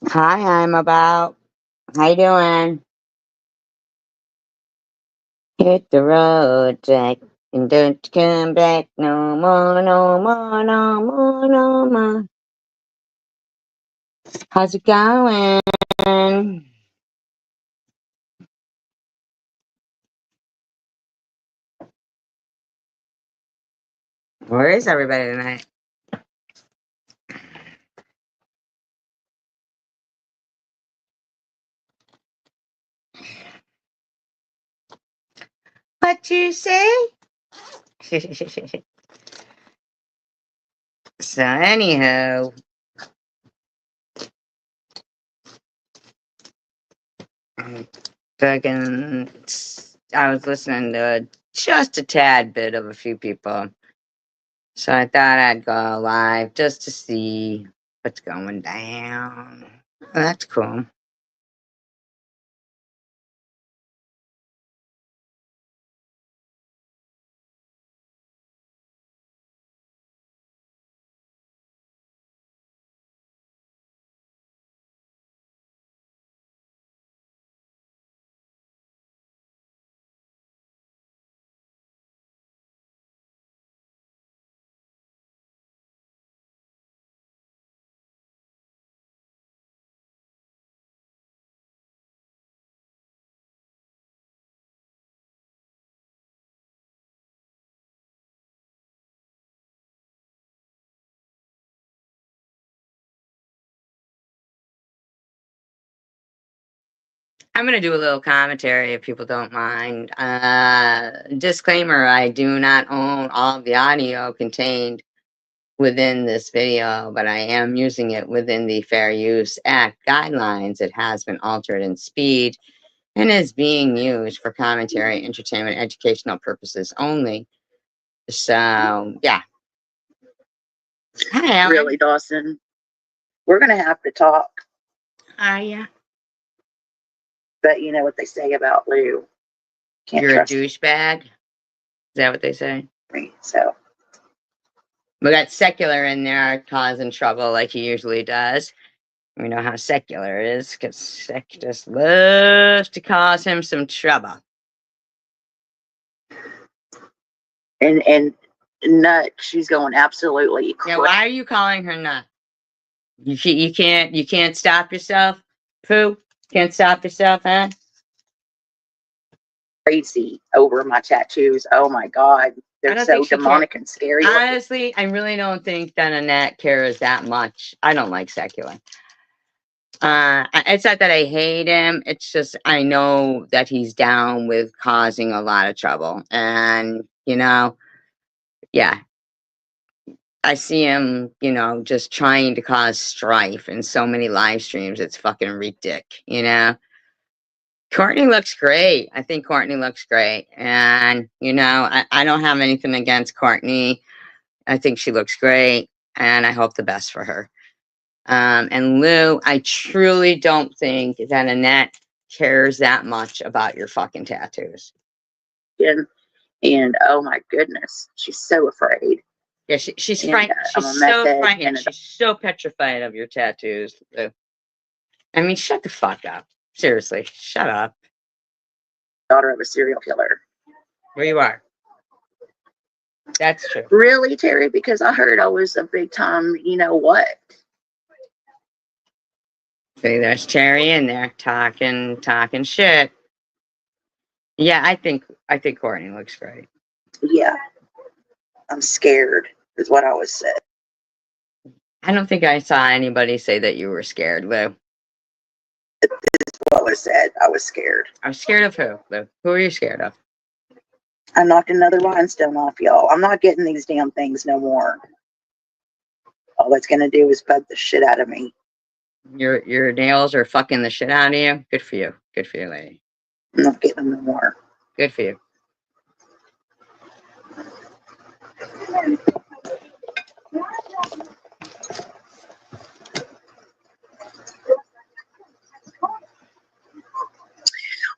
Hi, I'm about. How you doing? Hit the road, Jack, and don't come back no more, no more, no more, no more. How's it going? Where is everybody tonight? What you say? So anyhow, fucking, I was listening to just a tad bit of a few people, so I thought I'd go live just to see what's going down. That's cool. I'm going to do a little commentary if people don't mind. Disclaimer, I do not own all of the audio contained within this video, but I am using it within the Fair Use Act guidelines. It has been altered in speed and is being used for commentary, entertainment, educational purposes only. So, yeah. Hi, Alan. Really, Dawson, we're going to have to talk. Yeah. But you know what they say about Lou. Can't You're a trust douchebag? Is that what they say? me. So, We got Secular in there causing trouble like he usually does. We know how Secular is, because Sec just loves to cause him some trouble. and Nut, she's going absolutely Yeah, why are you calling her nut? You can't stop yourself? Pooh? Can't stop yourself, huh? crazy over my tattoos. Oh my God. I They're don't so think she demonic and scary. Honestly, I really don't think that Annette cares that much. I don't like Secular. It's not that I hate him. It's just I know that he's down with causing a lot of trouble, and yeah, I see him, just trying to cause strife in so many live streams. It's fucking ridiculous. Courtney looks great. I think Courtney looks great, and I don't have anything against Courtney. I think she looks great, and I hope the best for her. And Lou, I truly don't think that Annette cares that much about your fucking tattoos. And oh my goodness, she's so afraid. Yeah, she's And frightened. I'm a She's so method frightened. and a She's so petrified of your tattoos, Lou. I mean, shut the fuck up. Seriously, shut up. daughter of a serial killer. Where you are. That's true. Really, Terry? Because I heard I was a big time, you know what? See, there's Cherry in there talking shit. Yeah, I think Courtney looks great. Yeah. I'm scared, is what I was said. I don't think I saw anybody say that you were scared, Lou. What was said. I was scared. I was scared of who, Lou? Who are you scared of? I knocked another rhinestone off, y'all. I'm not getting these damn things no more. All that's gonna do is bug the shit out of me. Your nails are fucking the shit out of you. Good for you. Good for you, lady. I'm not getting them no more. Good for you.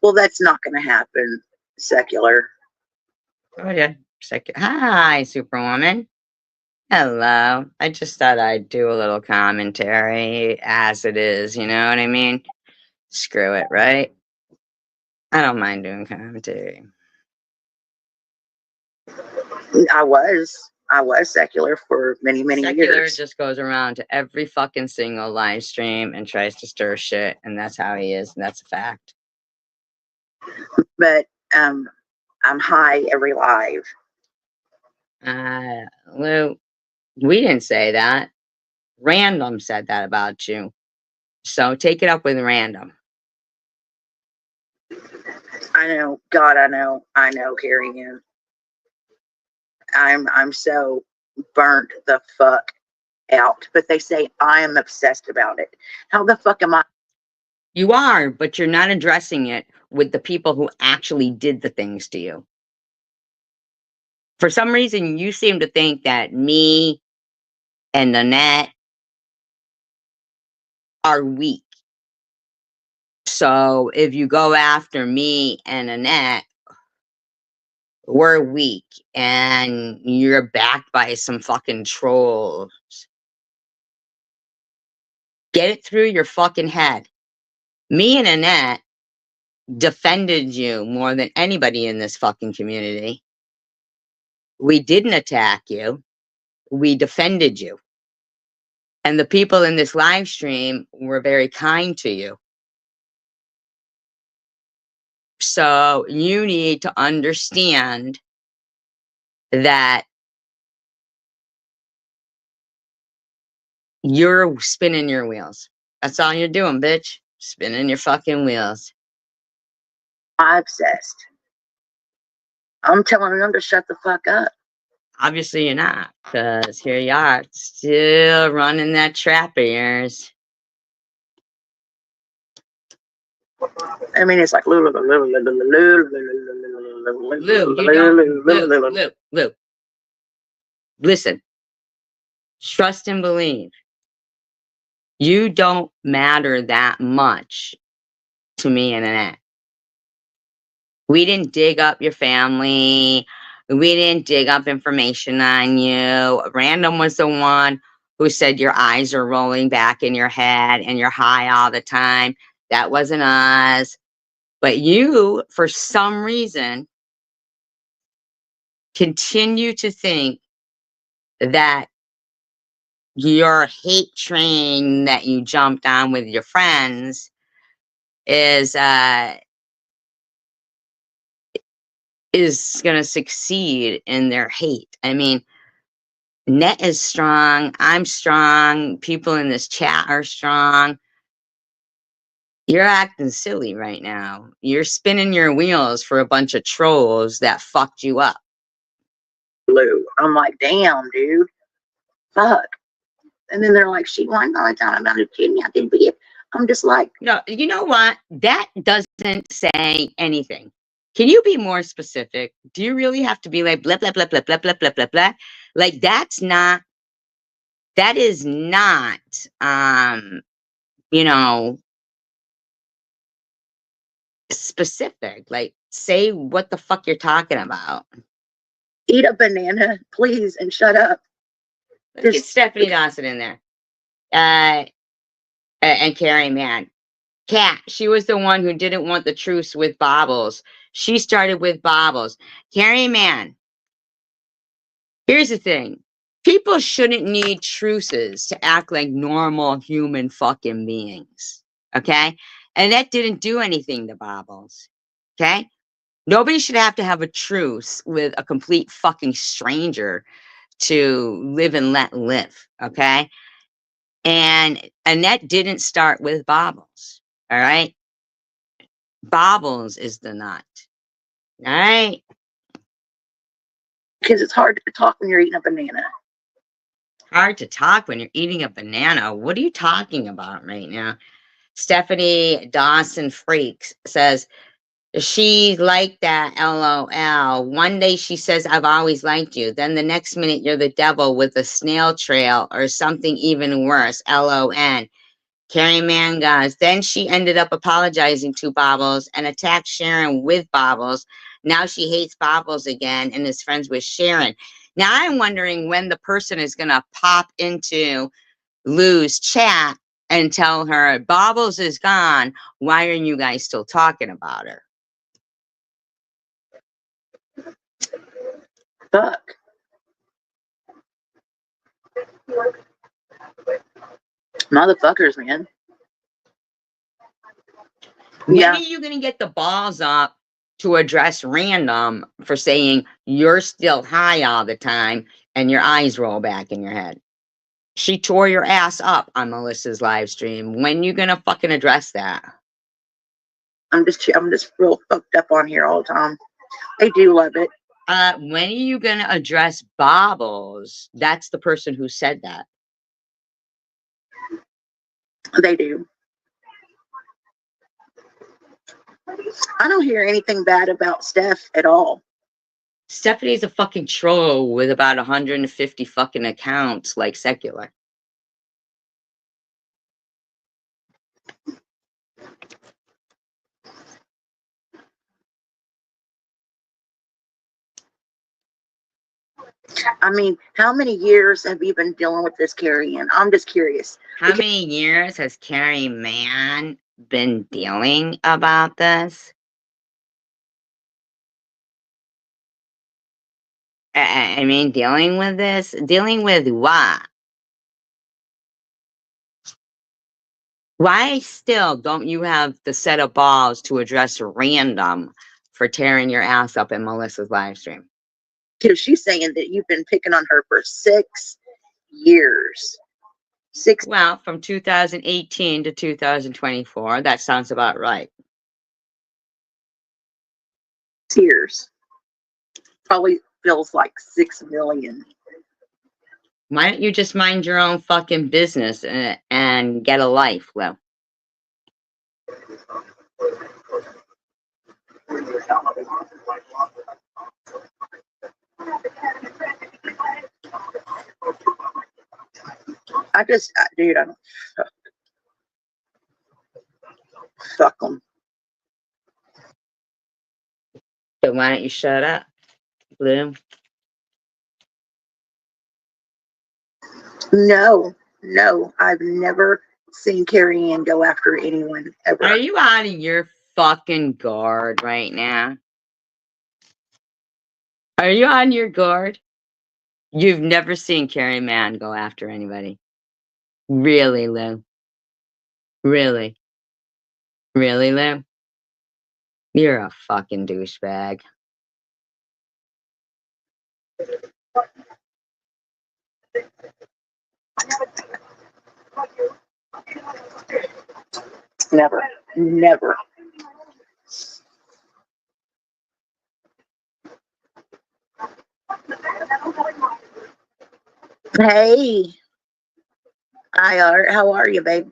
Well, that's not gonna happen, Secular. Oh yeah. Hi, Superwoman. Hello. I just thought I'd do a little commentary as it is, you know what I mean? Screw it, right? I don't mind doing commentary. I was secular for many, many Secular years. just goes around to every fucking single live stream and tries to stir shit, and that's how he is, and that's a fact. But I'm high every live. Lou, we didn't say that. Random said that about you. So take it up with Random. I know, God, I know, Carrie Ann. I'm so burnt the fuck out. But they say I am obsessed about it. How the fuck am I? You are, but you're not addressing it with the people who actually did the things to you. For some reason, you seem to think that me and Nanette are weak. So if you go after me and Nanette, we're weak and you're backed by some fucking trolls. Get it through your fucking head. Me and Nanette defended you more than anybody in this fucking community. We didn't attack you. We defended you. And the people in this live stream were very kind to you. So you need to understand that you're spinning your wheels. That's all you're doing, bitch. Spinning your fucking wheels. I'm obsessed. I'm telling them to shut the fuck up. Obviously you're not, because here you are, still running that trap of yours. I mean, it's like Lou, listen, trust and believe. You don't matter that much to me and Annette. We didn't dig up your family. We didn't dig up information on you. Random was the one who said your eyes are rolling back in your head and you're high all the time. That wasn't us. But you, for some reason, continue to think that your hate train that you jumped on with your friends is going to succeed in their hate. I mean, Net is strong. I'm strong. People in this chat are strong. You're acting silly right now. You're spinning your wheels for a bunch of trolls that fucked you up. Lou. I'm like, damn, dude. Fuck. And then they're like, she whined all the time about her kidney. I didn't be it. I'm just like, no, you know what? That doesn't say anything. Can you be more specific? Do you really have to be like blah, blah, blah, blah, blah, blah, blah, blah, blah? Like that is not, you know, specific. Like say what the fuck you're talking about. Eat a banana, please, and shut up. Let's get Stephanie Dawson in there. And Carrie Mann. Kat, she was the one who didn't want the truce with Bobbles. She started with Bobbles. Carrie Mann. Here's the thing. People shouldn't need truces to act like normal human fucking beings. Okay? And that didn't do anything to Bobbles. Okay? Nobody should have to have a truce with a complete fucking stranger to live and let live. Okay? And Annette didn't start with Bobbles. All right? Bobbles is the nut. All right? Because it's hard to talk when you're eating a banana. Hard to talk when you're eating a banana. What are you talking about right now? Stephanie Dawson Freaks says, she liked that, LOL. One day she says, I've always liked you. Then the next minute you're the devil with a snail trail or something even worse, LON. Carrie Mann goes, then she ended up apologizing to Bobbles and attacked Sharon with Bobbles. Now she hates Bobbles again and is friends with Sharon. Now I'm wondering when the person is gonna pop into Lou's chat and tell her Bobbles is gone. Why are you guys still talking about her? Fuck. Motherfuckers, man. When Yeah. are you gonna get the balls up to address Random for saying you're still high all the time and your eyes roll back in your head? She tore your ass up on Melissa's live stream. When you gonna fucking address that? I'm just real fucked up on here all the time. I do love it. When are you gonna address Bobbles? That's the person who said that. They do. I don't hear anything bad about Steph at all. Stephanie's a fucking troll with about 150 fucking accounts like Secular. I mean, how many years have you been dealing with this, Carrie Ann? I'm just curious. How many years has Carrie Mann been dealing about this? I mean, dealing with this? Dealing with what? Why still don't you have the set of balls to address Random for tearing your ass up in Melissa's live stream? Because she's saying that you've been picking on her for 6 years. 6 Well, from 2018 to 2024, that sounds about right. years. Probably feels like 6 million. Why don't you just mind your own fucking business and get a life, Lou? Dude, I don't. Fuck them. So why don't you shut up, Lou? No, I've never seen Carrie Ann go after anyone ever. Are you out of your fucking guard right now? Are you on your guard? You've never seen Carrie Mann go after anybody. Really, Lou? Really? Really, Lou? You're a fucking douchebag. Never. Hey, how are you, babe?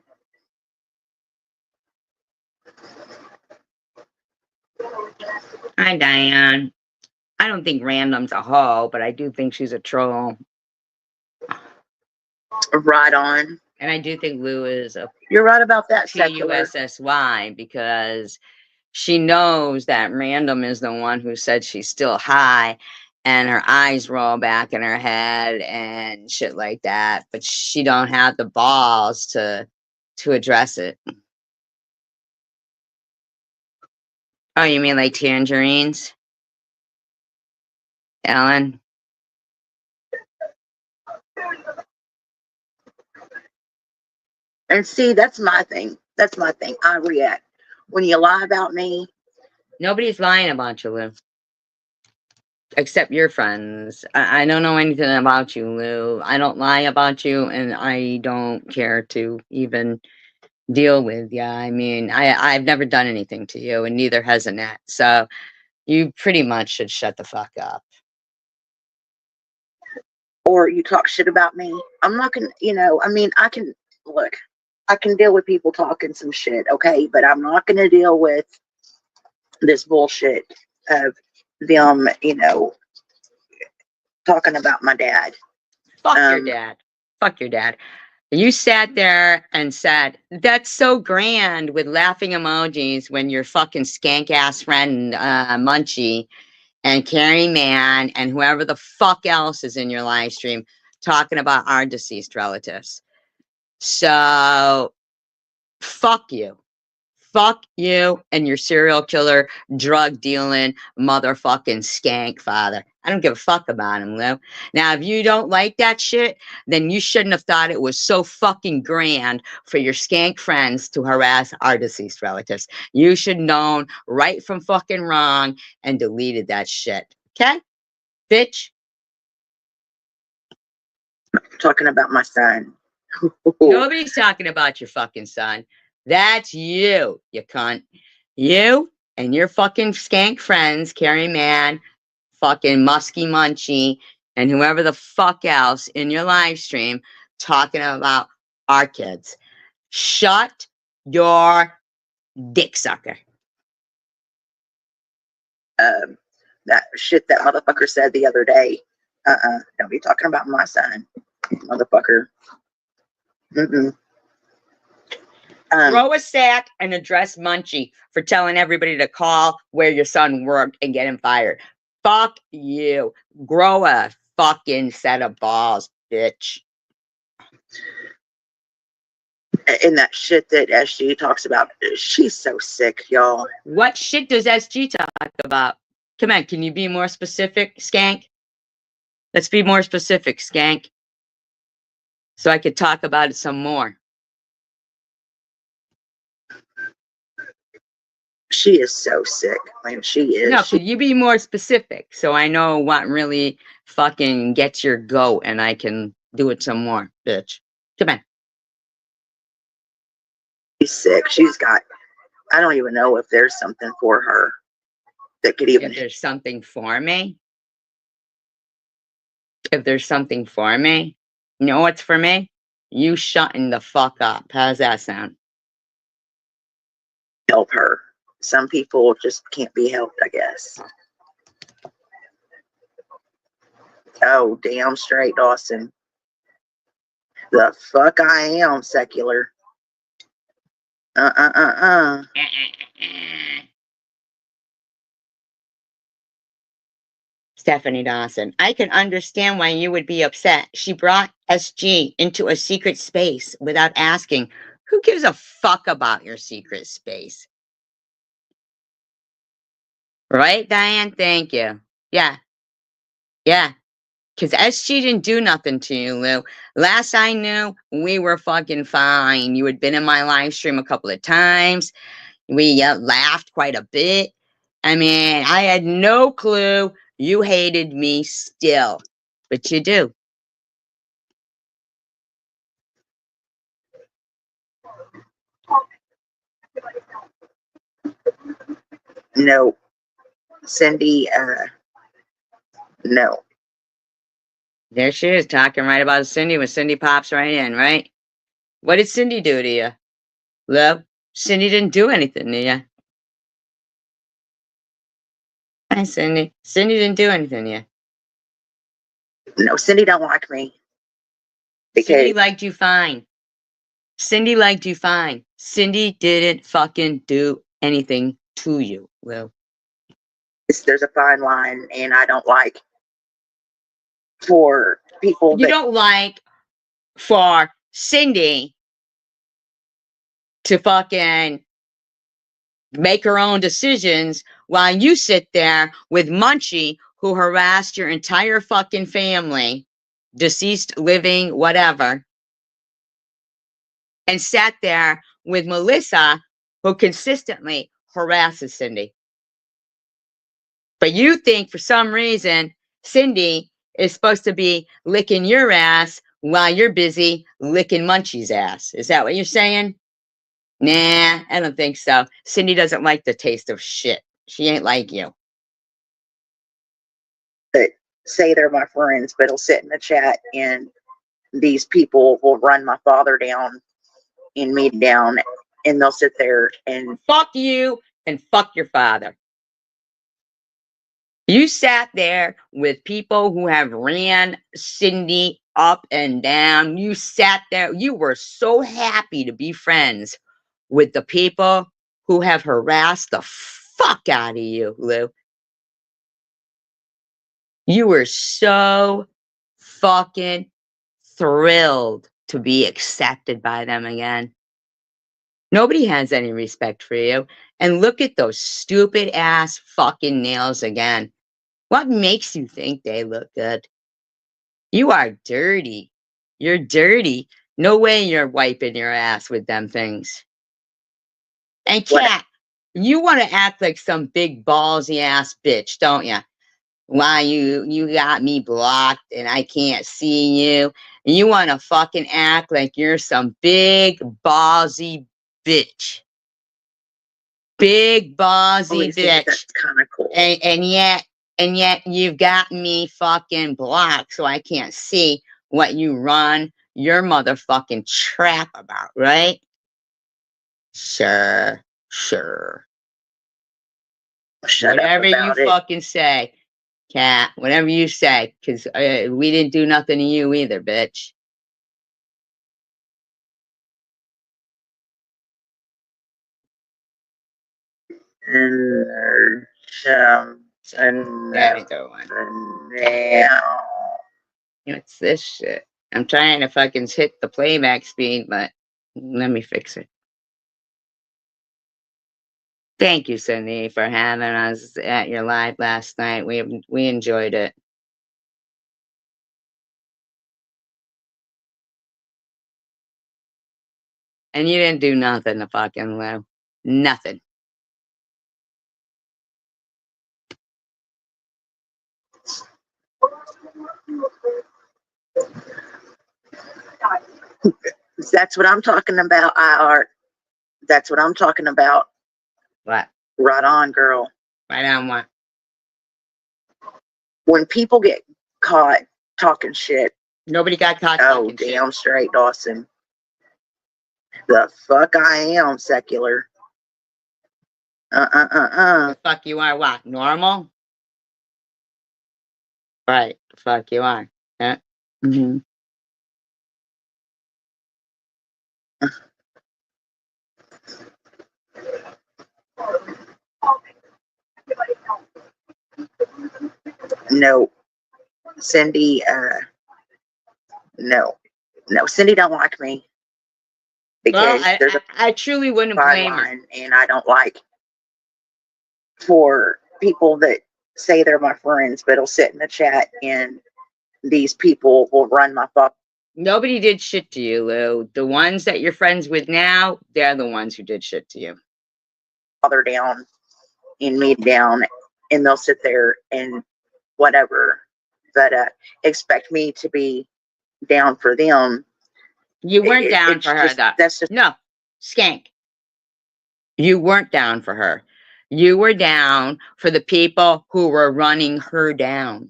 Hi, Diane. I don't think Random's a hoe, but I do think she's a troll. Right on. And I do think Lou is a You're right about that, Secular. PUSSY, because she knows that Random is the one who said she's still high and her eyes roll back in her head and shit like that, but she don't have the balls to address it. Oh, you mean like tangerines? Ellen? And see, that's my thing. I react. When you lie about me. Nobody's lying about you, Lou. Except your friends. I don't know anything about you, Lou. I don't lie about you, and I don't care to even deal with you. I mean, I've never done anything to you, and neither has Annette. So you pretty much should shut the fuck up. Or you talk shit about me. I'm not gonna, I mean, I can deal with people talking some shit, okay? But I'm not gonna deal with this bullshit of them, talking about my dad. Fuck your dad. Fuck your dad. You sat there and said, that's so grand with laughing emojis when your fucking skank ass friend, Munchie, and Carrie Mann and whoever the fuck else is in your live stream talking about our deceased relatives. So, fuck you. Fuck you and your serial killer, drug dealing, motherfucking skank father. I don't give a fuck about him, Lou. Now, if you don't like that shit, then you shouldn't have thought it was so fucking grand for your skank friends to harass our deceased relatives. You should known right from fucking wrong and deleted that shit. Okay? Bitch? Talking about my son. Nobody's talking about your fucking son. That's you, you cunt. You and your fucking skank friends, Carrie Mann, fucking Muskie Munchie, and whoever the fuck else in your live stream talking about our kids. Shut your dick sucker. That shit that motherfucker said the other day. Don't be talking about my son, motherfucker. Throw a sack and address Munchie for telling everybody to call where your son worked and get him fired. Fuck you. Grow a fucking set of balls, bitch. And that shit that SG talks about, she's so sick, y'all. What shit does SG talk about? Come on, can you be more specific, skank? Let's be more specific, skank. So I could talk about it some more. She is so sick. I mean, she is. No, could you be more specific so I know what really fucking gets your goat and I can do it some more, bitch? Come on. She's sick. She's got, I don't even know if there's something for her that could even. If there's something for me? If there's something for me? You know what's for me? You shutting the fuck up. How's that sound? Help her. Some people just can't be helped, I guess. Oh, damn straight, Dawson. The fuck I am, secular. Stephanie Dawson, I can understand why you would be upset. She brought SG into a secret space without asking. Who gives a fuck about your secret space? Right, Diane? Thank you. Yeah. Yeah. Because SG didn't do nothing to you, Lou. Last I knew, we were fucking fine. You had been in my live stream a couple of times. We laughed quite a bit. I mean, I had no clue you hated me still. But you do. No. Cindy, no. There she is, talking right about Cindy when Cindy pops right in, right? What did Cindy do to you? Love? Cindy didn't do anything to you. Hi, Cindy. Cindy didn't do anything to you. No, Cindy don't like me. Because Cindy liked you fine. Cindy liked you fine. Cindy didn't fucking do anything to you, Lou. there's a fine line, and I don't like for people You don't like for Cindy to fucking make her own decisions while you sit there with Munchie, who harassed your entire fucking family, deceased, living, whatever, and sat there with Melissa, who consistently harasses Cindy. But you think for some reason Cindy is supposed to be licking your ass while you're busy licking Munchie's ass. Is that what you're saying? Nah, I don't think so. Cindy doesn't like the taste of shit. She ain't like you. that say they're my friends, but will sit in the chat, and these people will run my father down and me down, and they'll sit there and Fuck you and fuck your father. You sat there with people who have ran Cindy up and down. You sat there. You were so happy to be friends with the people who have harassed the fuck out of you, Lou. You were so fucking thrilled to be accepted by them again. Nobody has any respect for you. And look at those stupid ass fucking nails again. What makes you think they look good? You are dirty. You're dirty. No way you're wiping your ass with them things. And What? Kat, you want to act like some big ballsy ass bitch, don't you? Why you got me blocked and I can't see you. And you want to fucking act like you're some big ballsy bitch. Big ballsy Always think bitch. that's kind of cool. And yet you've got me fucking blocked so I can't see what you run your motherfucking trap about, right? Sure. Shut Whatever up you about it. fucking say, Kat, whatever you say, because we didn't do nothing to you either, bitch. And There we go. What's this shit? I'm trying to fucking hit the playback speed, but let me fix it. Thank you, Cindy, for having us at your live last night. We enjoyed it. And you didn't do nothing to fucking Lou. Nothing. That's what I'm talking about, IR. That's what I'm talking about. What? Right on, girl. Right on what? When people get caught talking shit, Nobody got caught oh, talking shit. damn straight, Dawson. The fuck I am, secular. The fuck you are what? Normal? Right. The fuck you are. Yeah. Mm-hmm. No. Cindy, no. Cindy don't like me. Because Well, there's a I truly wouldn't fine blame her. line, and I don't like for people that say they're my friends, but will sit in the chat and these people will run my fuck. Nobody did shit to you, Lou. The ones that you're friends with now, they're the ones who did shit to you. Father down and me down, and they'll sit there and whatever, but expect me to be down for them. You weren't down for her, though. That's just no, skank. You weren't down for her. You were down for the people who were running her down.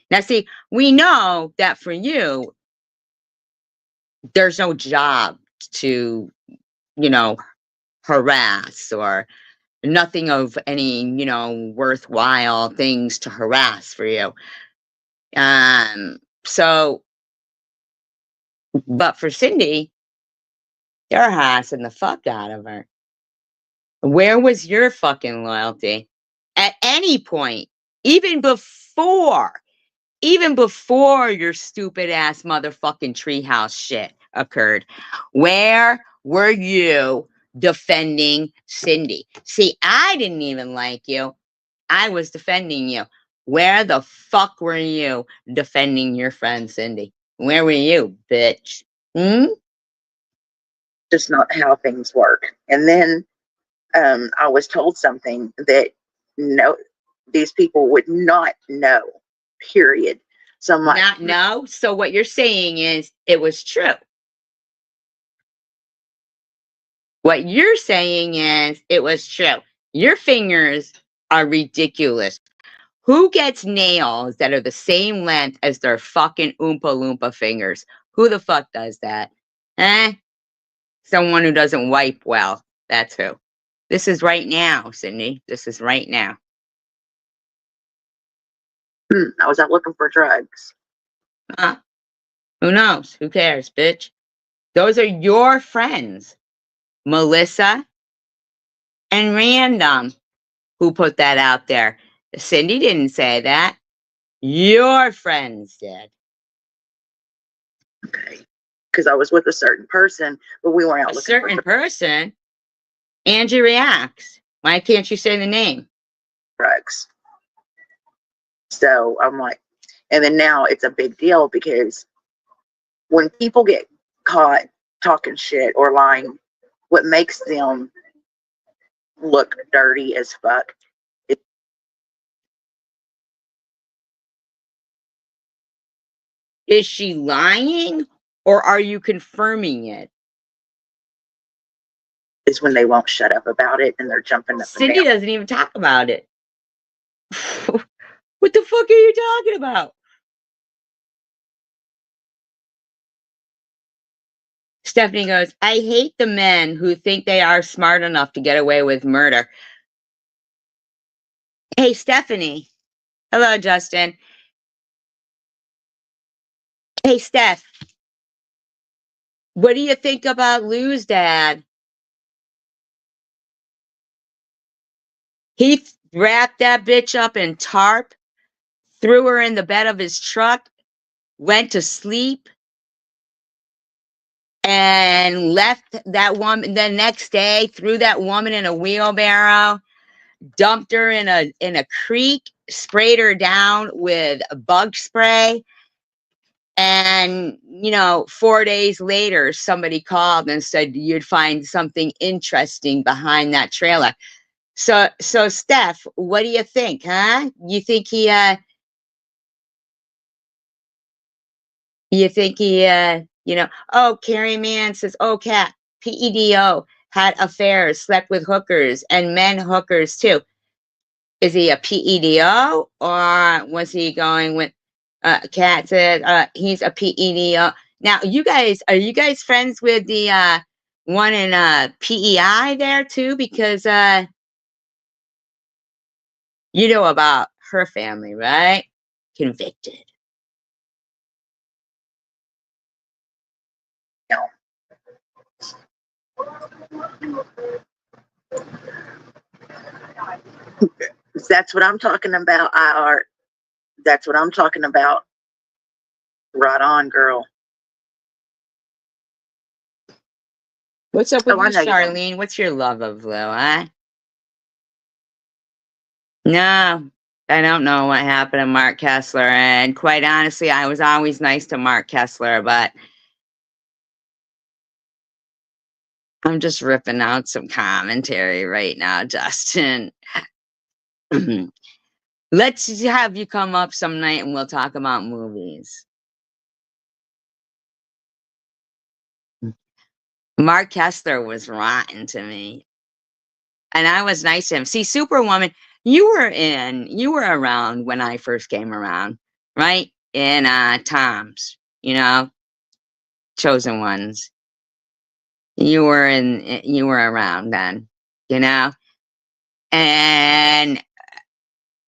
Now, see, we know that for you, there's no job to, harass or nothing of any, worthwhile things to harass for you. So, but for Cindy, you're harassing the fuck out of her. Where was your fucking loyalty? At any point, even before your stupid ass motherfucking treehouse shit occurred, where were you defending Cindy? See, I didn't even like you. I was defending you. Where the fuck were you defending your friend Cindy? Where were you, bitch? just not how things work. And then I was told something that no, these people would not know, period. So I'm like, Not know. So what you're saying is it was true. What you're saying is it was true. Your fingers are ridiculous. Who gets nails that are the same length as their fucking Oompa Loompa fingers? Who the fuck does that? Someone who doesn't wipe well. That's who. This is right now, Cindy. This is right now. I was out looking for drugs. Who knows? Who cares, bitch? Those are your friends, Melissa and Random, who put that out there. Cindy didn't say that. Your friends did. Okay. Because I was with a certain person, but we weren't out A looking certain for person. Angie reacts. Why can't you say the name? drugs. So I'm like, and then now it's a big deal because when people get caught talking shit or lying, what makes them look dirty as fuck. Is she lying or are you confirming it? Is when they won't shut up about it and they're jumping up and Cindy down. doesn't even talk about it. What the fuck are you talking about? Stephanie goes, I hate the men who think they are smart enough to get away with murder. Hey, Stephanie. Hello, Justin. Hey, Steph. What do you think about Lou's dad? He wrapped that bitch up in tarp, threw her in the bed of his truck, went to sleep, and left that woman the next day, threw that woman in a wheelbarrow, dumped her in a creek, sprayed her down with bug spray. And, 4 days later, somebody called and said you'd find something interesting behind that trailer. So Steph, what do you think, huh? You think he, oh, Carrie Mann says, oh, Cat, PEDO, had affairs, slept with hookers and men hookers too. Is he a PEDO or was he going with, Cat said, he's a PEDO. Now, are you guys friends with the, one in, PEI there too? Because, you know about her family, right? Convicted. That's what I'm talking about, IR. That's what I'm talking about. Right on, girl. What's up with Oh, I you, know you don't. Charlene? What's your love of Lou, huh? No, I don't know what happened to Mark Kessler. And quite honestly, I was always nice to Mark Kessler, but I'm just ripping out some commentary right now, Justin. Let's have you come up some night and we'll talk about movies. Mark Kessler was rotten to me. And I was nice to him. See, Superwoman, you were around when I first came around, right? In Tom's, Chosen Ones. You were around then, and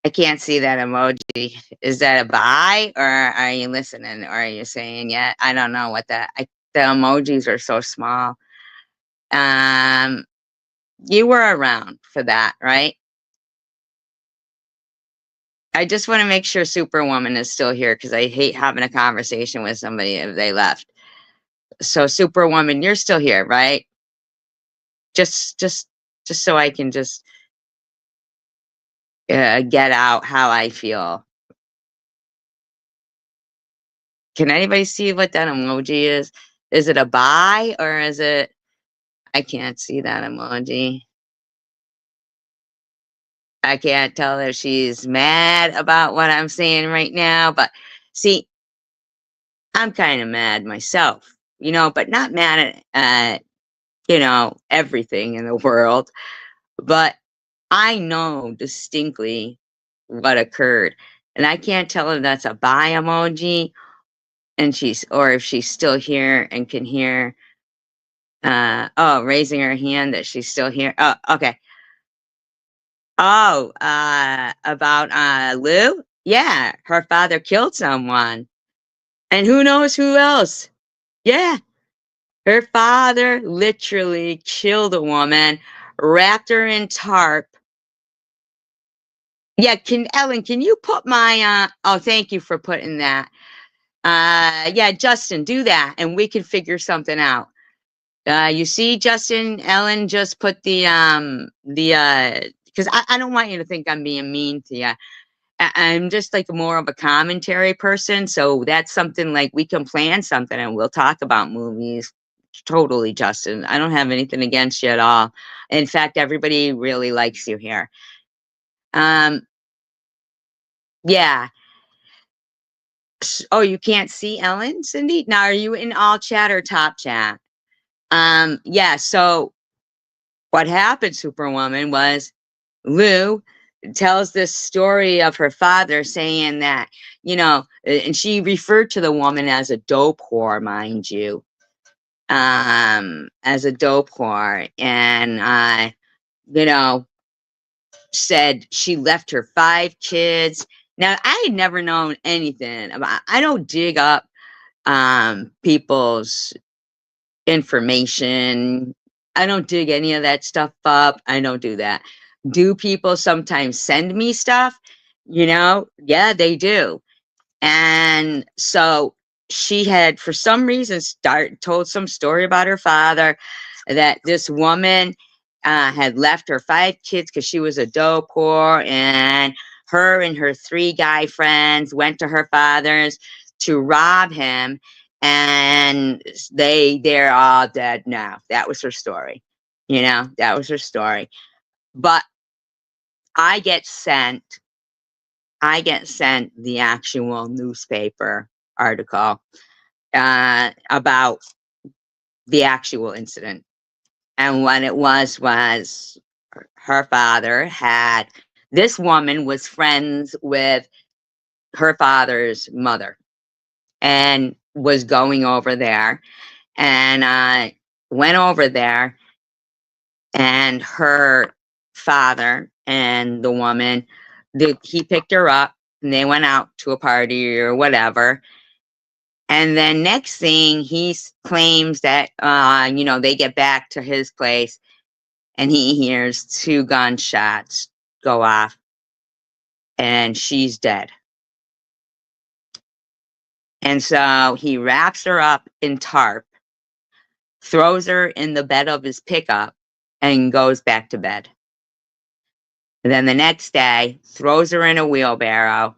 I can't see that emoji. Is that a bye or are you listening or are you saying yet? I don't know what the emojis are so small. You were around for that, right? I just want to make sure Superwoman is still here because I hate having a conversation with somebody if they left. So Superwoman, you're still here, right? Just so I can just get out how I feel. Can anybody see what that emoji is? Is it a bye or is it? I can't see that emoji. I can't tell if she's mad about what I'm saying right now, but see, I'm kind of mad myself, but not mad at everything in the world. But I know distinctly what occurred. And I can't tell if that's a bye emoji or if she's still here and can hear raising her hand that she's still here. Oh, okay. Oh, about Lou? Yeah, her father killed someone. And who knows who else? Yeah. Her father literally killed a woman, wrapped her in tarp, Yeah, Ellen, can you put my, oh, thank you for putting that. Yeah, Justin, do that and we can figure something out. You see, Justin, Ellen just put because I don't want you to think I'm being mean to you. I'm just like more of a commentary person. So that's something like we can plan something and we'll talk about movies. Totally, Justin. I don't have anything against you at all. In fact, everybody really likes you here. Um, yeah. Oh, you can't see Ellen, Cindy? Now, are you in all chat or top chat? Yeah. So what happened, Superwoman, was Lou tells this story of her father saying that, and she referred to the woman as a dope whore, mind you, as a dope whore. And, you know, said she left her 5 kids. Now, I had never known anything about, I don't dig up people's information. I don't dig any of that stuff up. I don't do that. Do people sometimes send me stuff? Yeah, they do. And so she had, for some reason, told some story about her father, that this woman had left her 5 kids because she was a dope whore, and her and her 3 guy friends went to her father's to rob him, and they're all dead now. That was her story. That was her story. But I get sent the actual newspaper article about the actual incident. And what it was her father had, this woman was friends with her father's mother and was going over there, and went over there, and her father and the woman, he picked her up and they went out to a party or whatever. And then next thing, he claims that, they get back to his place and he hears 2 gunshots go off and she's dead. And so he wraps her up in tarp, throws her in the bed of his pickup, and goes back to bed. And then the next day, throws her in a wheelbarrow.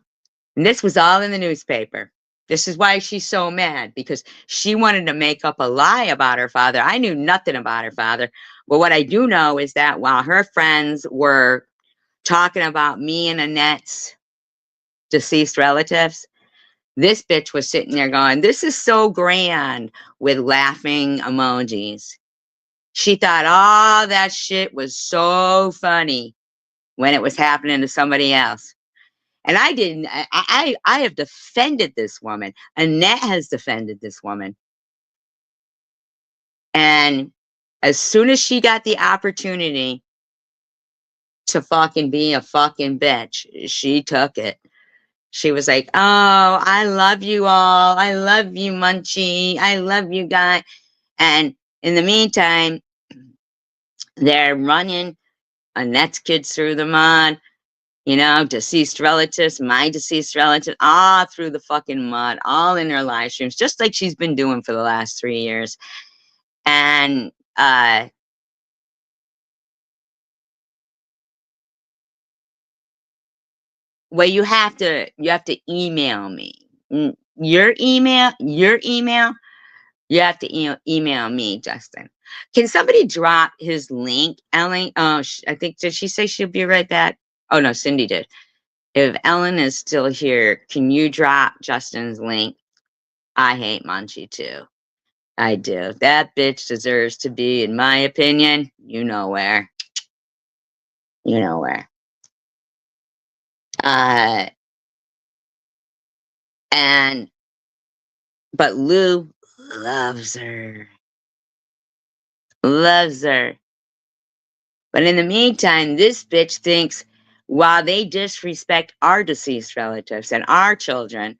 And this was all in the newspaper. This is why she's so mad, because she wanted to make up a lie about her father. I knew nothing about her father. But what I do know is that while her friends were talking about me and Annette's deceased relatives, this bitch was sitting there going, "This is so grand," with laughing emojis. She thought all that shit was so funny when it was happening to somebody else. And I didn't, I have defended this woman. Annette has defended this woman. And as soon as she got the opportunity to fucking be a fucking bitch, she took it. She was like, "Oh, I love you all. I love you, Munchie. I love you guys." And in the meantime, they're running Annette's kids through the mud, deceased relatives, my deceased relative, all through the fucking mud, all in her live streams, just like she's been doing for the last 3 years. And well, you have to email me. Your email, you have to email me, Justin. Can somebody drop his link, Ellen? Oh, I think, did she say she'll be right back? Oh, no, Cindy did. If Ellen is still here, can you drop Justin's link? I hate Munchie too. I do. That bitch deserves to be, in my opinion, you know where. You know where. But Lou loves her. Loves her. But in the meantime, this bitch thinks while they disrespect our deceased relatives and our children,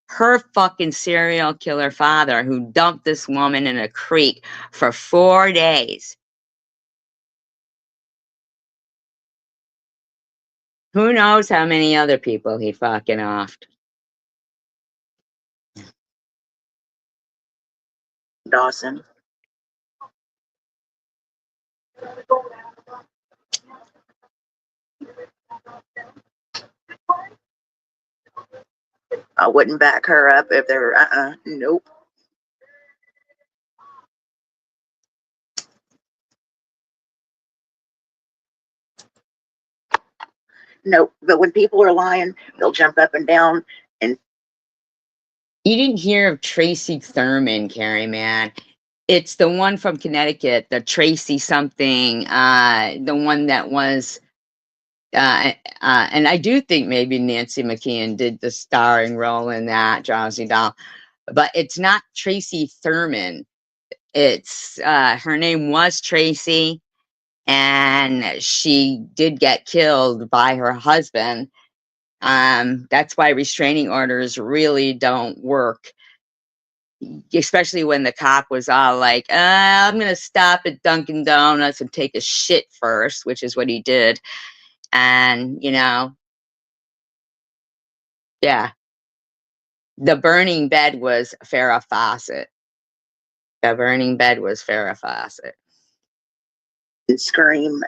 her fucking serial killer father, who dumped this woman in a creek for 4 days, Who knows how many other people he fucking offed? Dawson. I wouldn't back her up if they're, nope. Nope. But when people are lying, they'll jump up and down. And you didn't hear of Tracy Thurman, Carrie, man. It's the one from Connecticut, the Tracy something, the one that was, and I do think maybe Nancy McKeon did the starring role in that, Drowsy Doll, but it's not Tracy Thurman. It's, her name was Tracy, and she did get killed by her husband. That's why restraining orders really don't work, especially when the cop was all like, I'm going to stop at Dunkin' Donuts and take a shit first, which is what he did. And, yeah, the burning bed was Farrah Fawcett. The burning bed was Farrah Fawcett. scream,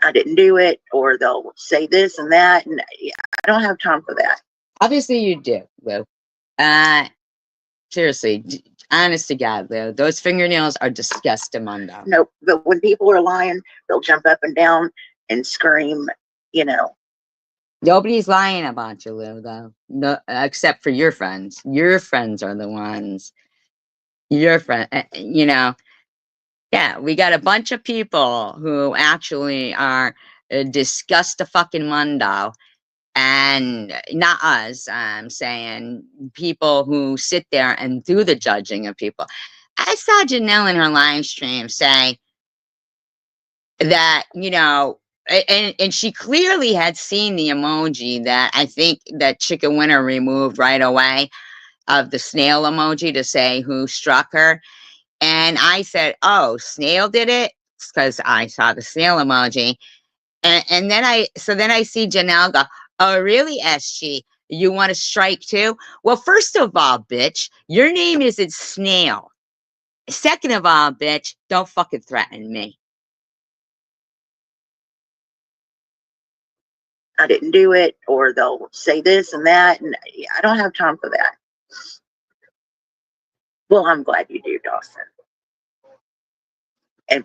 I didn't do it, or they'll say this and that. And I don't have time for that. Obviously you do, Lou. Seriously, honest to God, Lou, those fingernails are disgusting, Mundo. Nope. But when people are lying, they'll jump up and down and scream, Nobody's lying about you, Lou, though. No, except for your friends. Your friends are the ones. Your friend, yeah, we got a bunch of people who actually are disgust the fucking mundo. And not us, I'm saying people who sit there and do the judging of people. I saw Janelle in her live stream say that, and she clearly had seen the emoji that I think that Chicken Winner removed right away of the snail emoji to say who struck her. And I said, oh, Snail did it? Because I saw the snail emoji. And then I see Janelle go, oh, really, SG? You want to strike too? Well, first of all, bitch, your name isn't Snail. Second of all, bitch, don't fucking threaten me. I didn't do it, or they'll say this and that. And I don't have time for that. Well, I'm glad you do, Dawson.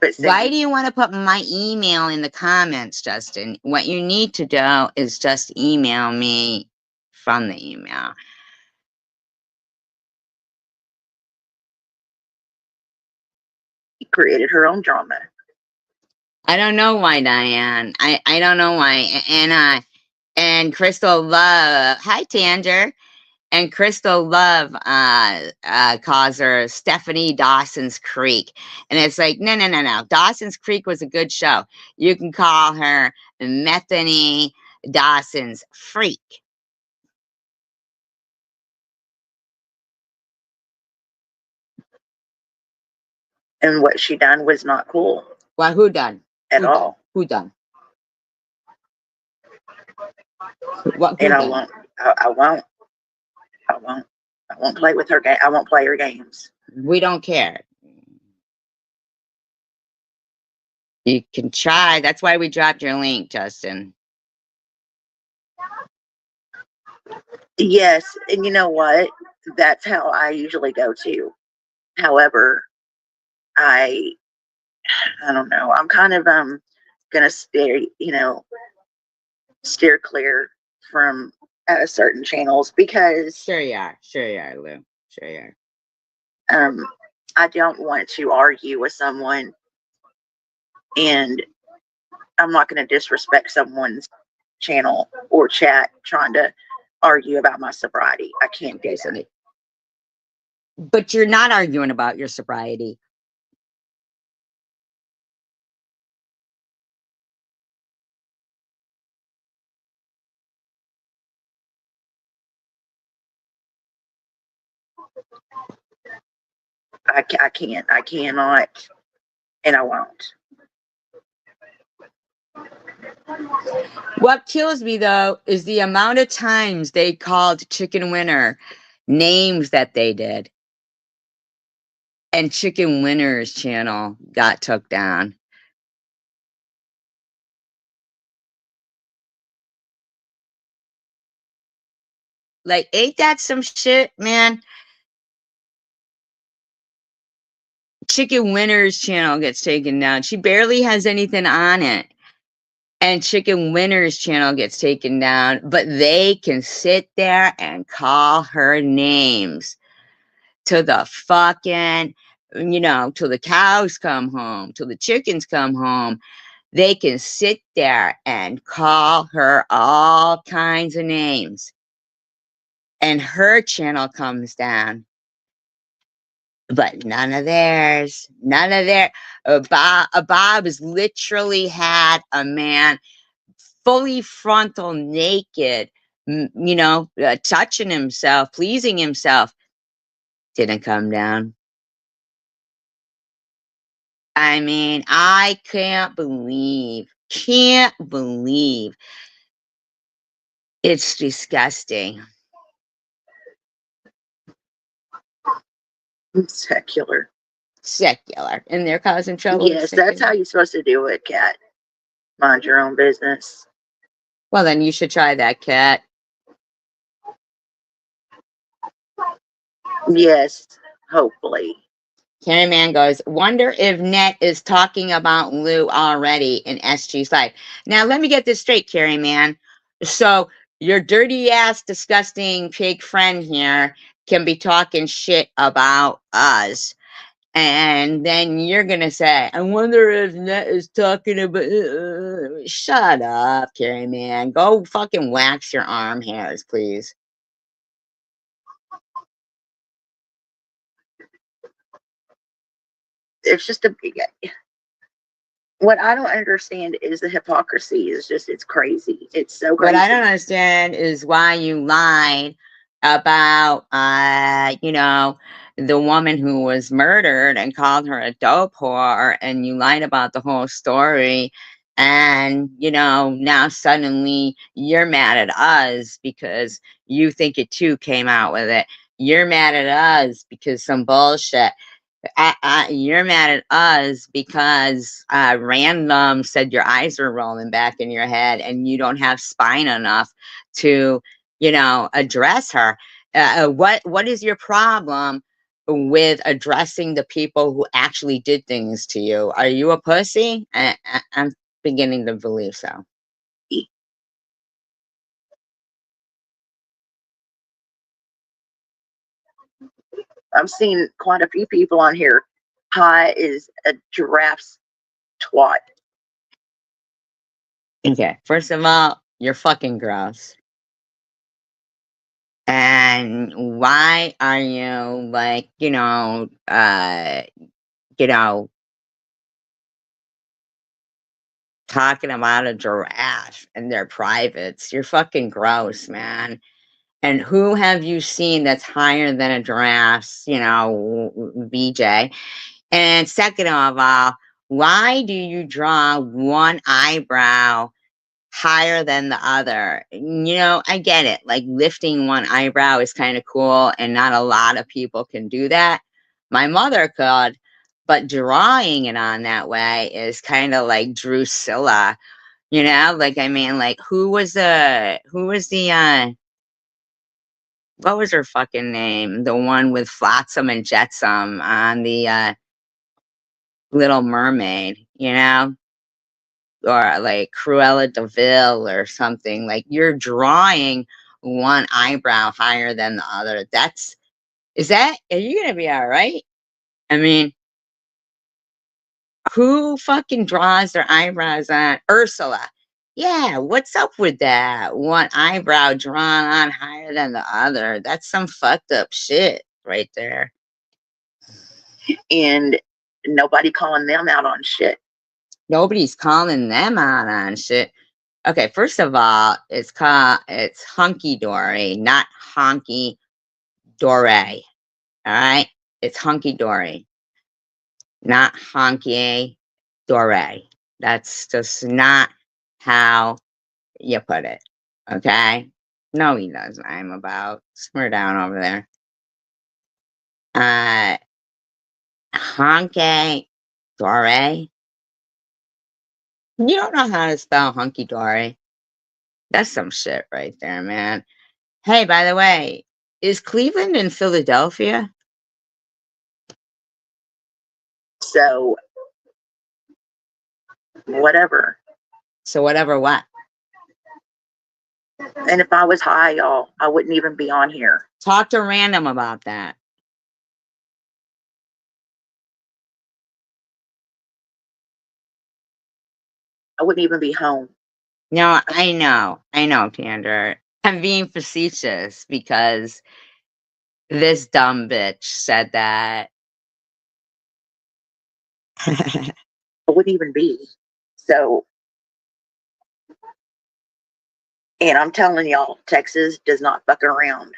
But why do you want to put my email in the comments, Justin? What you need to do is just email me from the email. He created her own drama. I don't know why, Diane. I don't know why. And Crystal Love, hi Tanger. And Crystal Love calls her Stephanie Dawson's Creek. And it's like, no. Dawson's Creek was a good show. You can call her Methany Dawson's Freak. And what she done was not cool. Well, who done? At all. Who done? What? And I won't. I won't play with her game. I won't play her games. We don't care. You can try. That's why we dropped your link, Justin. Yes, and you know what? That's how I usually go to. However, I don't know. I'm kind of gonna steer clear from certain channels because Sure you are, Lou. Sure you are. I don't want to argue with someone, and I'm not going to disrespect someone's channel or chat trying to argue about my sobriety. I can't do that. But you're not arguing about your sobriety. I cannot, and I won't. What kills me though is the amount of times they called Chicken Winner names that they did. And Chicken Winner's channel got took down. Like, ain't that some shit, man? Chicken Winner's channel gets taken down. She barely has anything on it. And Chicken Winner's channel gets taken down, but they can sit there and call her names to the fucking, till the cows come home, till the chickens come home. They can sit there and call her all kinds of names. And her channel comes down. But none of theirs. None of their. Bob has literally had a man fully frontal naked, touching himself, pleasing himself. Didn't come down. I mean, I can't believe. It's disgusting. Secular. And they're causing trouble. Yes, that's how you're supposed to do it, Kat. Mind your own business. Well, then you should try that, Kat. Yes, hopefully. Carrie Man goes, wonder if Net is talking about Lou already in SG's life. Now, let me get this straight, Carrie Man. So, your dirty ass, disgusting fake friend here can be talking shit about us. And then you're going to say, I wonder if Net is talking about... Shut up, Carrie Man. Go fucking wax your arm hairs, please. It's just what I don't understand is the hypocrisy. It's crazy. It's so crazy. What I don't understand is why you lied about, the woman who was murdered and called her a dope whore, and you lied about the whole story. And, now suddenly you're mad at us because you think it too came out with it. You're mad at us because some bullshit. You're mad at us because random said your eyes are rolling back in your head and you don't have spine enough to, address her. What is your problem with addressing the people who actually did things to you? Are you a pussy? I'm beginning to believe so. I've seen quite a few people on here. Hi is a giraffe's twat. Okay, first of all, you're fucking gross. And why are you like, talking about a giraffe and their privates? You're fucking gross, man. And who have you seen that's higher than a giraffe's, VJ? And second of all, why do you draw one eyebrow higher than the other? I get it. Like, lifting one eyebrow is kind of cool, and not a lot of people can do that. My mother could, but drawing it on that way is kind of like Drusilla. Who was the what was her fucking name? The one with Flotsam and Jetsam on the Little Mermaid, or like Cruella de Vil or something. Like, you're drawing one eyebrow higher than the other. Are you gonna be all right? I mean, who fucking draws their eyebrows on? Ursula. Yeah, what's up with that? One eyebrow drawn on higher than the other. That's some fucked up shit right there. And nobody calling them out on shit. Nobody's calling them out on shit. Okay, first of all, it's hunky dory, not honky dory. All right, it's hunky dory, not honky dory. That's just not how you put it. Okay? No, he doesn't. I'm about simmer down over there. Honky Dory. You don't know how to spell hunky dory. That's some shit right there, man. Hey, by the way, is Cleveland in Philadelphia? So whatever. So whatever what? And if I was high, y'all, I wouldn't even be on here. Talk to Random about that. I wouldn't even be home. No, I know, Tander. I'm being facetious because this dumb bitch said that. I wouldn't even be. So, and I'm telling y'all, Texas does not fuck around.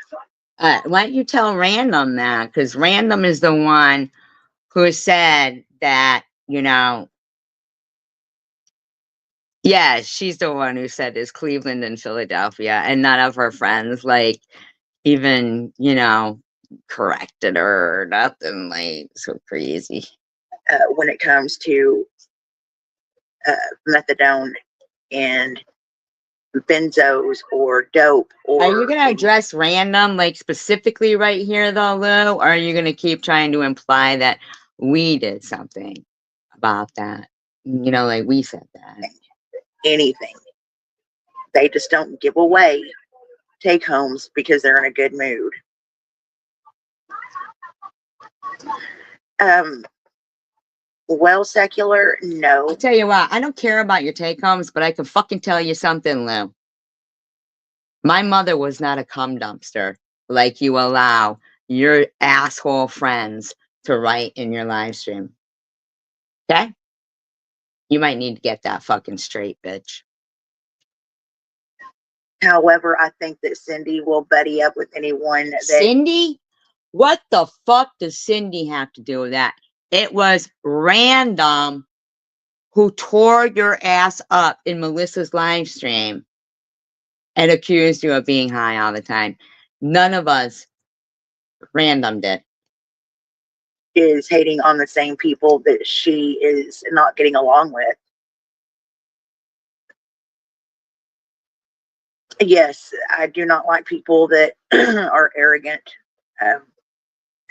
Why don't you tell Random that? Because Random is the one who said that, yeah, she's the one who said it's Cleveland and Philadelphia, and none of her friends, like, even, corrected her or nothing, like, so crazy. When it comes to methadone and benzos or dope, or are you gonna address Random, like, specifically right here though, Lou, or are you gonna keep trying to imply that we did something about that, like we said that? anything. They just don't give away take homes because they're in a good mood. Well, secular, no. I'll tell you what, I don't care about your take homes, but I can fucking tell you something, Lou. My mother was not a cum dumpster like you allow your asshole friends to write in your live stream. Okay? You might need to get that fucking straight, bitch. However, I think that Cindy will buddy up with anyone that. Cindy? What the fuck does Cindy have to do with that? It was Random who tore your ass up in Melissa's live stream and accused you of being high all the time. None of us. Random did. Is hating on the same people that she is not getting along with. Yes, I do not like people that are arrogant.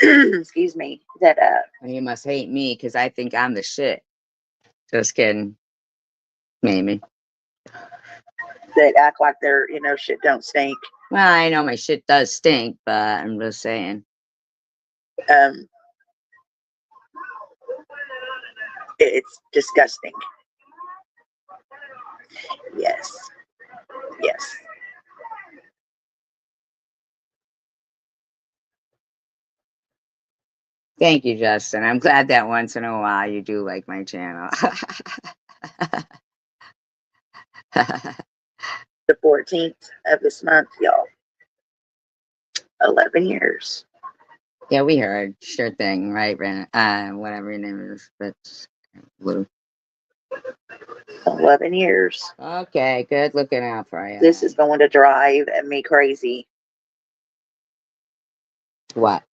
Excuse me. That you must hate me because I think I'm the shit. Just kidding. Maybe. That act like their shit don't stink. Well, I know my shit does stink, but I'm just saying. It's disgusting. Yes. Yes. Thank you, Justin. I'm glad that once in a while you do like my channel. The 14th of this month, y'all. 11 years. Yeah, we heard. Sure thing, right, Brandon? Whatever your name is, but Lou. 11 years. Okay, good looking out for you. This is going to drive me crazy. What?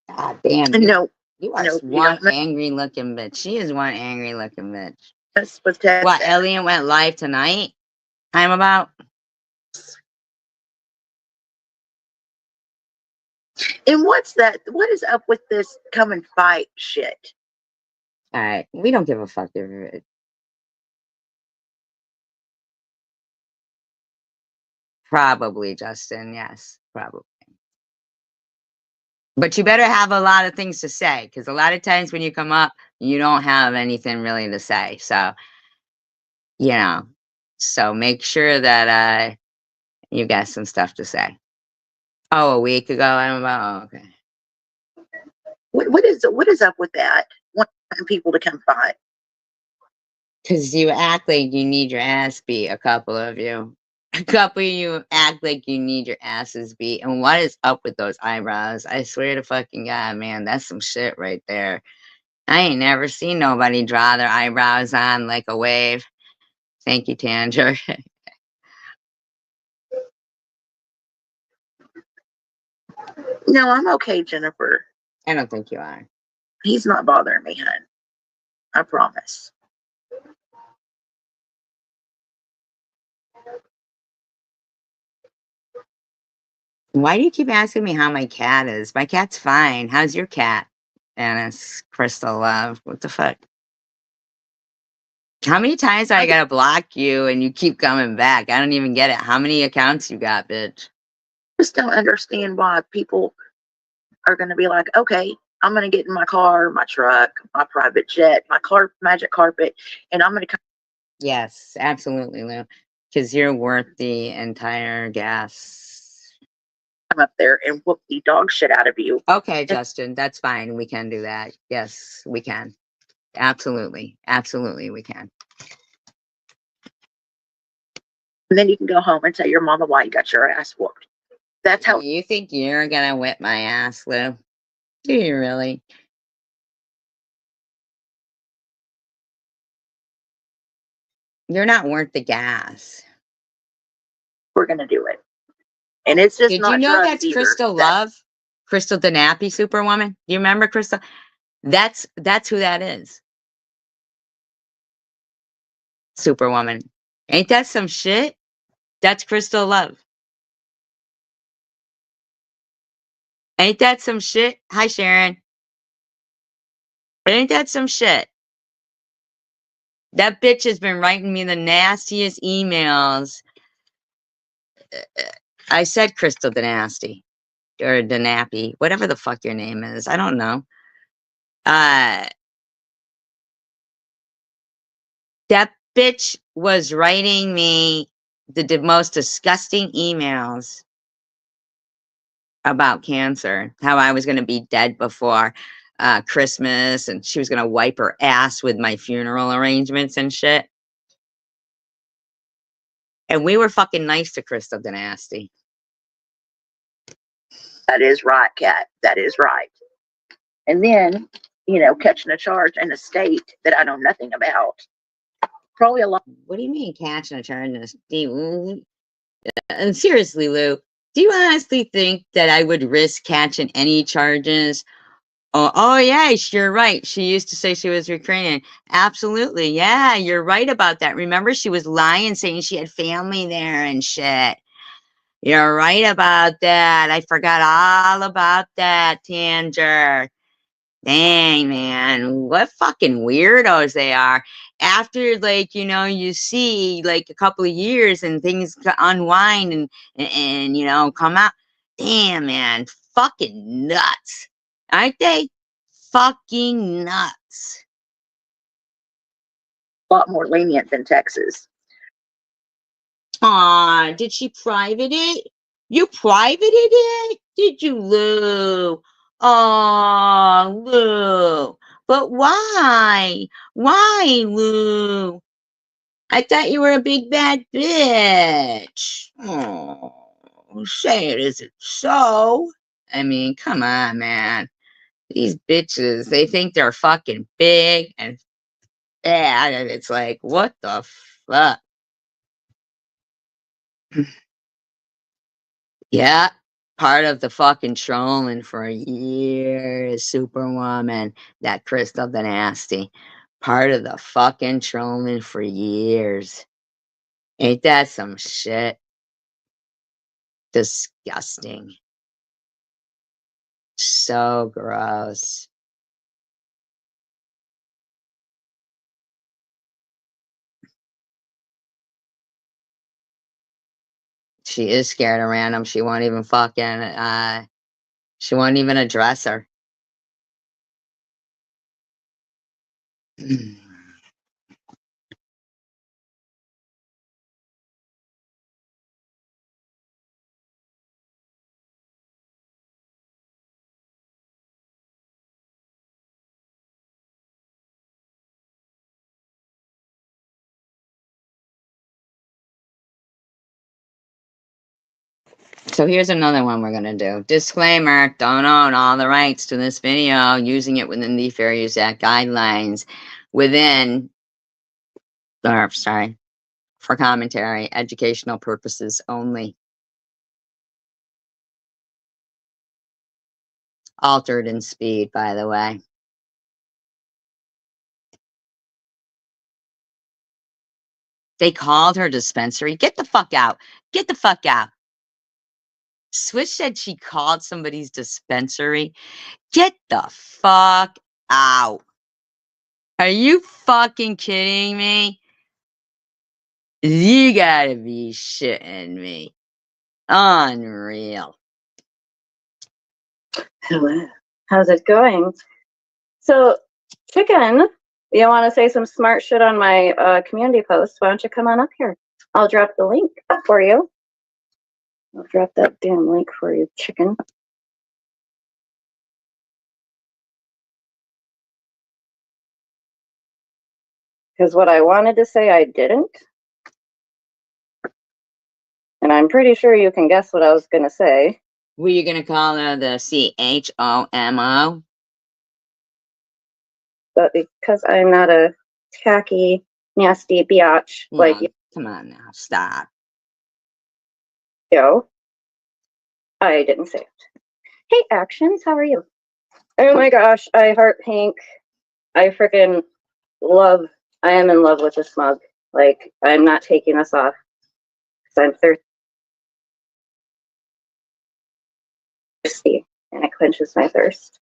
God damn. No. You are one angry looking bitch. She is one angry looking bitch. This was Texas. What, Elliot went live tonight? I'm about. And what's that? What is up with this come and fight shit? All right, we don't give a fuck if it. Probably, Justin. Yes, probably. But you better have a lot of things to say, because a lot of times when you come up, you don't have anything really to say. So, so make sure that you got some stuff to say. Oh, a week ago, I'm about. Oh, okay. What is up with that? Wanting people to come fight? Because you act like you need your ass beat. A couple of you act like you need your asses beat. And what is up with those eyebrows? I swear to fucking God, man, that's some shit right there. I ain't never seen nobody draw their eyebrows on like a wave. Thank you, Tanger. No, I'm okay, Jennifer. I don't think you are. He's not bothering me, hun. I promise. Why do you keep asking me how my cat is? My cat's fine. How's your cat? Annis, Crystal Love. What the fuck? How many times I gotta block you and you keep coming back? I don't even get it. How many accounts you got, bitch? Just don't understand why people are going to be like, okay, I'm going to get in my car, my truck, my private jet, my magic carpet, and I'm going to Yes, absolutely, Lou. Because you're worth the entire gas. come up there and whoop the dog shit out of you. Okay, Justin, that's fine. We can do that. Yes, we can. Absolutely. Absolutely, we can. And then you can go home and tell your mama why you got your ass whooped. That's how. You think you're gonna whip my ass, Lou? Do you really? You're not worth the gas. We're going to do it. And it's just Did not you know drugs that's either. Crystal Love? Crystal the Nappy Superwoman? Do you remember Crystal? That's who that is. Superwoman. Ain't that some shit? That's Crystal Love. Ain't that some shit? Hi, Sharon. Ain't that some shit? That bitch has been writing me the nastiest emails. I said Crystal the Nasty. Or the Nappy. Whatever the fuck your name is. I don't know. That bitch was writing me the most disgusting emails about cancer, how I was going to be dead before Christmas, and she was going to wipe her ass with my funeral arrangements and shit. And we were fucking nice to Crystal the Nasty. That is right, Kat. That is right. And then, catching a charge in a state that I know nothing about. Probably a lot. What do you mean catching a charge? And seriously, Lou, do you honestly think that I would risk catching any charges? Oh, yes, you're right. She used to say she was Ukrainian. Absolutely. Yeah, you're right about that. Remember, she was lying, saying she had family there and shit. You're right about that. I forgot all about that, Tanger. Dang, man, what fucking weirdos they are. After, like, you see, like, a couple of years and things unwind and come out. Damn, man, fucking nuts. Aren't they? Fucking nuts. A lot more lenient than Texas. Aw, did she private it? You privated it? Did you, Lou? Oh, Lou. But why? Why, Lou? I thought you were a big bad bitch. Oh, say it isn't so. I mean, come on, man. These bitches, they think they're fucking big and bad, and it's like, what the fuck? Yeah, part of the fucking trolling for years, Superwoman, that Crystal the Nasty. Part of the fucking trolling for years. Ain't that some shit? Disgusting. So gross. She is scared of random. She won't even she won't even address her. So here's another one we're gonna do. Disclaimer, don't own all the rights to this video, using it within the Fair Use Act guidelines within, or sorry, for commentary, educational purposes only. Altered in speed, by the way. They called her dispensary. Get the fuck out. Get the fuck out. Swish said she called somebody's dispensary. Get the fuck out. Are you fucking kidding me? You gotta be shitting me. Unreal. Hello. How's it going? So, Chicken, you want to say some smart shit on my community post? Why don't you come on up here? I'll drop the link for you. I'll drop that damn link for you, Chicken. Because what I wanted to say, I didn't. And I'm pretty sure you can guess what I was going to say. Were you gonna call her the CHOMO? But because I'm not a tacky, nasty biatch like you, Come on now, stop. I didn't say it. Hey, Actions, how are you? Oh my gosh, I heart Pink. I freaking I am in love with this mug. Like, I'm not taking this off. Because I'm thirsty, and it quenches my thirst.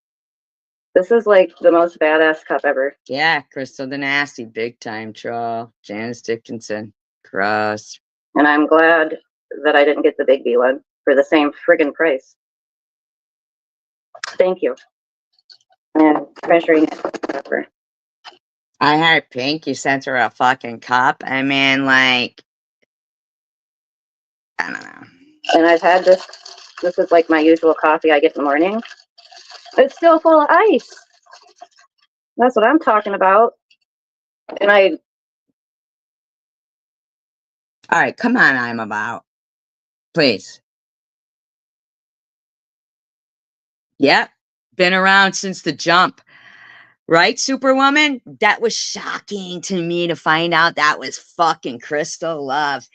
This is like the most badass cup ever. Yeah, Crystal the Nasty, big time troll. Janice Dickinson, gross. And I'm glad that I didn't get the Big B one for the same friggin' price. Thank you. And treasuring it forever. I had Pink, you sent her a fucking cup. I mean, like, I don't know. And I've had this is like my usual coffee I get in the morning. It's still full of ice. That's what I'm talking about. And All right, come on, I'm about. Please. Yep, been around since the jump. Right, Superwoman? That was shocking to me to find out that was fucking Crystal Love.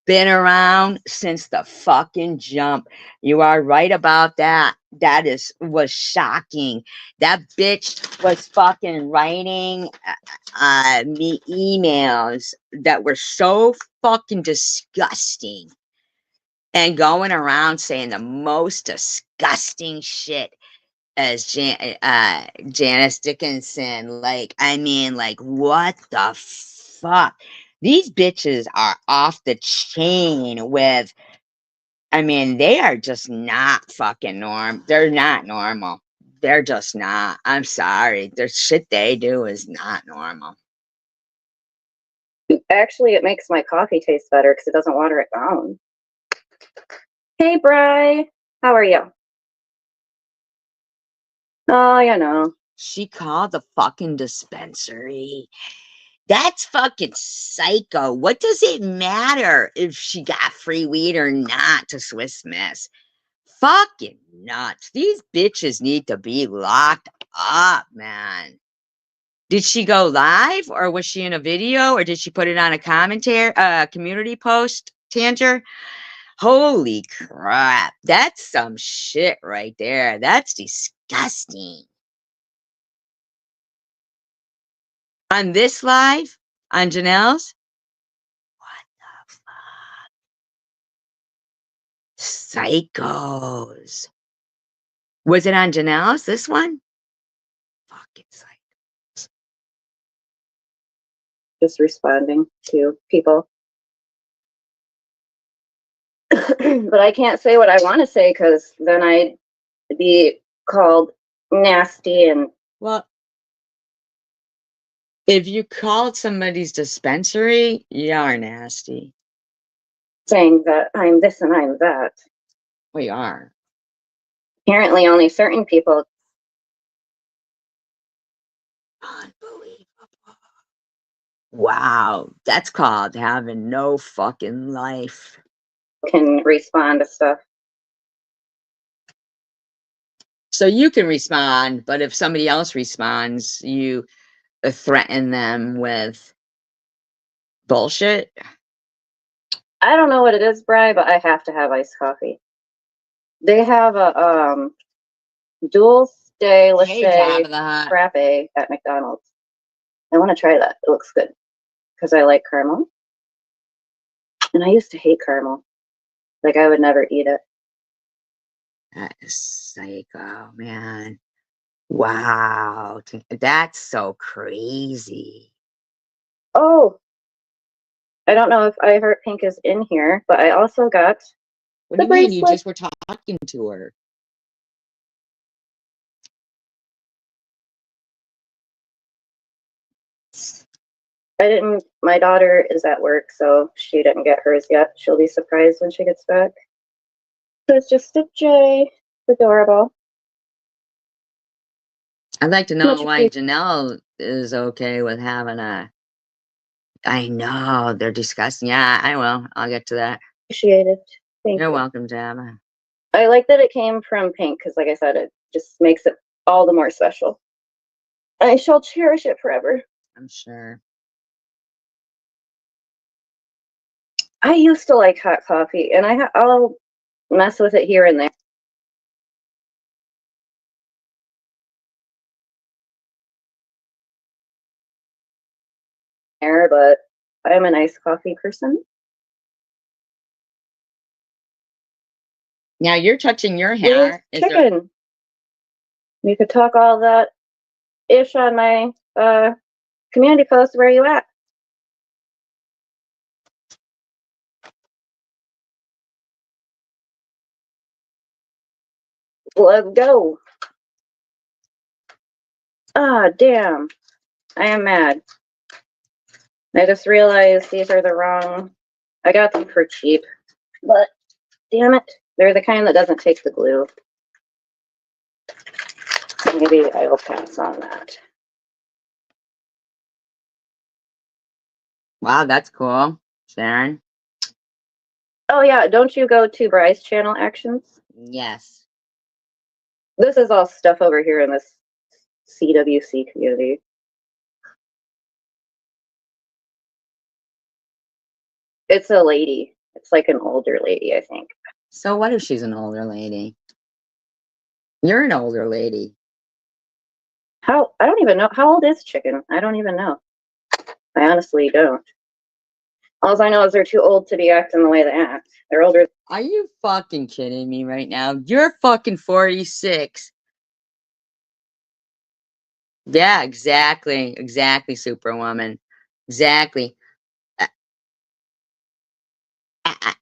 Been around since the fucking jump. You are right about that. That was shocking. That bitch was fucking writing me emails that were so fucking disgusting and going around saying the most disgusting shit as Janice Dickinson. Like, I mean, like, what the fuck? These bitches are off the chain with, I mean, they are just not fucking they're not normal. They're just not. I'm sorry. The shit they do is not normal. actually, it makes my coffee taste better because it doesn't water it down. Hey, Bri. How are you? Oh, you know. She called the fucking dispensary. That's fucking psycho. What does it matter if she got free weed or not to Swiss Miss? Fucking nuts. These bitches need to be locked up, man. Did she go live or was she in a video or did she put it on a community post, Tanger? Holy crap. That's some shit right there. That's disgusting. On this live, on Janelle's, what the fuck? Psychos. Was it on Janelle's, this one? Fucking psychos. Just responding to people. But I can't say what I want to say because then I'd be called nasty and. Well, if you called somebody's dispensary, you are nasty. Saying that I'm this and I'm that. Well, you are. Apparently, only certain people. Unbelievable. Wow. That's called having no fucking life. Can respond to stuff. So you can respond, but if somebody else responds, you threaten them with bullshit. I don't know what it is, Bri, but I have to have iced coffee. They have a dual stay Hey, Jabba latte the Hutt. frappe at McDonald's. I want to try that. It looks good because I like caramel, and I used to hate caramel. Like I would never eat it. That is psycho, man. Wow, that's so crazy. Oh, I don't know if I Heart Pink is in here, but I also got What the do you mean? You bracelet. just were talking to her. I didn't, my daughter is at work, so she didn't get hers yet. She'll be surprised when she gets back. So it's just a J. It's adorable. I'd like to know Much why Janelle is okay with having a. I know they're disgusting. Yeah, I will. I'll get to that. appreciated. Thank You're you. welcome, Jabba. I like that it came from Pink because, like I said, it just makes it all the more special. I shall cherish it forever. I'm sure. I used to like hot coffee, and I'll mess with it here and there, but I'm an iced coffee person. Now you're touching your Where's hair. Is there, chicken? You could talk all that ish on my community post. Where are you at? Let's go. Ah, damn. I am mad. I just realized these are the wrong. I got them for cheap, but damn it. They're the kind that doesn't take the glue. Maybe I will pass on that. wow, that's cool, Sharon. Oh yeah, don't you go to Bry's channel actions? Yes. This is all stuff over here in this CWC community. It's a lady. It's like an older lady, I think. So what if she's an older lady? You're an older lady. I don't even know. How old is Chicken? I don't even know. I honestly don't. All I know is they're too old to be acting the way they act. They're older. Are you fucking kidding me right now? You're fucking 46. Yeah, exactly, Superwoman. Exactly.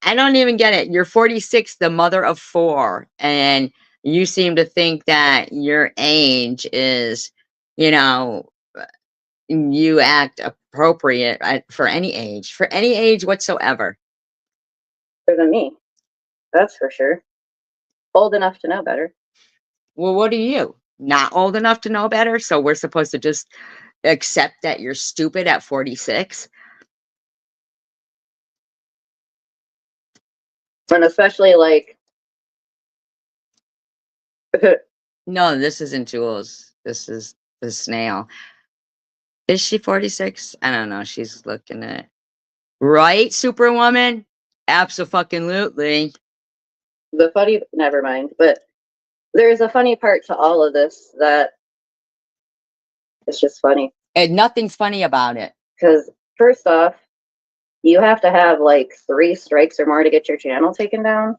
I don't even get it. You're 46, the mother of four, and you seem to think that your age is, you know, you act appropriate for any age whatsoever. Than me. That's for sure. Old enough to know better. Well, what are you? Not old enough to know better? So we're supposed to just accept that you're stupid at 46? And especially like No, this isn't Jules. This is the snail. Is she 46? I don't know. She's looking at right, Superwoman? Absolutely. the funny, never mind. But there's a funny part to all of this that it's just funny. And nothing's funny about it. Because first off, you have to have like 3 strikes or more to get your channel taken down.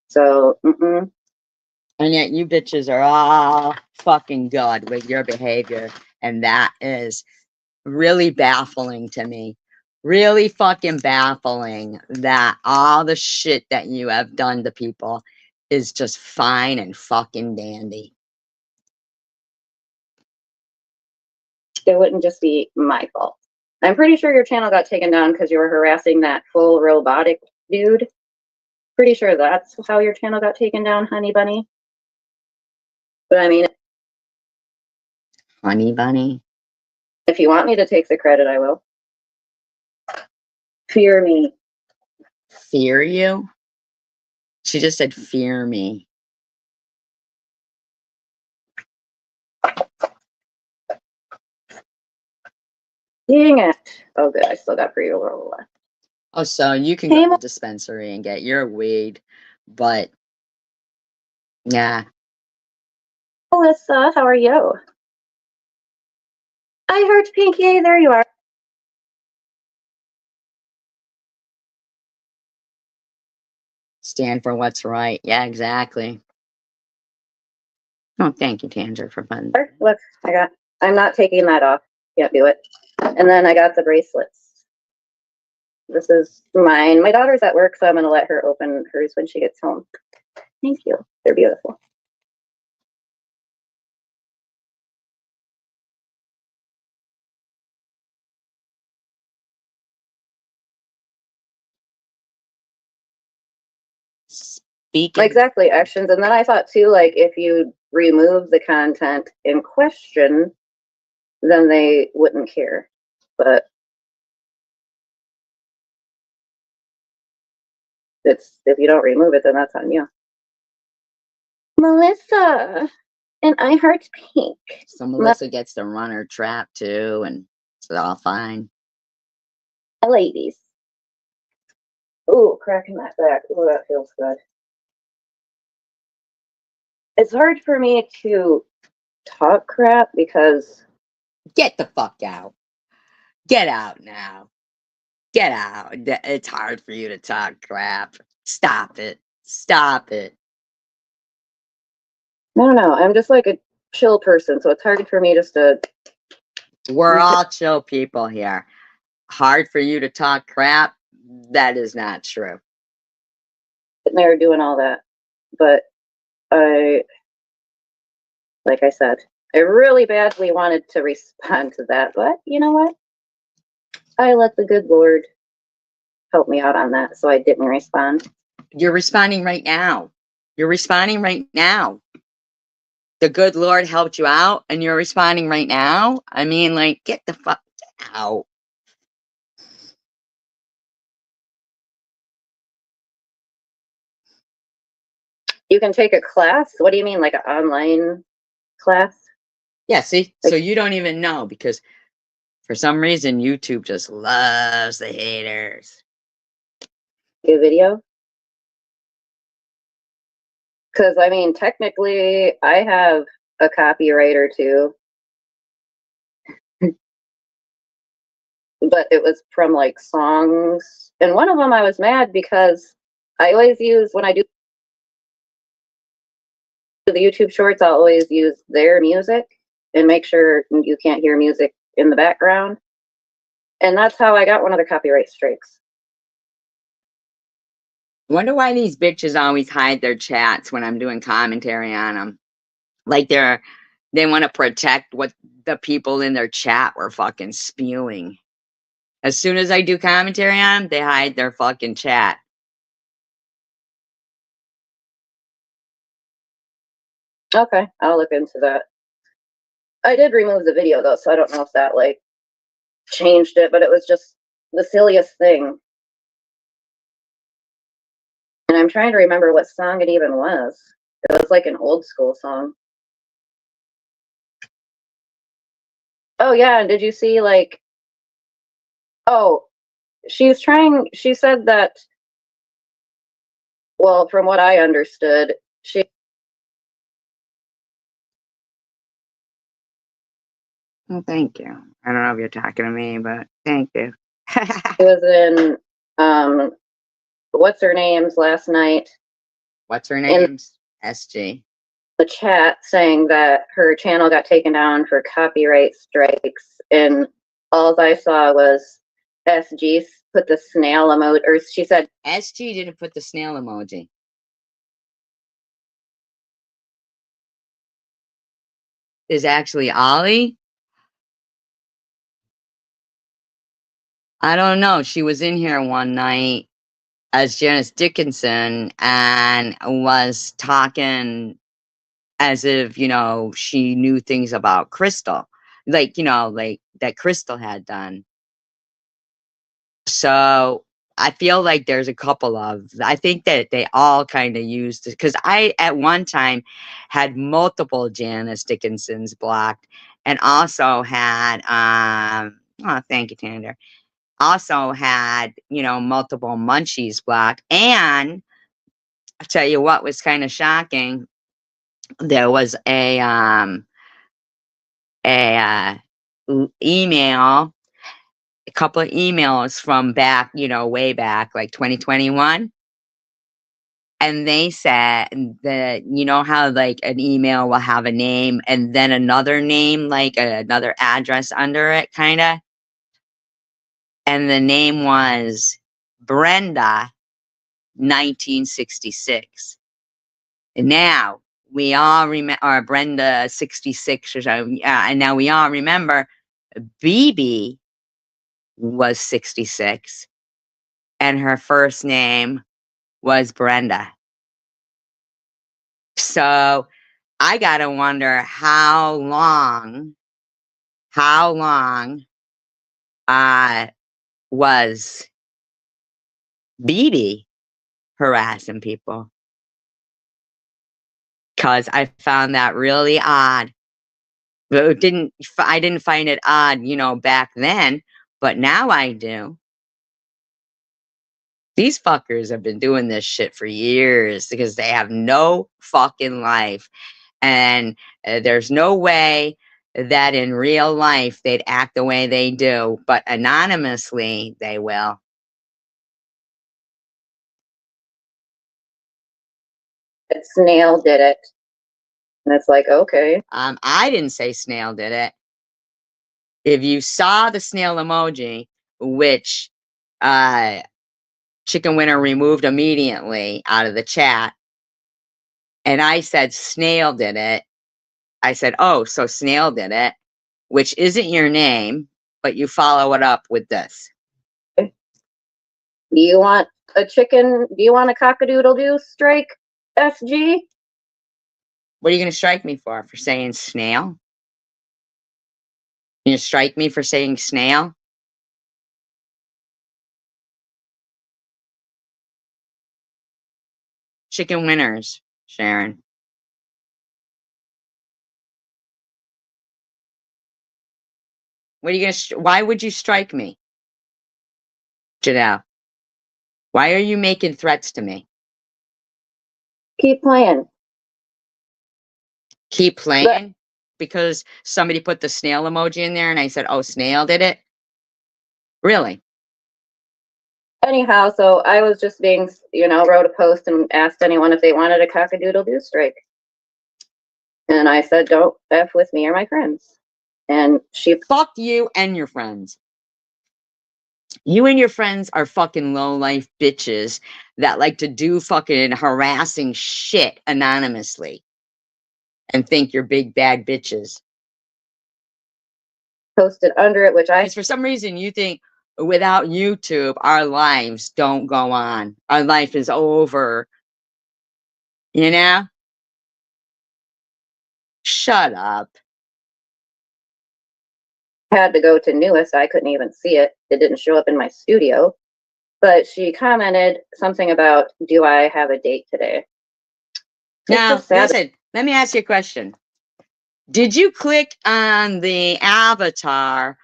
So, And yet you bitches are all fucking good with your behavior. And that is really baffling to me. Really fucking baffling that all the shit that you have done to people is just fine and fucking dandy. it wouldn't just be my fault. I'm pretty sure your channel got taken down because you were harassing that full robotic dude. Pretty sure that's how your channel got taken down, honey bunny. But I mean, Honey bunny? if you want me to take the credit, I will. Fear me. Fear you? She just said fear me. Dang it. Oh, good. I still got for you a little left. Oh, so you can Hey, go to the dispensary and get your weed, but yeah, Melissa, how are you? I heard Pinky. There you are. stand for what's right. Yeah, exactly. Oh, thank you, Tanger, for fun. Look, I'm not taking that off. Can't do it. And then I got the bracelets. This is mine. My daughter's at work, so I'm going to let her open hers when she gets home. Thank you. They're beautiful. Speaking, Exactly, actions. And then I thought too, like, if you remove the content in question, then they wouldn't care. But if you don't remove it, then that's on you. Melissa, and I heart pink. so Melissa gets to run her trap too, and it's all fine. Ladies. Ooh, cracking that back. Ooh, that feels good. It's hard for me to talk crap because Get the fuck out. Get out now. Get out. It's hard for you to talk crap. Stop it. Stop it. I don't know. I'm just like a chill person, so it's hard for me just to. We're all chill people here. Hard for you to talk crap? That is not true. Sitting there doing all that, but like I said, I really badly wanted to respond to that, but you know what? I let the good Lord help me out on that, so I didn't respond. You're responding right now. You're responding right now. The good Lord helped you out and you're responding right now? I mean, like, get the fuck out. You can take a class? What do you mean, like an online class? Yeah, see? So you don't even know because for some reason YouTube just loves the haters. A video? Because, I mean, technically, I have a copyright or two. But it was from like songs. And one of them I was mad because I always use, when I do the YouTube shorts, I'll always use their music and make sure you can't hear music in the background. And that's how I got one of the copyright strikes. Wonder why these bitches always hide their chats when I'm doing commentary on them. Like they want to protect what the people in their chat were fucking spewing. As soon as I do commentary on them, they hide their fucking chat. Okay, I'll look into that. I did remove the video though, so I don't know if that like changed it, but it was just the silliest thing. And I'm trying to remember what song it even was. It was like an old school song. Oh yeah, and did you see like, oh, she said that, well, from what I understood, she Well, thank you. I don't know if you're talking to me, but thank you. was in what's her name's last night What's her in name's? SG. the chat saying that her channel got taken down for copyright strikes, and all I saw was SG put the snail emoji, or she said SG didn't put the snail emoji. Is actually Ollie? I don't know. She was in here one night as Janice Dickinson and was talking as if, she knew things about Crystal. Like, like that Crystal had done. So I feel like there's a couple of, I think that they all kind of used it because I, at one time, had multiple Janice Dickinsons blocked and also had Oh, thank you, Tander. Also had, multiple munchies blocked. And I'll tell you what was kind of shocking. There was email, a couple of emails from back, way back, like 2021. And they said that, how like an email will have a name and then another name, like another address under it, kind of. And the name was Brenda 1966. And now we all remember, or Brenda 66 or so. Yeah, and now we all remember BB was 66 and her first name was Brenda. So I gotta wonder how long was BB harassing people? Because I found that really odd. I didn't find it odd, back then, but now I do. These fuckers have been doing this shit for years because they have no fucking life. And there's no way that in real life they'd act the way they do, but anonymously they will. Snail did it. And it's like, okay. I didn't say Snail did it. If you saw the snail emoji, which Chicken Winner removed immediately out of the chat, and I said Snail did it, I said, oh, so Snail did it, which isn't your name, but you follow it up with this. Do you want a cock-a-doodle-doo strike, SG? What are you going to strike me for saying snail? You strike me for saying snail? Chicken Winners, Sharon. What are you going to, why would you strike me? Janelle, why are you making threats to me? Keep playing. Keep playing? Because somebody put the snail emoji in there and I said, oh, Snail did it? Really? Anyhow, so I was just being, wrote a post and asked anyone if they wanted a cock-a-doodle-doo strike. And I said, don't F with me or my friends. And she... Fuck you and your friends. You and your friends are fucking low-life bitches that like to do fucking harassing shit anonymously and think you're big bad bitches. Posted under it, which Because for some reason you think without YouTube, our lives don't go on. Our life is over. You know? Shut up. had to go to Newest. I couldn't even see it. It didn't show up in my studio. But she commented something about, do I have a date today? Now, listen, let me ask you a question. Did you click on the avatar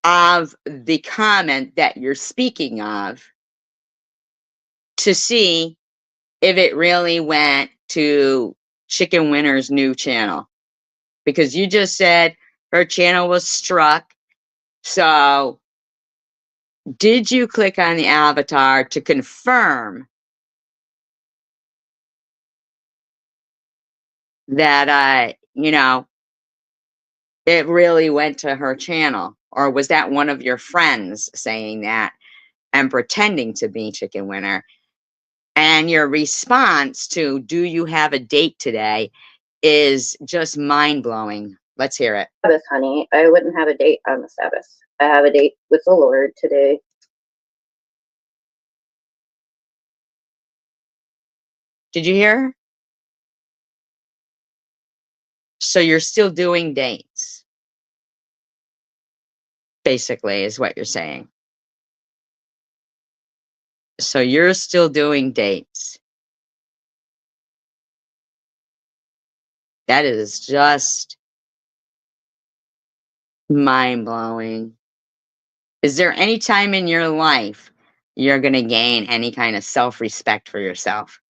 of the comment that you're speaking of to see if it really went to Chicken Winner's new channel? Because you just said her channel was struck. So did you click on the avatar to confirm that, it really went to her channel? Or was that one of your friends saying that and pretending to be Chicken Winner? And your response to, do you have a date today, is just mind-blowing. Let's hear it. Sabbath, honey. I wouldn't have a date on the Sabbath. I have a date with the Lord today. Did you hear her? So you're still doing dates, basically, is what you're saying. So you're still doing dates. That is just mind-blowing. Is there any time in your life you're going to gain any kind of self-respect for yourself?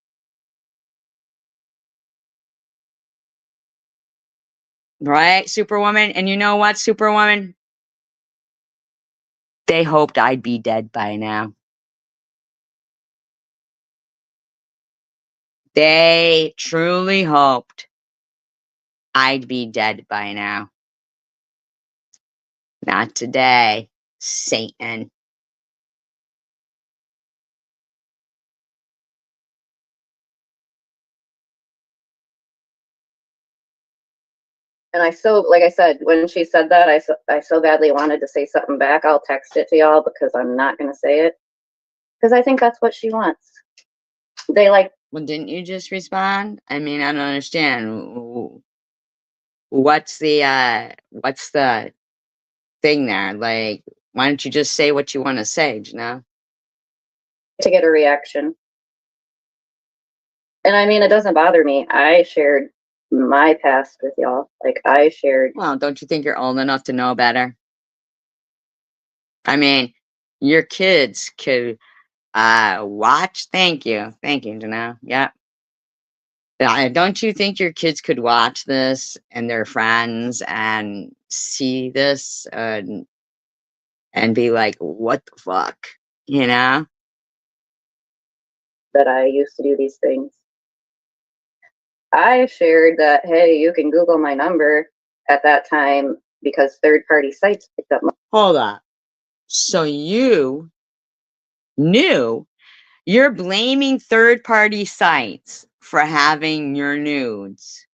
Right, Superwoman? And you know what, Superwoman? They hoped I'd be dead by now. They truly hoped I'd be dead by now. Not today, Satan. And I so, like I said, when she said that, I so badly wanted to say something back. I'll text it to y'all because I'm not going to say it. Because I think that's what she wants. They like, Well, didn't you just respond? I mean, I don't understand. What's the thing there? Like, why don't you just say what you want to say, Janelle? to get a reaction. And I mean, it doesn't bother me. I shared my past with y'all. Like, I shared. Well, don't you think you're old enough to know better? I mean, your kids could watch. Thank you, Janelle. Yeah. Don't you think your kids could watch this and their friends and see this and be like, what the fuck? You know? That I used to do these things. I shared that, hey, you can Google my number at that time because third-party sites picked up my. Hold up. So you knew you're blaming third party sites for having your nudes,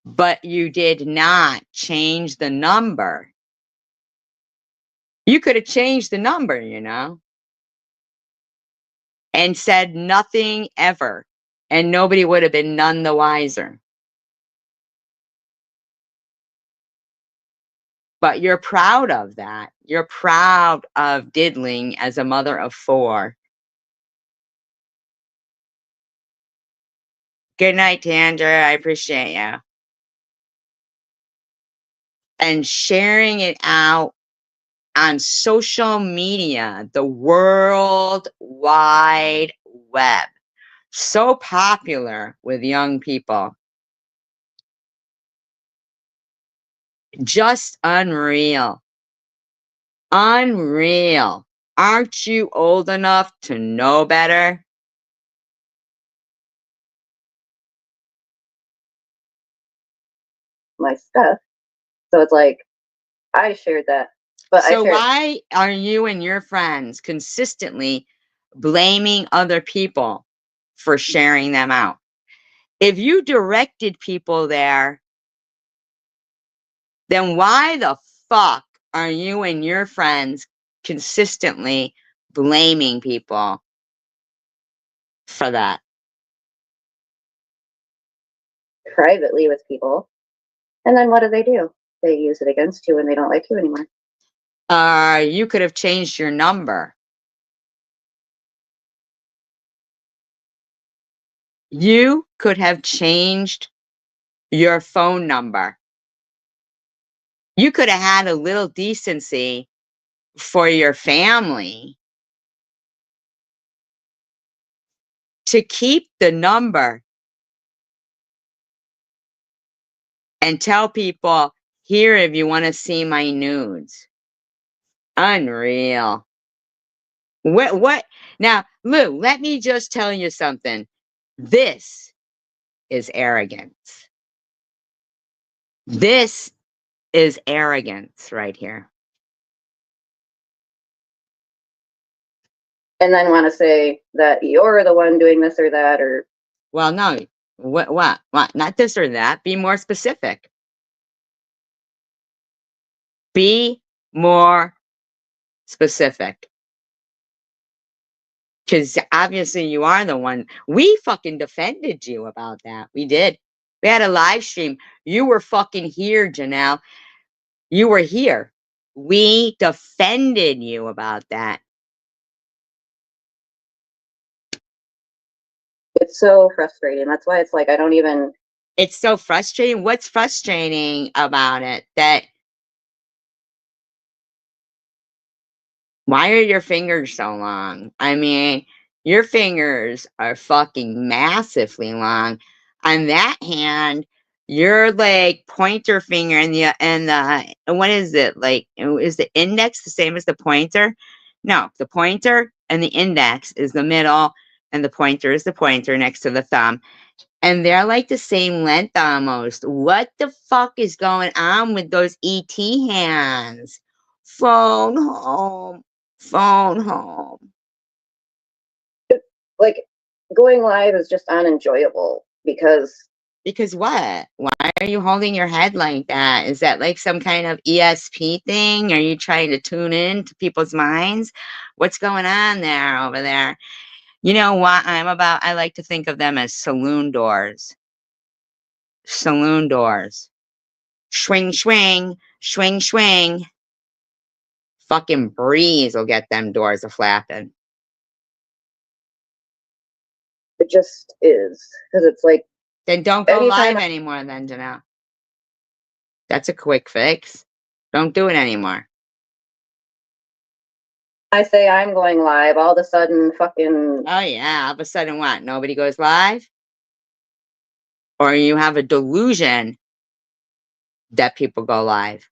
but you did not change the number. You could have changed the number, and said nothing ever, and nobody would have been none the wiser. But you're proud of that. You're proud of diddling as a mother of 4. Good night, Tandra. I appreciate you. And sharing it out on social media, the World Wide Web. So popular with young people. Just unreal. Unreal. Aren't you old enough to know better? My stuff. So it's like, I shared that. But So I shared. why are you and your friends consistently blaming other people for sharing them out? If you directed people there, then why the fuck are you and your friends consistently blaming people for that? Privately with people. And then what do? They use it against you when they don't like you anymore. You could have changed your number. You could have changed your phone number. You could have had a little decency for your family to keep the number and tell people, here, if you want to see my nudes. Unreal. What? Now, Lou, let me just tell you something. This is arrogance. This is arrogance right here. And then want to say that you're the one doing this or that, or. Well, no. What? Not this or that. Be more specific. Be more specific. Because obviously you are the one. We fucking defended you about that. We did. We had a live stream. You were fucking here, Janelle. You were here. We defended you about that. It's so frustrating. That's why it's like, I don't even. It's so frustrating. What's frustrating about it? That Why are your fingers so long? I mean, your fingers are fucking massively long. On that hand, your like pointer finger and what is it? Like, is the index the same as the pointer? No, the pointer and the index is the middle, and the pointer is the pointer next to the thumb. And they're like the same length almost. What the fuck is going on with those ET hands? Phone home. Phone home. Like, going live is just unenjoyable because Because what? Why are you holding your head like that? Is that like some kind of ESP thing? Are you trying to tune in to people's minds? What's going on there over there? You know what I'm about? I like to think of them as saloon doors. Saloon doors. Swing, swing, swing, swing. Fucking breeze will get them doors a flapping. it just is. Because it's like, Then don't go Anytime live anymore then, Janelle. That's a quick fix. Don't do it anymore. I say I'm going live, all of a sudden fucking Oh yeah, all of a sudden what? Nobody goes live? Or you have a delusion that people go live.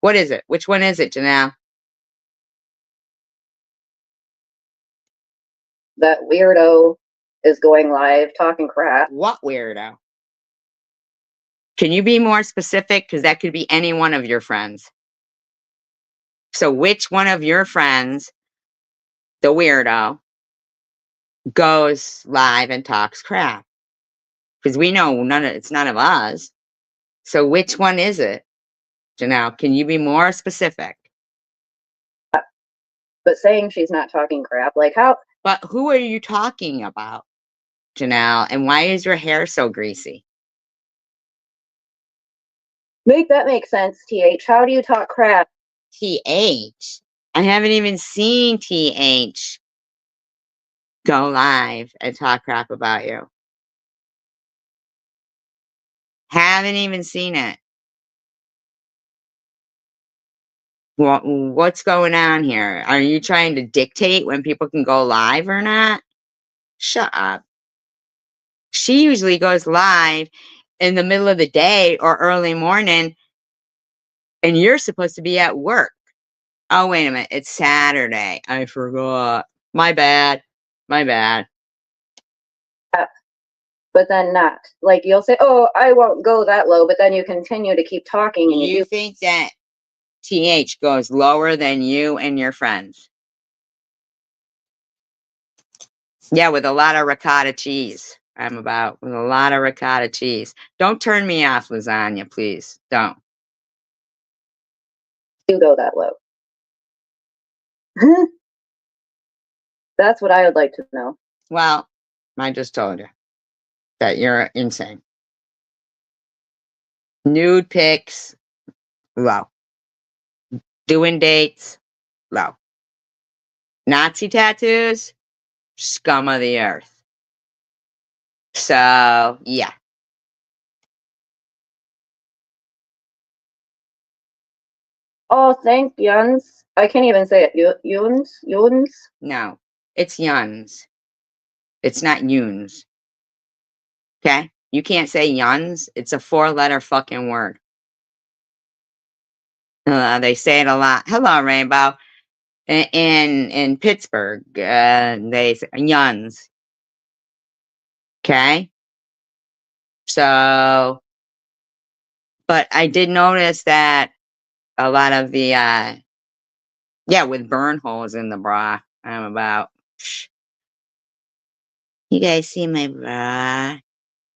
What is it? Which one is it, Janelle? that weirdo is going live talking crap. What weirdo? Can you be more specific? Because that could be any one of your friends. So which one of your friends, the weirdo, goes live and talks crap? Because we know it's none of us. So which one is it? Janelle, can you be more specific? But saying she's not talking crap, like how But who are you talking about, Janelle? And why is your hair so greasy? make that make sense, TH? How do you talk crap? TH. I haven't even seen TH go live and talk crap about you. Haven't even seen it. What's going on here? Are you trying to dictate when people can go live or not? Shut up. She usually goes live in the middle of the day or early morning, and you're supposed to be at work. Oh, wait a minute. It's Saturday. I forgot. My bad. My bad. But then not. Like you'll say, oh, I won't go that low, but then you continue to keep talking and You think that TH goes lower than you and your friends? Yeah, with a lot of ricotta cheese. I'm about with a lot of ricotta cheese. Don't turn me off, lasagna, please. Don't. do go that low. That's what I would like to know. Well, I just told you that you're insane. Nude pics, low. Doing dates, low. Nazi tattoos, scum of the earth. So, yeah. Oh, thank Yuns. I can't even say it. Yuns? No, it's yuns. It's not yuns. Okay? You can't say yuns. It's a 4-letter fucking word. They say it a lot. Hello, Rainbow. In Pittsburgh, they say yuns. Okay? So, but I did notice that a lot of the, yeah, with burn holes in the bra, I'm about, you guys see my bra?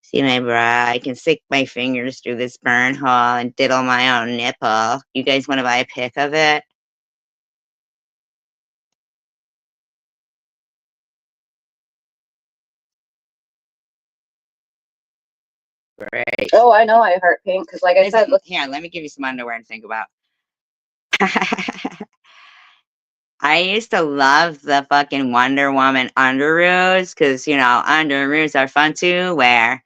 See my bra? I can stick my fingers through this burn hole and diddle my own nipple. You guys want to buy a pic of it? Great. Oh, I know I heart pink because, like I said, Here, let me give you some underwear to think about. I used to love the fucking Wonder Woman underoos because, you know, underoos are fun to wear.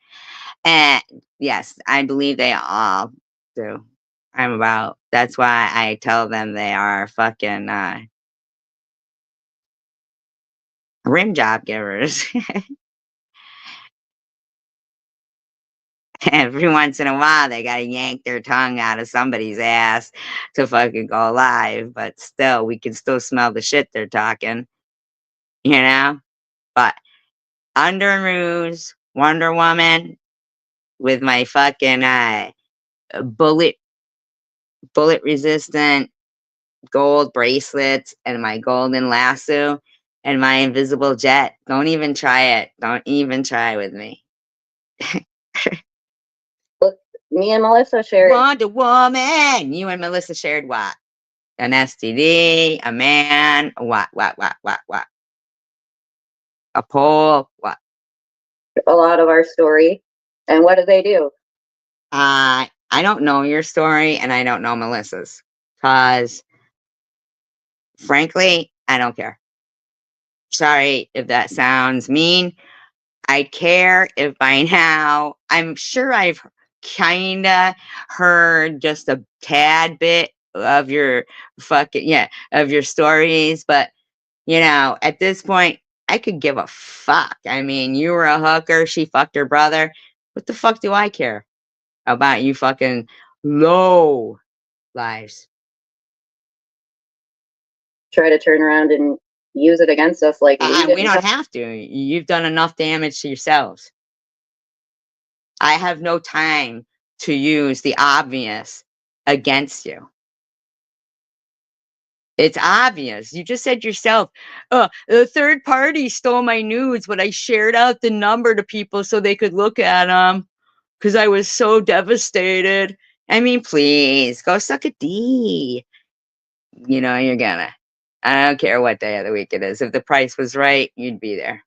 And yes, I believe they all do. I'm about. That's why I tell them they are fucking rim job givers. Every once in a while, they gotta yank their tongue out of somebody's ass to fucking go live, but still, we can still smell the shit they're talking, you know? But Under Ruse, Wonder Woman, with my fucking bullet resistant gold bracelets and my golden lasso and my invisible jet. Don't even try it. Don't even try with me. Look, me and Melissa shared. Wonder Woman. You and Melissa shared what? An STD, a man, what? A pole, what? A lot of our story. And what do they do? I don't know your story and I don't know Melissa's. Cause frankly, I don't care. Sorry if that sounds mean. I'd care if by now, I'm sure I've kinda heard just a tad bit of your of your stories, but at this point, I could give a fuck. I mean, you were a hooker, she fucked her brother. What the fuck do I care about you fucking low lives? Try to turn around and use it against us like We don't have to. You've done enough damage to yourselves. I have no time to use the obvious against you. It's obvious. You just said yourself, a third party stole my nudes, but I shared out the number to people so they could look at them because I was so devastated. I mean, please, go suck a D. You're gonna. I don't care what day of the week it is. If the price was right, you'd be there.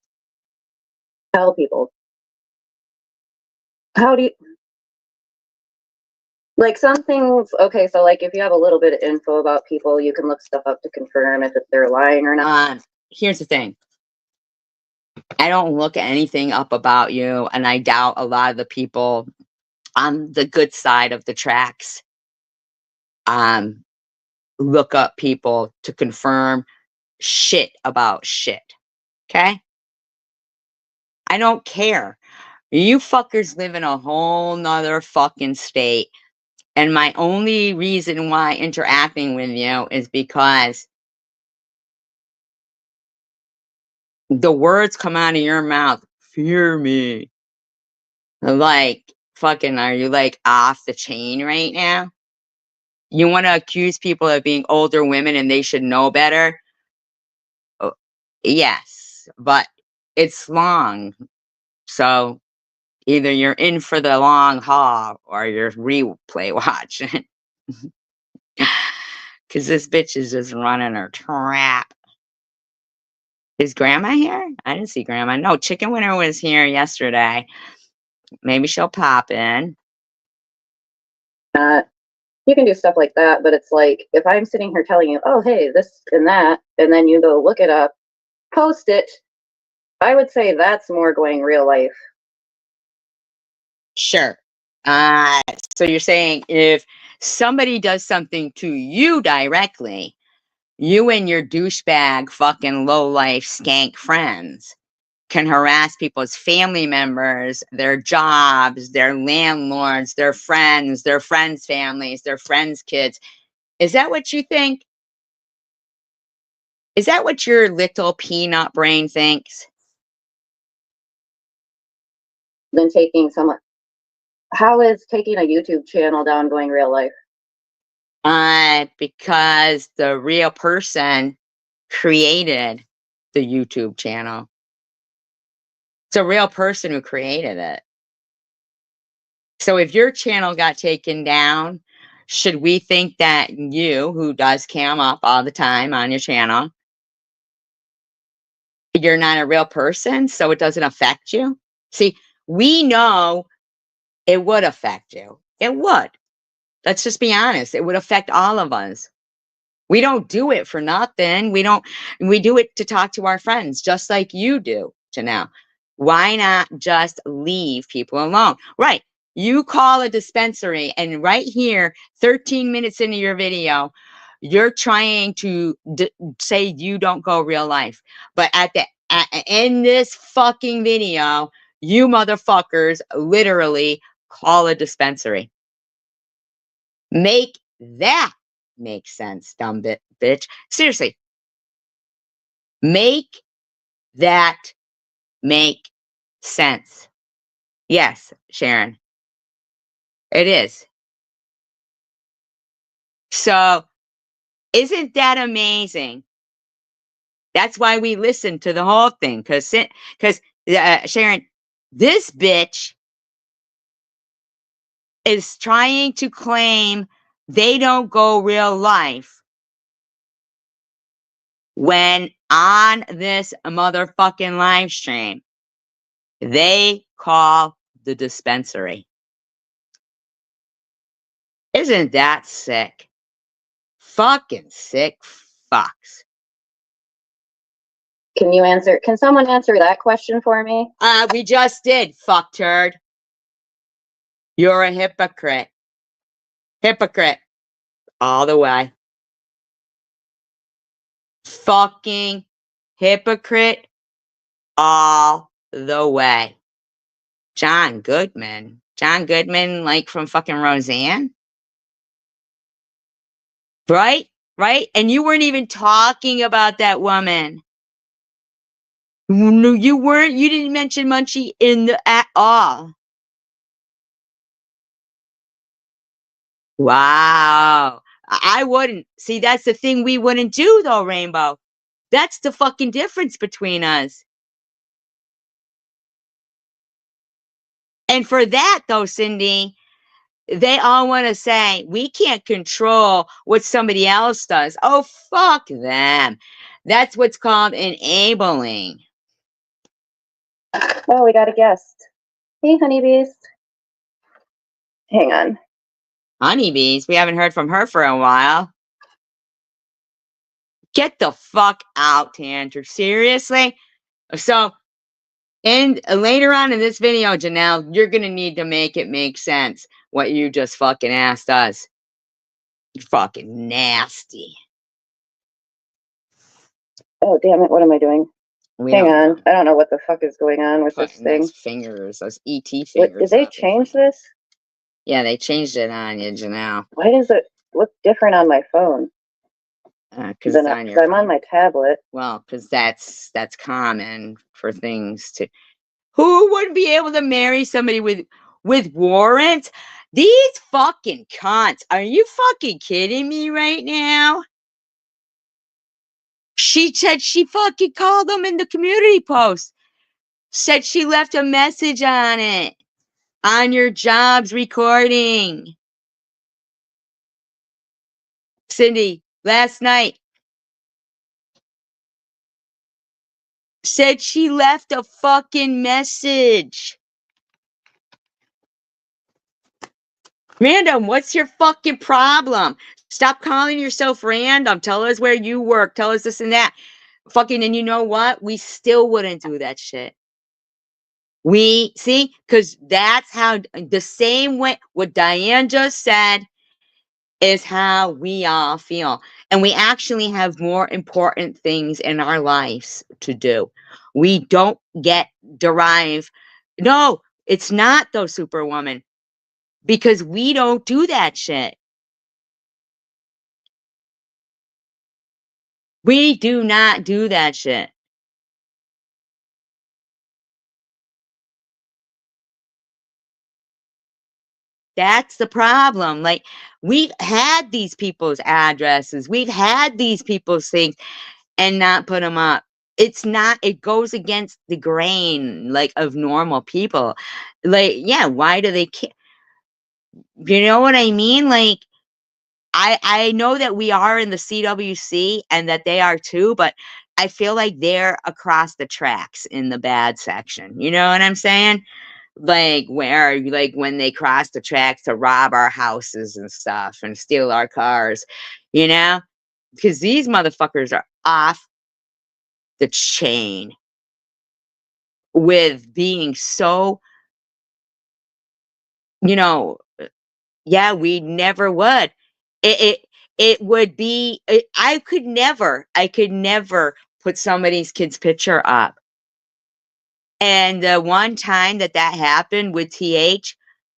Tell people. How do you... Like some things, okay, so like if you have a little bit of info about people, you can look stuff up to confirm if they're lying or not. Here's the thing. I don't look anything up about you, and I doubt a lot of the people on the good side of the tracks look up people to confirm shit about shit. Okay? I don't care. You fuckers live in a whole nother fucking state. And my only reason why interacting with you is because the words come out of your mouth. Fear me. Like, fucking, are you like off the chain right now? You want to accuse people of being older women and they should know better? Oh, yes, but it's long. So either you're in for the long haul or you're replay watching. Because this bitch is just running her trap. Is Grandma here? I didn't see Grandma. No, Chicken Winter was here yesterday. Maybe she'll pop in. You can do stuff like that, but it's like if I'm sitting here telling you, oh, hey, this and that, and then you go look it up, post it, I would say that's more going real life. Sure. So you're saying if somebody does something to you directly, you and your douchebag fucking low-life skank friends can harass people's family members, their jobs, their landlords, their friends' families, their friends' kids. Is that what you think? Is that what your little peanut brain thinks? Then how is taking a YouTube channel down going real life? Because the real person created the YouTube channel. It's a real person who created it. So if your channel got taken down, should we think that you, who does cam up all the time on your channel, you're not a real person, so it doesn't affect you? See, we know it would affect you. It would. Let's just be honest. It would affect all of us. We don't do it for nothing. We do it to talk to our friends, just like you do, Janelle. Why not just leave people alone? Right. you call a dispensary, and right here, 13 minutes into your video, you're trying to say you don't go real life. But in this fucking video, you motherfuckers literally call a dispensary. Make that make sense, dumb bitch. Seriously. Make that make sense. Yes, Sharon. It is. So, isn't that amazing? That's why we listen to the whole thing. Because Sharon, this bitch is trying to claim they don't go real life when on this motherfucking live stream, they call the dispensary. Isn't that sick? Fucking sick fucks. Can someone answer that question for me? We just did, fuckturd. You're a hypocrite. Hypocrite. All the way. Fucking hypocrite all the way. John Goodman. John Goodman, like from fucking Roseanne? Right? Right? And you weren't even talking about that woman. No, you weren't. You didn't mention Munchie at all. Wow. I wouldn't. See, that's the thing we wouldn't do, though, Rainbow. That's the fucking difference between us. And for that, though, Cindy, they all want to say, we can't control what somebody else does. Oh, fuck them. That's what's called enabling. Oh, we got a guest. Hey, honeybees. Hang on. Honeybees? We haven't heard from her for a while. Get the fuck out, Tanner. Seriously? So, and later on in this video, Janelle, you're going to need to make it make sense what you just fucking asked us. You're fucking nasty. Oh, damn it. What am I doing? Hang on. I don't know what the fuck is going on with this thing. Those fingers, those ET fingers. Did they change this? Yeah, they changed it on you, Janelle. Why does it look different on my phone? Because I'm on my tablet. Well, because that's common for things to. Who would be able to marry somebody with warrants? These fucking cunts. Are you fucking kidding me right now? She said she fucking called them in the community post. Said she left a message on it. On your jobs recording. Cindy, last night. Said she left a fucking message. Random, what's your fucking problem? Stop calling yourself random. Tell us where you work. Tell us this and that. Fucking, and you know what? We still wouldn't do that shit. We see, because that's how the same way what Diane just said is how we all feel. And we actually have more important things in our lives to do. We don't get derived. No, it's not though, Superwoman. Because we don't do that shit. We do not do that shit. That's the problem. Like, we've had these people's addresses. We've had these people's things and not put them up. It's not, it goes against the grain, like, of normal people. Like, yeah, why do they care? You know what I mean? Like, I know that we are in the CWC and that they are too, but I feel like they're across the tracks in the bad section. You know what I'm saying? Like when they cross the tracks to rob our houses and stuff and steal our cars, you know? Because these motherfuckers are off the chain with being so you know, yeah, we never would. It would be, I could never put somebody's kid's picture up. And the one time that happened with TH,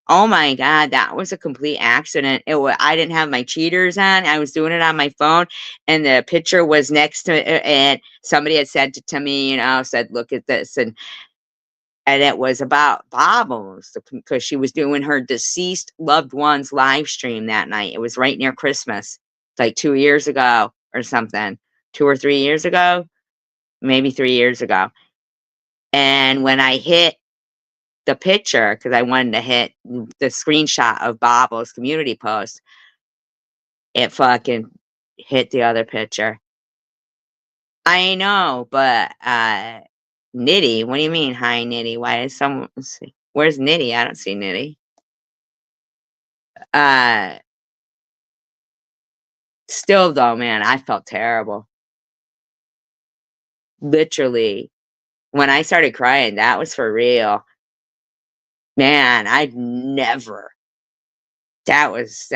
oh my God, that was a complete accident. I didn't have my cheaters on. I was doing it on my phone, and the picture was next to it, and somebody had said to me, said, "Look at this," and it was about Bobbles because she was doing her deceased loved one's live stream that night. It was right near Christmas, like 2 years ago or something, 2 or 3 years ago, maybe 3 years ago. And when I hit the picture, because I wanted to hit the screenshot of Bobbles' community post, it fucking hit the other picture. I know, but Nitty, what do you mean, hi Nitty? Why is someone, let's see, where's Nitty? I don't see Nitty. Still though, man, I felt terrible. Literally, when I started crying, that was for real. Man, I'd never. That was,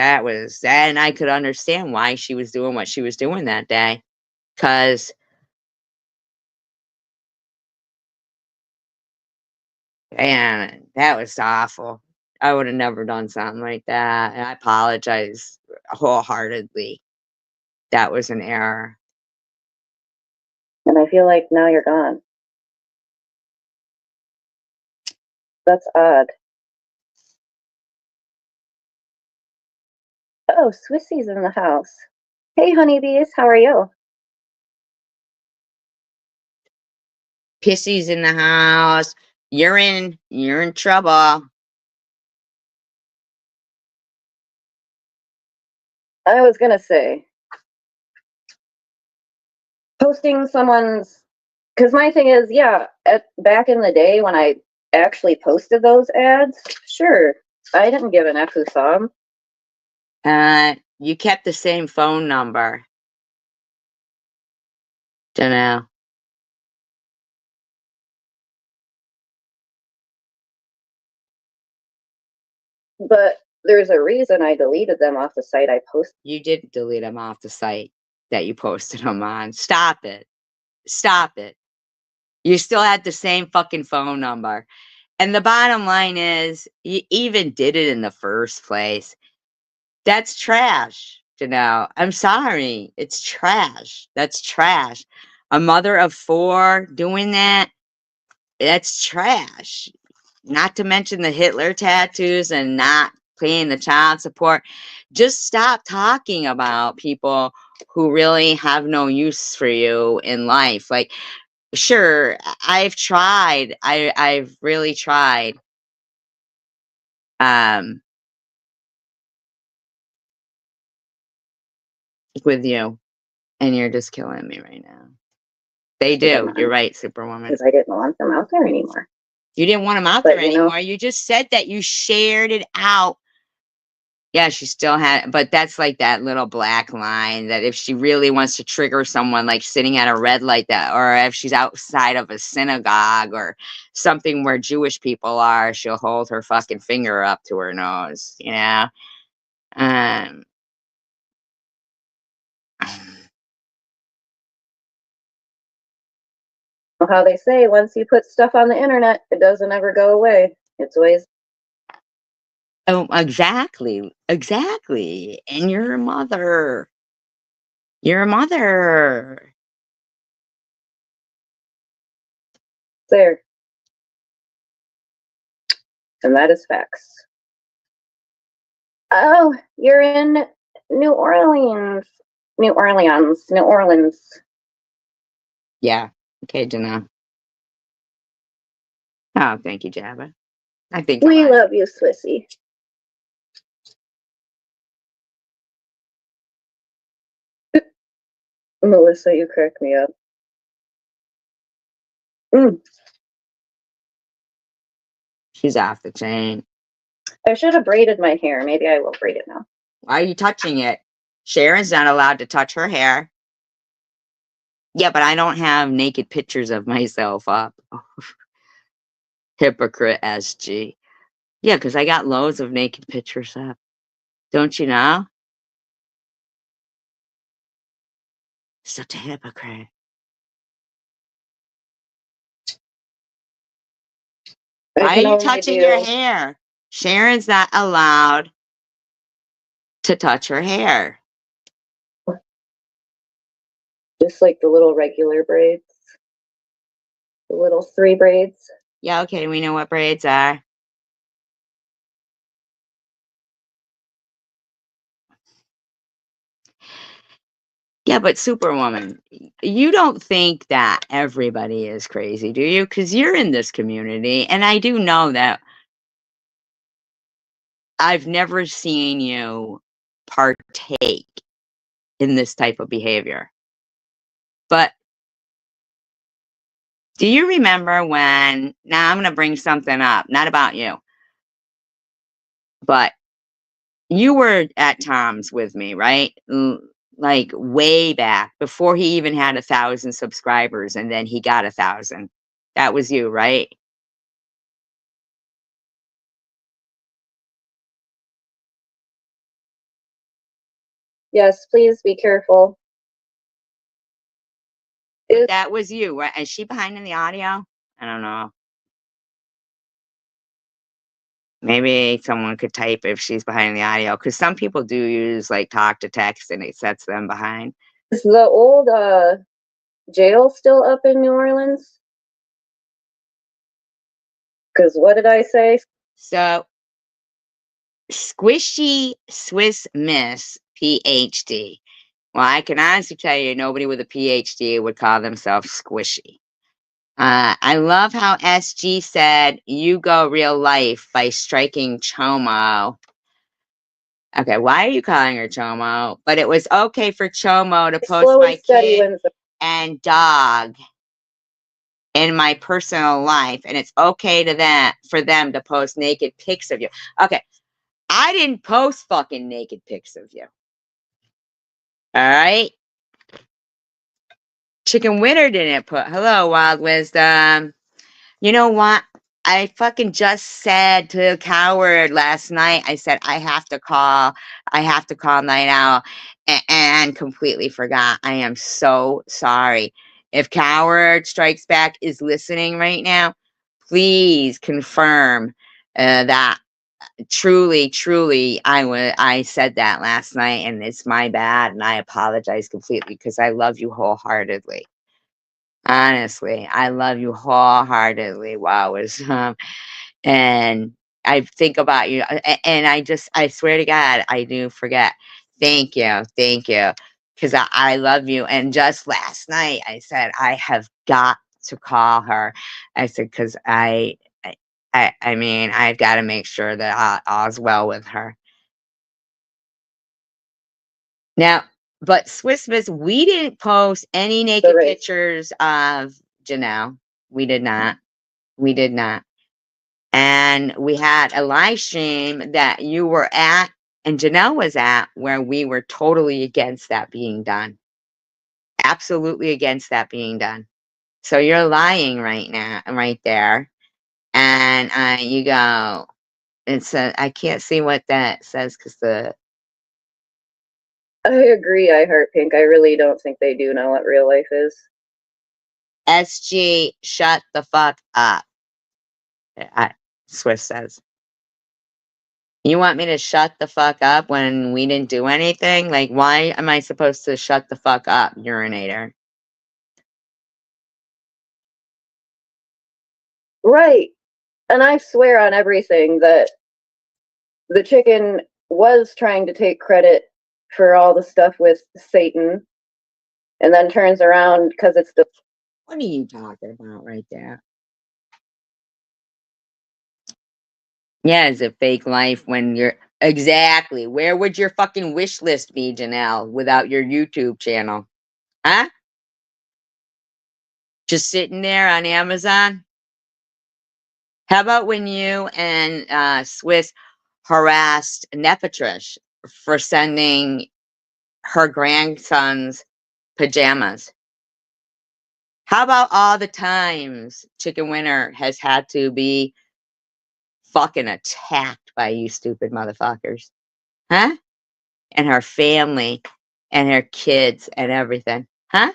and I could understand why she was doing what she was doing that day. 'Cause man, that was awful. I would have never done something like that, and I apologize wholeheartedly. That was an error. And I feel like now you're gone. That's odd. Oh, Swissy's in the house. Hey, honeybees, how are you? Pissy's in the house. You're in trouble. I was gonna say, posting someone's, because my thing is, yeah, back in the day when I actually posted those ads, sure, I didn't give an F who saw them. You kept the same phone number. Dunno. But there's a reason I deleted them off the site I posted. You did delete them off the site that you posted them on. Stop it. Stop it. You still had the same fucking phone number. And the bottom line is, you even did it in the first place. That's trash, I'm sorry. It's trash. That's trash. A mother of 4 doing that, that's trash. Not to mention the Hitler tattoos and not paying the child support. Just stop talking about people who really have no use for you in life. Like, sure, I've tried. I've really tried. With you, and you're just killing me right now. They do. You're right, Superwoman. Because I didn't want them out there anymore. You didn't want them out But, there anymore. You just said that you shared it out. Yeah, she still had, but that's like that little black line that if she really wants to trigger someone, like sitting at a red light, that, or if she's outside of a synagogue or something where Jewish people are, she'll hold her fucking finger up to her nose, Well, how they say, once you put stuff on the internet, it doesn't ever go away. It's always. Oh, exactly. Exactly. And you're a mother. You're a mother. There. And that is facts. Oh, you're in New Orleans. New Orleans. Yeah. Okay, Jenna. Oh, thank you, Jabba. I think We love you, Swissy. Melissa, you crack me up. She's off the chain. I should have braided my hair. Maybe I will braid it now. Why are you touching it? Sharon's not allowed to touch her hair. Yeah, but I don't have naked pictures of myself up. Hypocrite SG. Yeah, because I got loads of naked pictures up. Don't you know? Such a hypocrite. I Why are can you only touching your do hair? Sharon's not allowed to touch her hair. just like the little regular braids, the little 3 braids. Yeah, okay, we know what braids are. Yeah, but Superwoman, you don't think that everybody is crazy, do you? Because you're in this community, and I do know that I've never seen you partake in this type of behavior. But do you remember when, now I'm going to bring something up, not about you, but you were at Tom's with me, right? Like way back before he even had 1,000 subscribers, and then he got 1,000. That was you, right? Yes, please be careful. That was you, right? Is she behind in the audio? I don't know. Maybe someone could type if she's behind the audio, because some people do use like talk to text and it sets them behind. Is the old jail still up in New Orleans? Because what did I say? So, Squishy Swiss Miss PhD. Well, I can honestly tell you, nobody with a PhD would call themselves squishy. I love how SG said, "You go real life" by striking Chomo. Okay, why are you calling her Chomo? But it was okay for Chomo to post Slow my and steady kid wins. and dog in my personal life, and it's okay for them to post naked pics of you. Okay, I didn't post fucking naked pics of you. All right. Chicken Winner didn't put. Hello, Wild Wisdom. You know what? I fucking just said to Coward last night, I said, I have to call Night Owl, and completely forgot. I am so sorry. If Coward Strikes Back is listening right now, please confirm that truly, I said that last night, and it's my bad, and I apologize completely because I love you wholeheartedly. Honestly, I love you wholeheartedly. Wow, was and I think about you, and I swear to God, I do forget. Thank you, because I love you. And just last night, I said I have got to call her. I said because I mean, I've got to make sure that all's well with her. Now, but Swiss Miss, we didn't post any naked Right. pictures of Janelle. We did not. We did not. And we had a live stream that you were at and Janelle was at where we were totally against that being done. Absolutely against that being done. So you're lying right now, right there. And you go, I can't see what that says because I agree, I Heart Pink. I really don't think they do know what real life is. SG, shut the fuck up. Swift says. You want me to shut the fuck up when we didn't do anything? Like, why am I supposed to shut the fuck up, urinator? Right. And I swear on everything that the chicken was trying to take credit for all the stuff with Satan and then turns around because it's the. What are you talking about right there? Yeah, it's a fake life when you're exactly. Where would your fucking wish list be, Janelle, without your YouTube channel? Huh? Just sitting there on Amazon? How about when you and Swiss harassed Nepatrish for sending her grandson's pajamas? How about all the times Chicken Winner has had to be fucking attacked by you stupid motherfuckers. Huh? And her family and her kids and everything. Huh?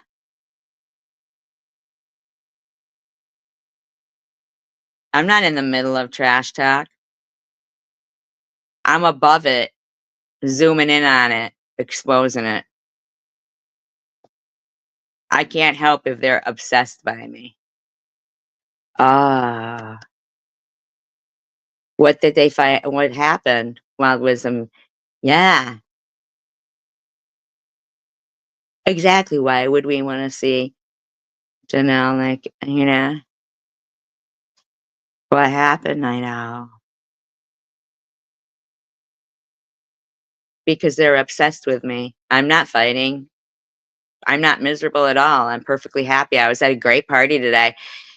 I'm not in the middle of trash talk. I'm above it, zooming in on it, exposing it. I can't help if they're obsessed by me. Ah. What did they find? What happened? Wild wisdom. Yeah, exactly. Why would we want to see Janelle? Like, what happened? I know. Because they're obsessed with me. I'm not fighting. I'm not miserable at all. I'm perfectly happy. I was at a great party today.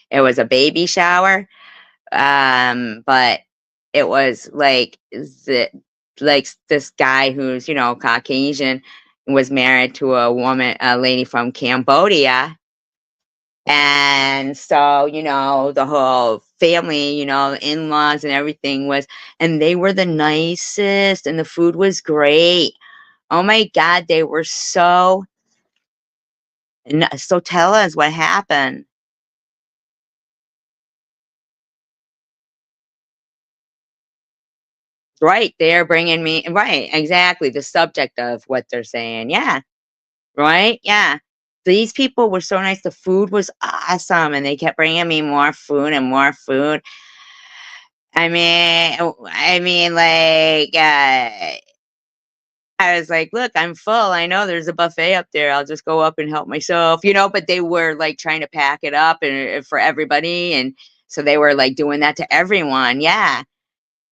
It was a baby shower. But it was like this guy who's, Caucasian, was married to a lady from Cambodia. And so, the whole family, in-laws and everything and they were the nicest and the food was great. Oh my God, they were so tell us what happened. Right, they're bringing me right, exactly, the subject of what they're saying, yeah, right, yeah. These people were so nice, the food was awesome, and they kept bringing me more food and more food. I was like, "Look, I'm full, I know there's a buffet up there, I'll just go up and help myself," but they were, like, trying to pack it up and for everybody, and so they were, like, doing that to everyone, yeah.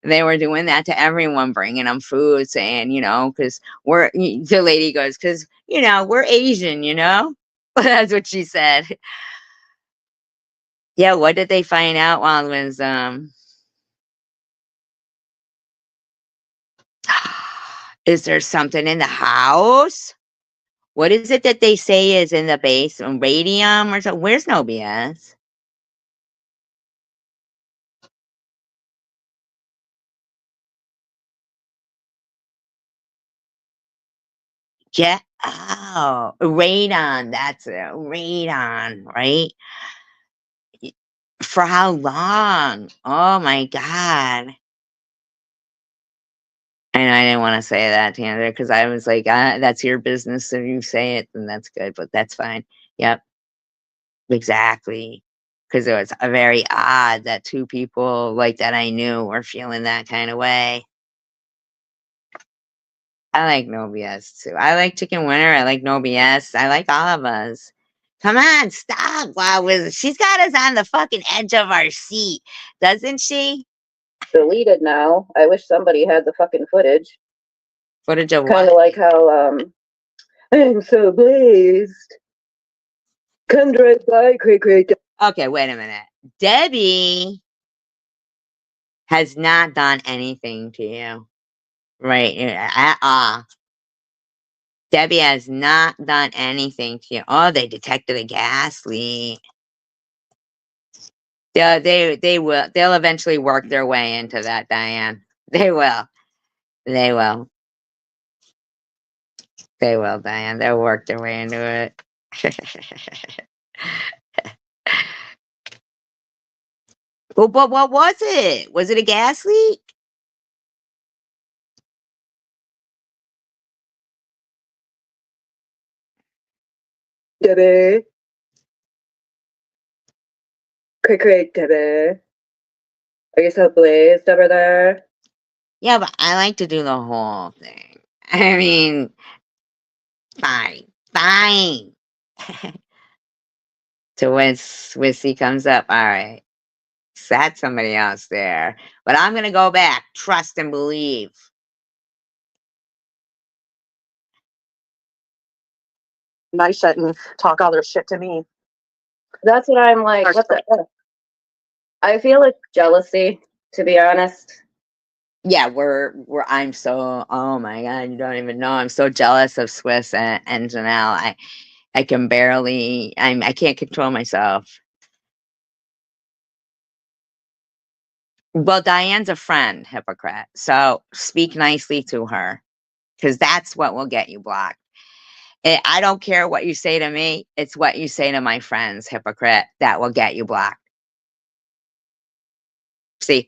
They were doing that to everyone, bringing them food, saying, because the lady goes, because, we're Asian, That's what she said. Yeah, what did they find out while it was, is there something in the house? What is it that they say is in the base? Radium or something? Where's no BS? Yeah. Oh, radon. That's it. Radon, right? For how long? Oh my God. And I didn't wanna say that, Tanner, because I was like, that's your business, if you say it, then that's good, but that's fine." Yep, exactly. Because it was, very odd that 2 people, like, that I knew were feeling that kinda way. I like No BS too. I like Chicken Winter, I like No BS, I like all of us. Come on, stop, wow, she's got us on the fucking edge of our seat, doesn't she? Deleted now. I wish somebody had the fucking footage. Footage of Kind of what? like how I'm so blazed. Come right by, quick. Okay, wait a minute. Debbie has not done anything to you. Right, Debbie has not done anything to you. Oh, they detected a gas leak. They'll eventually work their way into that, Diane. They will. They will. They will, Diane. They'll work their way into it. Well, but what was it? Was it a gas leak? Debbie. Quick, Debbie. Are you so blazed over there? Yeah, but I like to do the whole thing. I mean, fine. Fine. So when Swissy comes up, all right. That's somebody else there. But I'm gonna go back. Trust and believe. Nice shouldn't talk all their shit to me. That's what I'm like. What the F? I feel like jealousy, to be honest. Yeah, I'm so, oh my God, you don't even know. I'm so jealous of Swiss and Janelle. I can barely, I can't control myself. Well, Diane's a friend, hypocrite. So speak nicely to her, because that's what will get you blocked. I don't care what you say to me. It's what you say to my friends, hypocrite, that will get you blocked. See,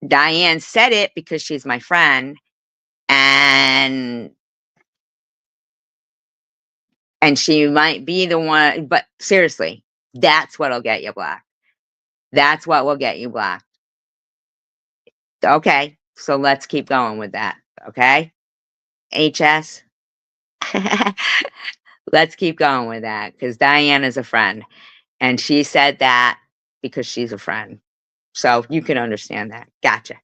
Diane said it because she's my friend, and she might be the one, but seriously, that's what'll get you blocked. That's what will get you blocked. Okay, so let's keep going with that. Okay, HS. Let's keep going with that, because Diane is a friend, and she said that because she's a friend. So you can understand that. Gotcha.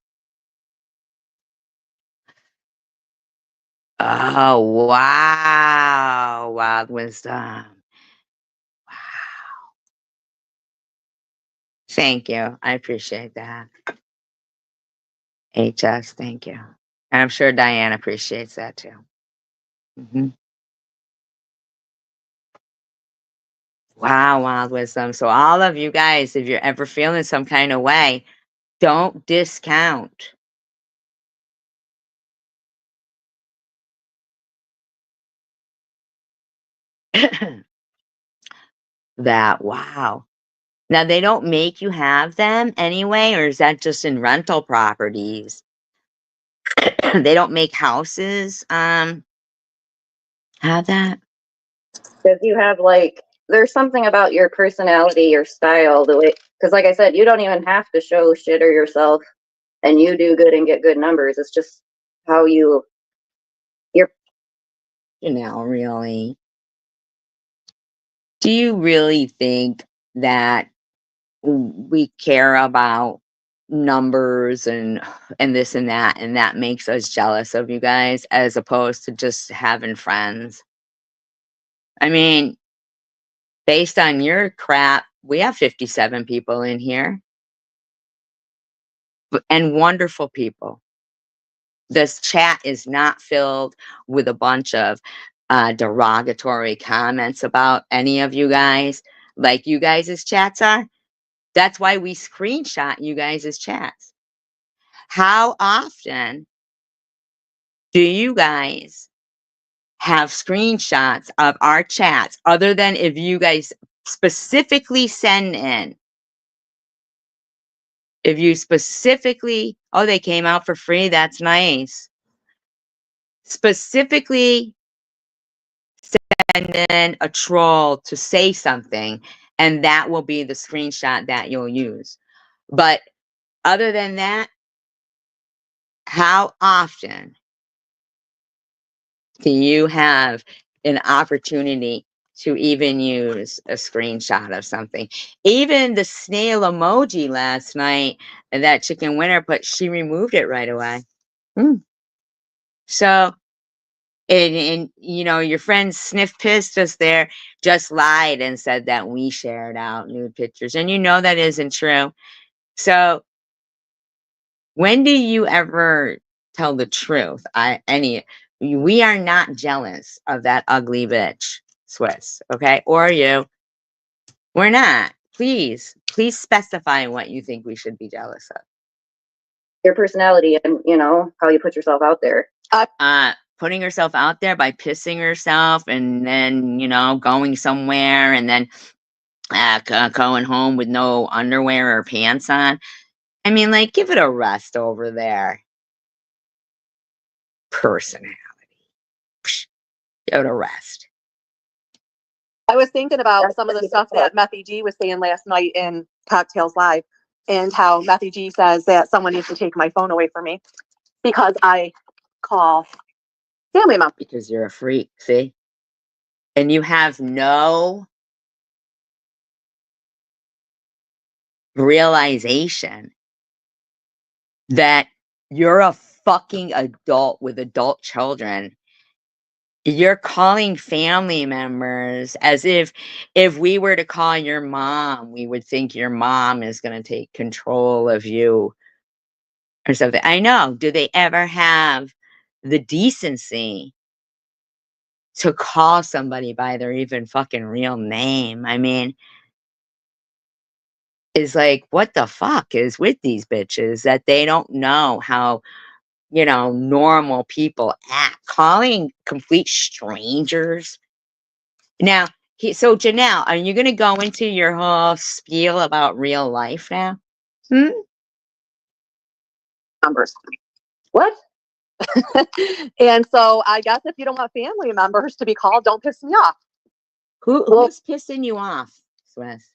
Oh, wow. Wild wisdom. Wow. Thank you. I appreciate that. HS, thank you. And I'm sure Diane appreciates that too. Wow, wild wisdom. So all of you guys, if you're ever feeling some kind of way, don't discount. That. Wow. Now they don't make you have them anyway, or is that just in rental properties? They don't make houses have that? Because you have like, there's something about your personality, your style, the way, because like I said, you don't even have to show shit or yourself, and you do good and get good numbers. It's just how you're. Really? Do you really think that we care about numbers and this and that makes us jealous of you guys as opposed to just having friends? I mean, based on your crap, we have 57 people in here and wonderful people. This chat is not filled with a bunch of derogatory comments about any of you guys, like you guys' chats are. That's why we screenshot you guys' chats. How often do you guys have screenshots of our chats other than if you guys specifically send in? If you specifically, oh, they came out for free, that's nice. Specifically send in a troll to say something, and that will be the screenshot that you'll use. But other than that, how often do you have an opportunity to even use a screenshot of something? Even the snail emoji last night that Chicken Winner put, she removed it right away. So, and you know, your friend Sniff Piss just there just lied and said that we shared out nude pictures, and you know that isn't true. So when do you ever tell the truth? We are not jealous of that ugly bitch, Swiss, okay? Or you. We're not. Please specify what you think we should be jealous of. Your personality and how you put yourself out there. Putting herself out there by pissing herself and then, going somewhere and then going home with no underwear or pants on. I mean, like, give it a rest over there. Personality. Give it a rest. I was thinking about some of the stuff that Methy G was saying last night in Cocktails Live, and how Methy G says that someone needs to take my phone away from me because I call family members. Because you're a freak, see? And you have no realization that you're a fucking adult with adult children. You're calling family members as if we were to call your mom, we would think your mom is going to take control of you or something. I know. Do they ever have the decency to call somebody by their even fucking real name? I mean, is like, what the fuck is with these bitches that they don't know how, normal people act, calling complete strangers. Now, so Janelle, are you going to go into your whole spiel about real life now? Numbers. What? And so I guess if you don't want family members to be called, don't piss me off. Who's pissing you off, Swiss?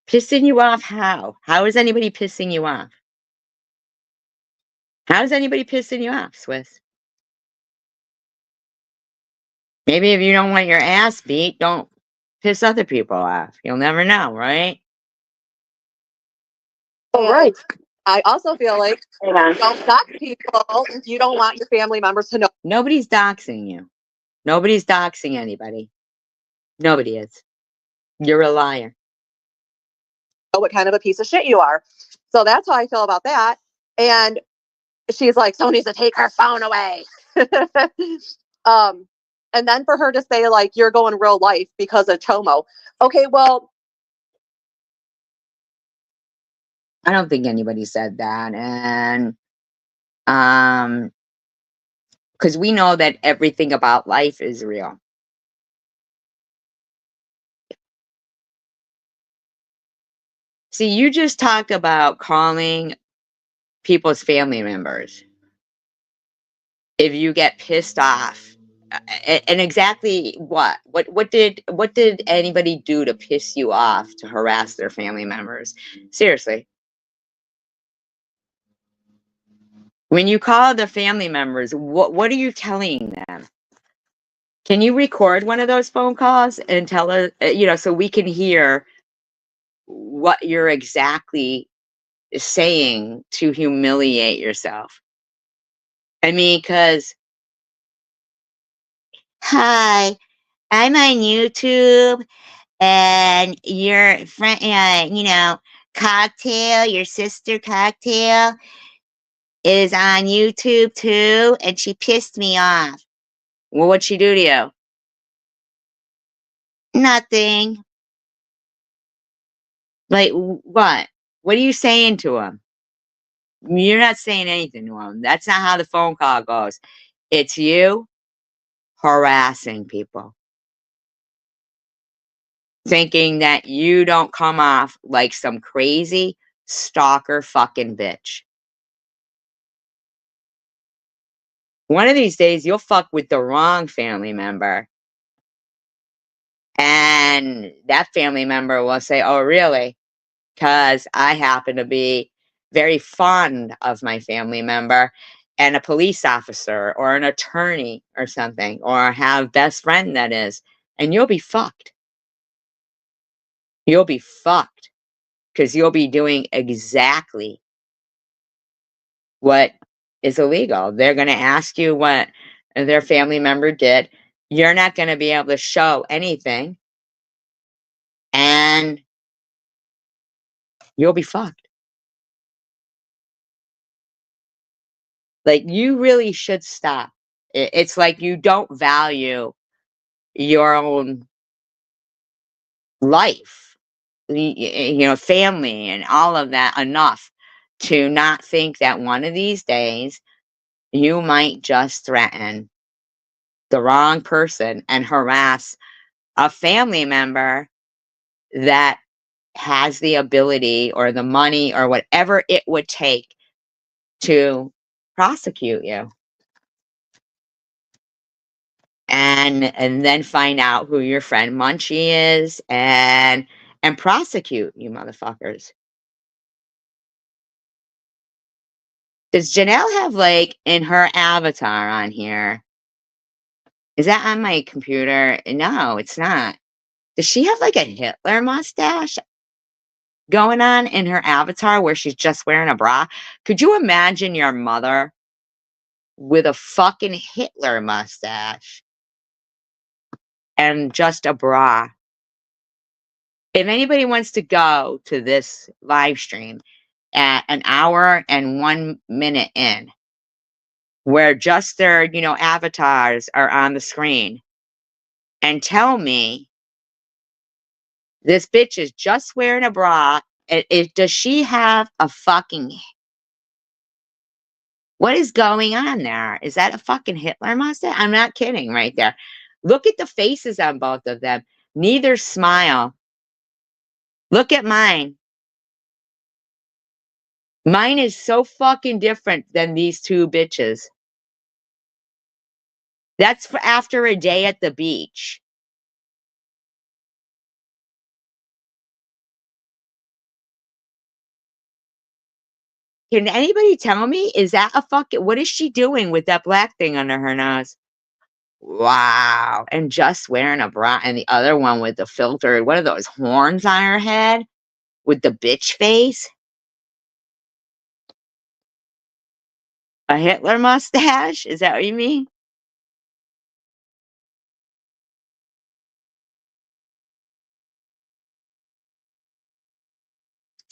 Pissing you off how? How is anybody pissing you off? How is anybody pissing you off, Swiss? Maybe if you don't want your ass beat, don't piss other people off. You'll never know, right? Oh, right. I also feel like Hang on. don't dox people if you don't want your family members to know Nobody's doxing you. Nobody's doxing anybody. Nobody is. You're a liar. what kind of a piece of shit you are. So that's how I feel about that. And she's like, someone needs to take her phone away. And then for her to say like, you're going real life because of Chomo. Okay, well, I don't think anybody said that. And because we know that everything about life is real. See, you just talked about calling people's family members if you get pissed off. And exactly what did anybody do to piss you off, to harass their family members? Seriously. When you call the family members, what are you telling them? Can you record one of those phone calls and tell us, so we can hear what you're exactly saying to humiliate yourself? I mean, because, hi, I'm on YouTube and your friend, Cocktail, your sister Cocktail, is on YouTube too, and she pissed me off. Well, what'd she do to you? Nothing. Like, what? What are you saying to him? You're not saying anything to him. That's not how the phone call goes. It's you harassing people, thinking that you don't come off like some crazy stalker fucking bitch. One of these days, you'll fuck with the wrong family member. And that family member will say, oh, really? Because I happen to be very fond of my family member and a police officer or an attorney or something, or have best friend that is, and you'll be fucked. You'll be fucked because you'll be doing exactly what is illegal. They're going to ask you what their family member did. You're not going to be able to show anything, and you'll be fucked. Like, you really should stop. It's like you don't value your own life, family and all of that enough to not think that one of these days you might just threaten the wrong person and harass a family member that has the ability or the money or whatever it would take to prosecute you. And then find out who your friend Munchie is and prosecute you motherfuckers. Does Janelle have, like, in her avatar on here? Is that on my computer? No, it's not. Does she have like a Hitler mustache going on in her avatar where she's just wearing a bra? Could you imagine your mother with a fucking Hitler mustache and just a bra? If anybody wants to go to this live stream at an hour and 1 minute in, where just their, avatars are on the screen, and tell me This bitch is just wearing a bra. Does she have a fucking... What is going on there? Is that a fucking Hitler mustache? I'm not kidding right there. Look at the faces on both of them. Neither smile. Look at mine. Mine is so fucking different than these two bitches. That's for after a day at the beach. Can anybody tell me, is that a fucking... What is she doing with that black thing under her nose? Wow. And just wearing a bra. And the other one with the filter. What are those horns on her head? With the bitch face? A Hitler mustache? Is that what you mean?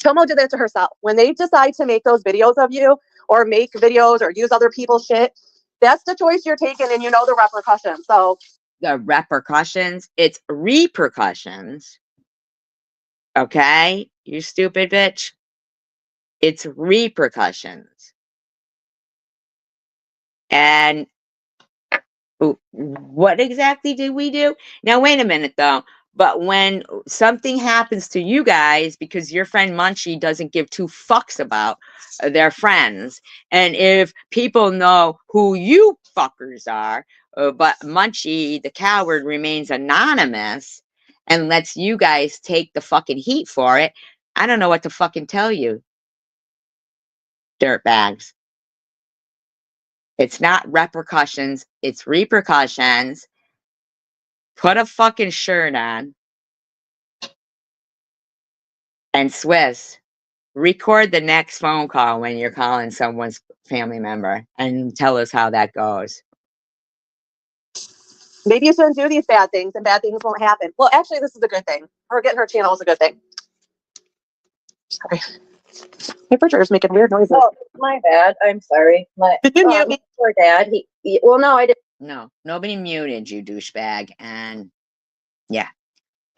Chomo did that to herself. When they decide to make those videos of you or make videos or use other people's shit, that's the choice you're taking and you know the repercussions. So The repercussions. It's repercussions. Okay? You stupid bitch. It's repercussions. And what exactly did we do? Now, wait a minute, though. But when something happens to you guys, because your friend Munchie doesn't give two fucks about their friends, and if people know who you fuckers are, but Munchie, the coward, remains anonymous and lets you guys take the fucking heat for it, I don't know what to fucking tell you, dirtbags. It's not repercussions, it's repercussions. Put a fucking shirt on. And Swiss, record the next phone call when you're calling someone's family member and tell us how that goes. maybe you shouldn't do these bad things and bad things won't happen. Well, actually, this is a good thing. Her getting her channel is a good thing. Sorry. My refrigerator's making weird noises. Oh, my bad. I'm sorry. My Did you mute me? poor dad. Well, no, I didn't No, nobody muted you, douchebag. And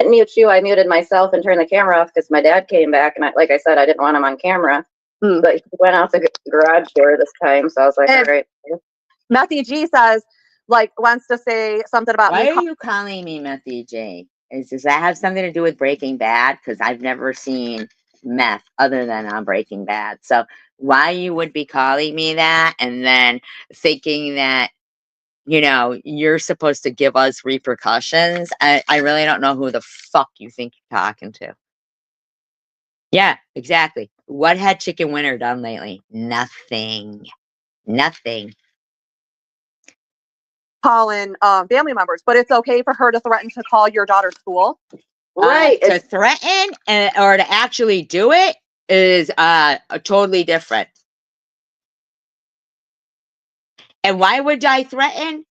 mute you. I muted myself and turned the camera off because my dad came back, and like I said, I didn't want him on camera. But he went out the garage door this time, so I was like, And- all right. Matthew G says, like, wants to say something about why me. are you calling me Methy J? Does that have something to do with Breaking Bad? Because I've never seen meth other than on Breaking Bad. So why you would be calling me that and then thinking that, you know, you're supposed to give us repercussions? I really don't know who the fuck you think you're talking to. Yeah, exactly. What had Chicken Winter done lately? Nothing. Nothing. calling family members, but it's okay for her to threaten to call your daughter's school. Right. To threaten or to actually do it is totally different. And why would I threaten?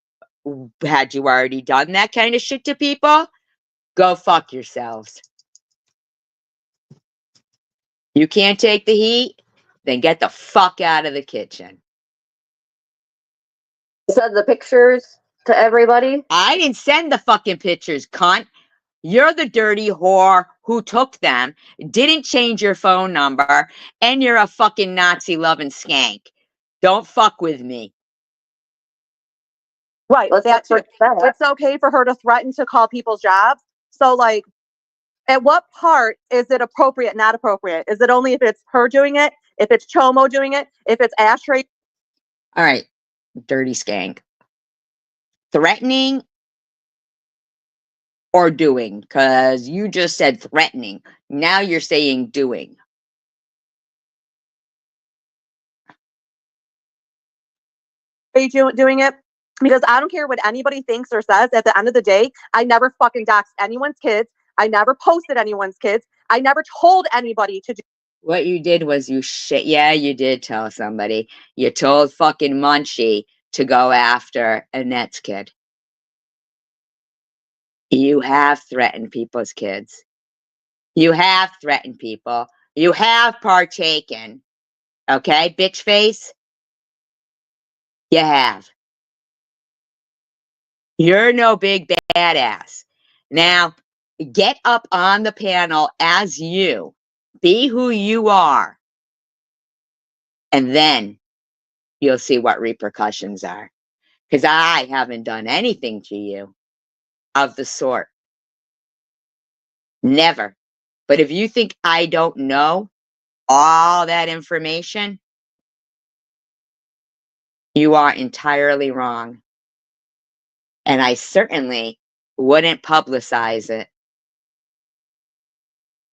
Had you already done that kind of shit to people? Go fuck yourselves. You can't take the heat? Then get the fuck out of the kitchen. Said the pictures to everybody. I didn't send the fucking pictures, cunt. You're the dirty whore who took them, didn't change your phone number, and you're a fucking Nazi-loving skank. Don't fuck with me. Right. Let's That's not forget that. it's okay for her to threaten to call people's jobs. So, like, at what part is it appropriate, not appropriate? Is it only if it's her doing it, if it's Chomo doing it, if it's Ashtray? All right, dirty skank. Threatening or doing? Because you just said threatening. Now you're saying doing. Doing it? Because I don't care what anybody thinks or says. At the end of the day, I never fucking doxed anyone's kids. I never posted anyone's kids. I never told anybody to do. What you did was you shit. Yeah, you did tell somebody. You told fucking Munchie to go after Annette's kid. You have threatened people's kids. You have threatened people. You have partaken. Okay, bitch face? You have. You're no big badass. Now, get up on the panel as you, be who you are, and then you'll see what repercussions are. Because I haven't done anything to you of the sort. Never. But if you think I don't know all that information, you are entirely wrong. And I certainly wouldn't publicize it.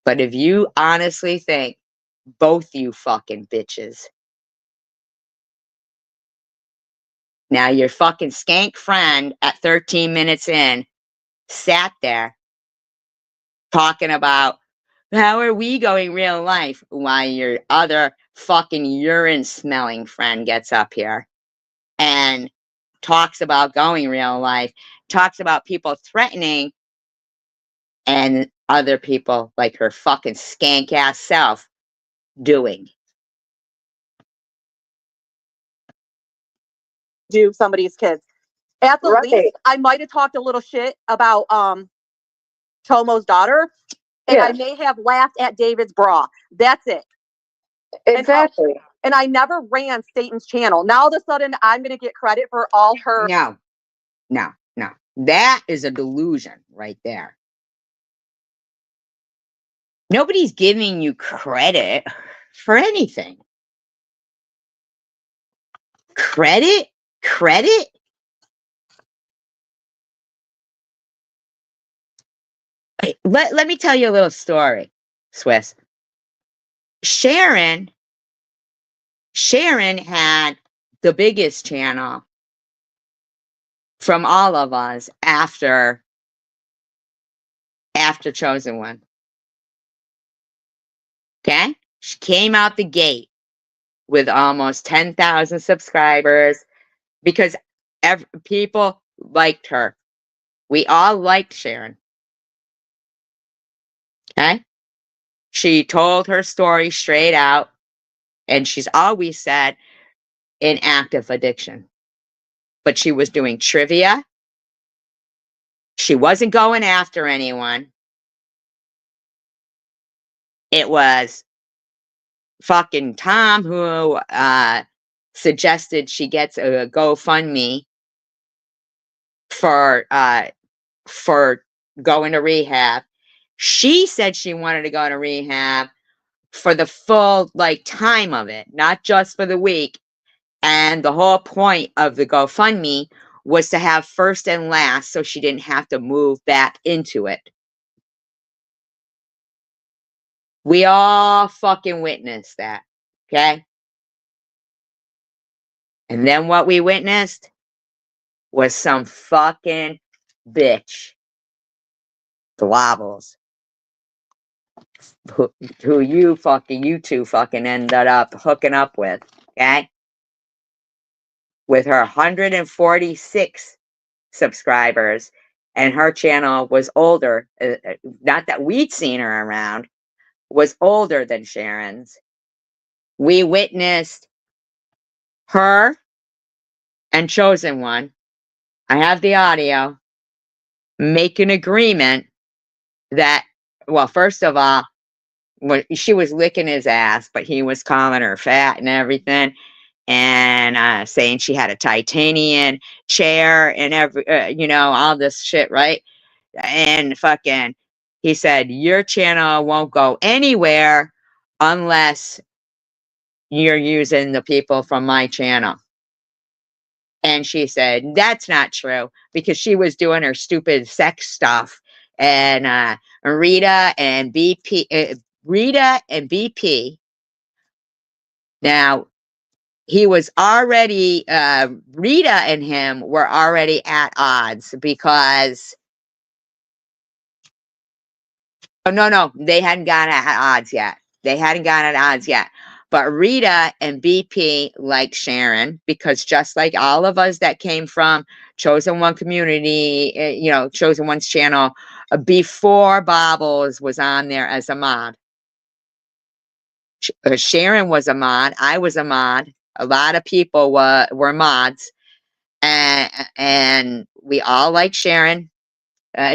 But if you honestly think, both you fucking bitches, now your fucking skank friend at 13 minutes in sat there talking about how are we going real life while your other fucking urine smelling friend gets up here and talks about going real life, talks about people threatening, and other people like her fucking skank ass self doing. Do somebody's kids. At the Right. least, I might have talked a little shit about Chomo's daughter, and I Yeah. may have laughed at David's bra. That's it. Exactly. And I never ran Satan's channel. Now all of a sudden I'm gonna get credit for all her. No. That is a delusion right there. Nobody's giving you credit for anything. Credit? Let me tell you a little story, Swiss. Sharon had the biggest channel from all of us after Chosen One. Okay? She came out the gate with almost 10,000 subscribers because people liked her. We all liked Sharon. Okay? She told her story straight out, and she's always said in active addiction. But she was doing trivia. She wasn't going after anyone. It was fucking Tom who suggested she gets a GoFundMe for going to rehab. She said she wanted to go to rehab for the full time of it, not just for the week. And the whole point of the GoFundMe was to have first and last so she didn't have to move back into it. We all fucking witnessed that, okay? And then what we witnessed was some fucking bitch, Globbles, who you two fucking ended up hooking up with, okay? With her 146 subscribers, and her channel was older, not that we'd seen her around, was older than Sharon's. We witnessed her and Chosen One, I have the audio, make an agreement that, well, first of all, she was licking his ass, but he was calling her fat and everything, and saying she had a titanium chair and all this shit, right? And fucking, he said, your channel won't go anywhere unless you're using the people from my channel. And she said, that's not true, because she was doing her stupid sex stuff. And Rita and BP, now he was already, Rita and him were already at odds because, no, they hadn't gotten at odds yet. But Rita and BP like Sharon because just like all of us that came from Chosen One community, Chosen One's channel, before Bobbles was on there as a mod. Sharon was a mod. I was a mod. A lot of people were mods. And we all like Sharon.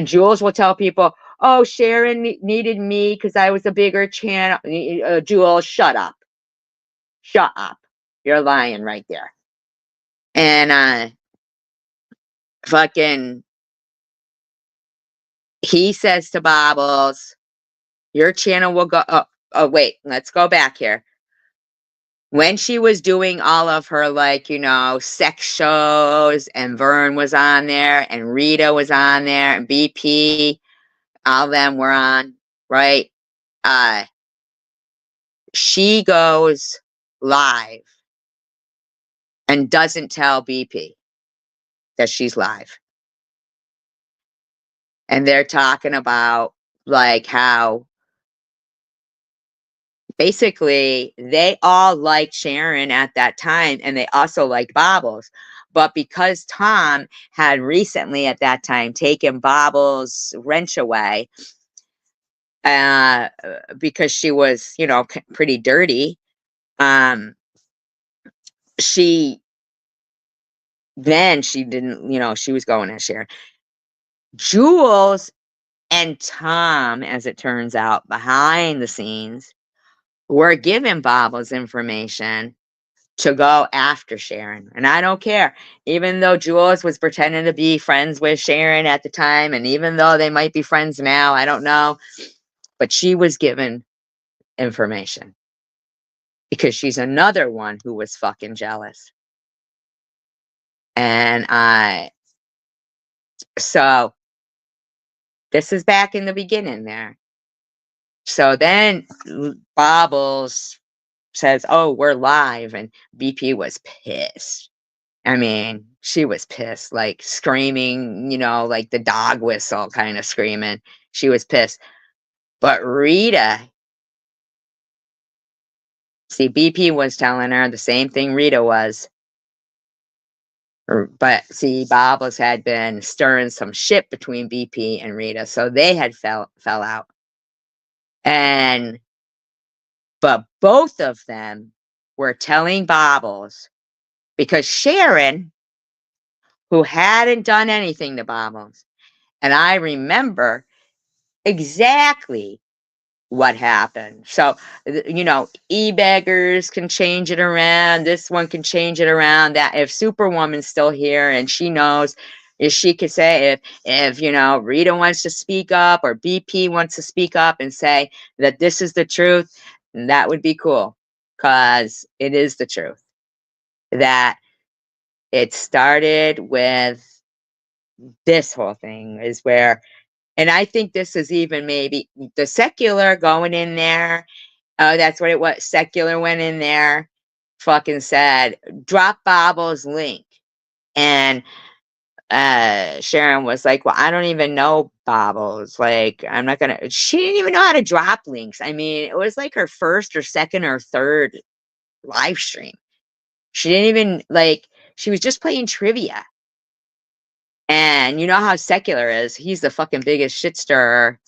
Jules will tell people, oh, Sharon needed me because I was a bigger channel. Jewel, shut up. Shut up. You're lying right there. And fucking, he says to Bobbles, your channel will go, oh, wait, let's go back here. When she was doing all of her, like, you know, sex shows, and Vern was on there, and Rita was on there, and BP, all of them were on, right? She goes live and doesn't tell BP that she's live. And they're talking about, like, how basically they all liked Sharon at that time, and they also liked Bobbles. But because Tom had recently at that time taken Bobbles' wrench away, because she was, you know, pretty dirty, she didn't, you know, she was going at Sharon. Jules and Tom, as it turns out, behind the scenes, were giving Bobbles information to go after Sharon. And I don't care. Even though Jules was pretending to be friends with Sharon at the time, and even though they might be friends now, I don't know. But she was given information because she's another one who was fucking jealous. And so this is back in the beginning there. So then Bobbles says, oh, we're live. And BP was pissed. I mean, she was pissed, like screaming, you know, like the dog whistle kind of screaming. She was pissed. But Rita, see, BP was telling her the same thing Rita was. But see, Bobbles had been stirring some shit between BP and Rita, so they had fell out. But both of them were telling Bobbles, because Sharon, who hadn't done anything to Bobbles, and I remember exactly what happened. So, you know, e-beggars can change it around. This one can change it around. That if Superwoman's still here and she knows, if she could say, if you know, Rita wants to speak up or BP wants to speak up and say that this is the truth, that would be cool, because it is the truth. That it started with this whole thing is where, and I think this is even maybe the Secular going in there. Oh, that's what it was. Secular went in there, fucking said, drop Bobbles' link. And Sharon was like, well, I don't even know Bobbles. Like, I'm not going to, she didn't even know how to drop links. I mean, it was like her first or second or third live stream. She didn't even, like, she was just playing trivia. And you know how Secular is. He's the fucking biggest shit stirrer.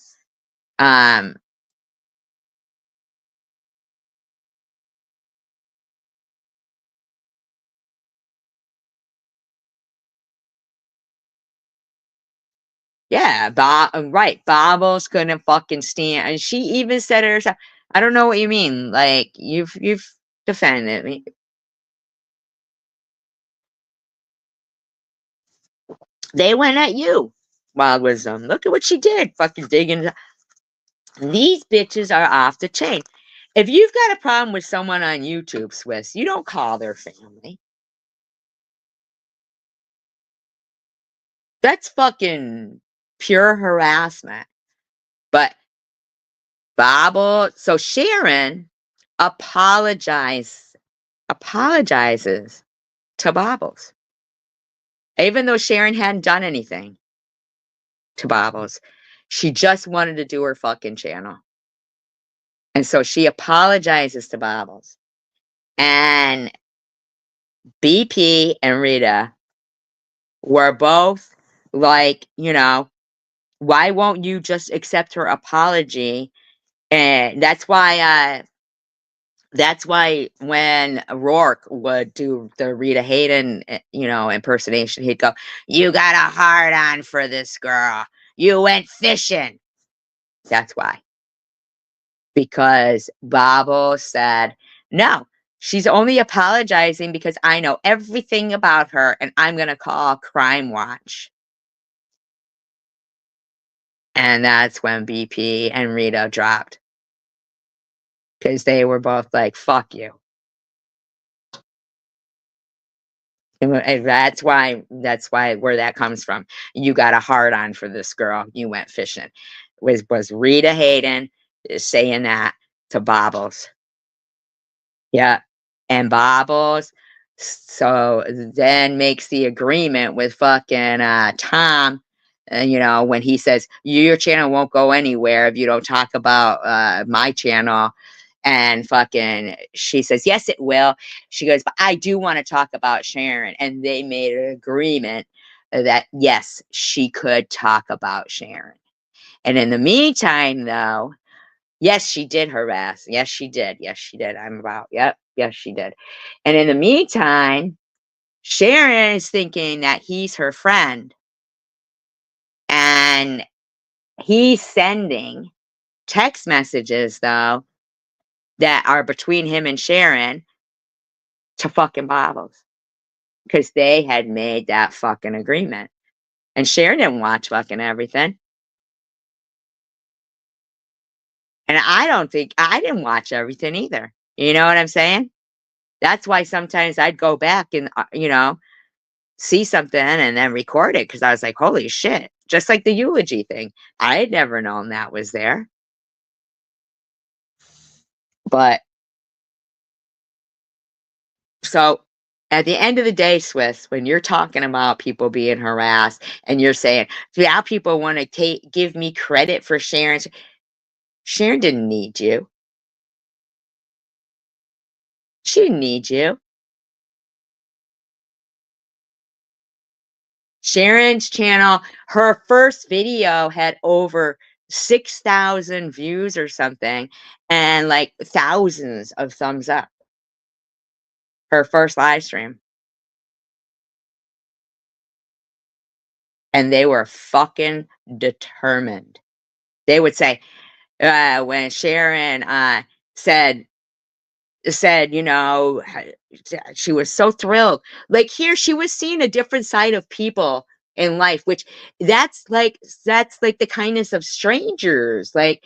Yeah, right. Bobbles couldn't fucking stand, and she even said it herself. I don't know what you mean. Like, you've defended me. They went at you, Wild Wisdom. Look at what she did. Fucking digging. These bitches are off the chain. If you've got a problem with someone on YouTube, Swiss, you don't call their family. That's fucking pure harassment. But so Sharon apologizes to Bobbles. Even though Sharon hadn't done anything to Bobbles, she just wanted to do her fucking channel. And so she apologizes to Bobbles. And BP and Rita were both like, you know, why won't you just accept her apology? And that's why when Rourke would do the Rita Hayden, you know, impersonation, he'd go, you got a hard on for this girl. You went fishing. That's why. Because Bobble said, no, she's only apologizing because I know everything about her and I'm going to call Crime Watch. And that's when BP and Rita dropped. Because they were both like, fuck you. And that's why where that comes from. You got a hard on for this girl. You went fishing. Was Rita Hayden saying that to Bobbles. Yeah. And Bobbles so then makes the agreement with fucking Tom, when he says your channel won't go anywhere if you don't talk about my channel. And fucking she says, yes, it will. She goes, but I do want to talk about Sharon. And they made an agreement that yes, she could talk about Sharon. And in the meantime, though, yes, she did harass. Yes, she did. Yes, she did. Yep. Yes, she did. And in the meantime, Sharon is thinking that he's her friend. And he's sending text messages, though, that are between him and Sharon to fucking Bobbles. Because they had made that fucking agreement. And Sharon didn't watch fucking everything. And I didn't watch everything either. You know what I'm saying? That's why sometimes I'd go back and, see something and then record it because I was like, holy shit. Just like the eulogy thing. I had never known that was there. But so at the end of the day, Swiss, when you're talking about people being harassed and you're saying, now people want to give me credit for Sharon. Sharon didn't need you. She didn't need you. Sharon's channel, her first video had over 6,000 views or something and like thousands of thumbs up. Her first live stream. And they were fucking determined. They would say, when Sharon said, she was so thrilled. Like here, she was seeing a different side of people in life, which that's like the kindness of strangers. Like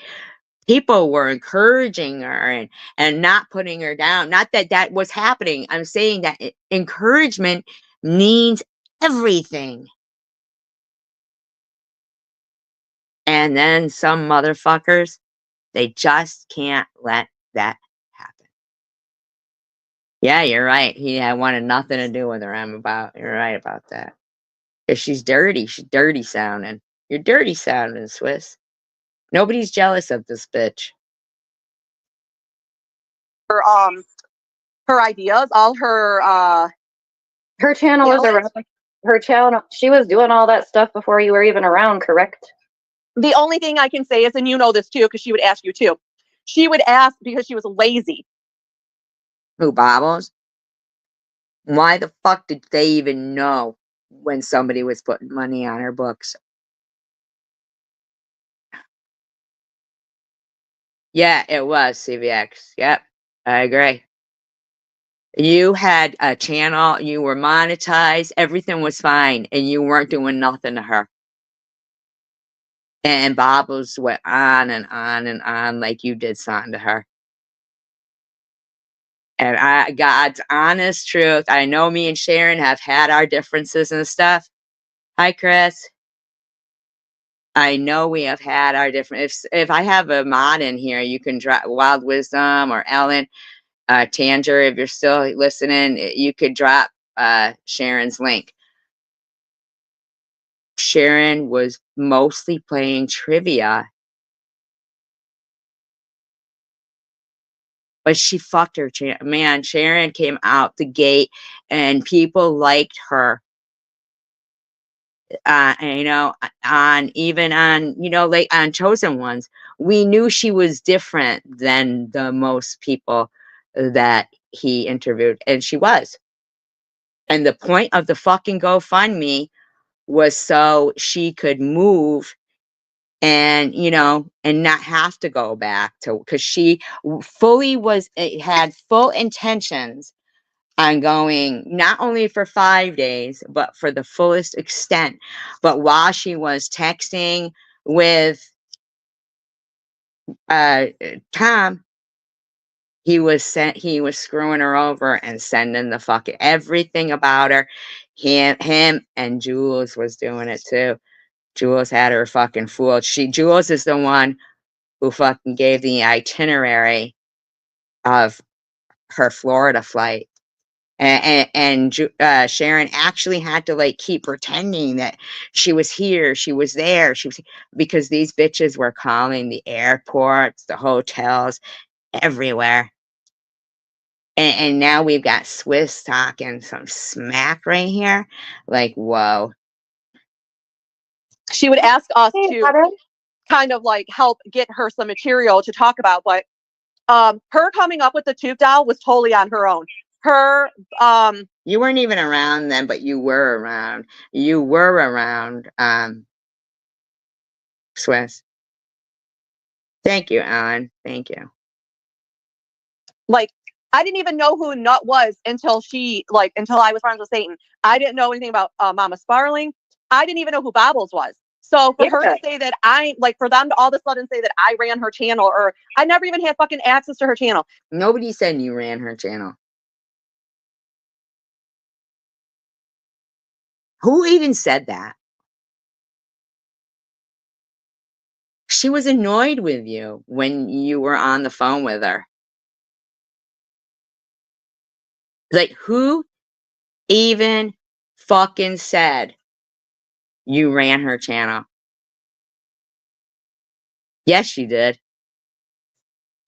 people were encouraging her and not putting her down. Not that that was happening. I'm saying that encouragement means everything. And then some motherfuckers, they just can't let that happen. Yeah, you're right. He wanted nothing to do with her. You're right about that. Because she's dirty. She's dirty sounding. You're dirty sounding, Swiss. Nobody's jealous of this bitch. Her ideas, all her Her channel was around. Her channel, she was doing all that stuff before you were even around, correct? the only thing I can say is, and you know this too, because she would ask you too. She would ask because she was lazy. Who, Bobbles? Why the fuck did they even know when somebody was putting money on her books? Yeah, it was CVX. Yep, I agree. You had a channel, you were monetized, everything was fine, and you weren't doing nothing to her. And Bobbles went on and on and on like you did something to her. And God's honest truth, I know me and Sharon have had our differences and stuff. Hi, Chris. I know we have had our different. If I have a mod in here, you can drop Wild Wisdom or Ellen, Tanger. If you're still listening, you could drop Sharon's link. Sharon was mostly playing trivia, but she fucked her. Man, Sharon came out the gate, and people liked her. On Chosen Ones, we knew she was different than the most people that he interviewed, and she was. And the point of the fucking GoFundMe was so she could move and, you know, and not have to go back to, because she fully had full intentions on going not only for 5 days, but for the fullest extent. But while she was texting with Tom, he was screwing her over and sending the fucking everything about her. Him and Jules was doing it too. Jules had her fucking fooled. Jules is the one who fucking gave the itinerary of her Florida flight. And Sharon actually had to like keep pretending that she was here, she was there, because these bitches were calling the airports, the hotels, everywhere. And now we've got Swiss talking some smack right here. Like, whoa. She would ask us Hey, to Butter. kind of like help get her some material to talk about, but her coming up with the tooth doll was totally on her own. Her You weren't even around then, but you were around. You were around Swiss. Thank you, Alan. Thank you. like, I didn't even know who Nut was until until I was friends with Satan. I didn't know anything about Mama Sparling. I didn't even know who Bobbles was. So for her to say that for them to all of a sudden say that I ran her channel, or I never even had fucking access to her channel. Nobody said you ran her channel. Who even said that? She was annoyed with you when you were on the phone with her. Like, who even fucking said you ran her channel? Yes, she did.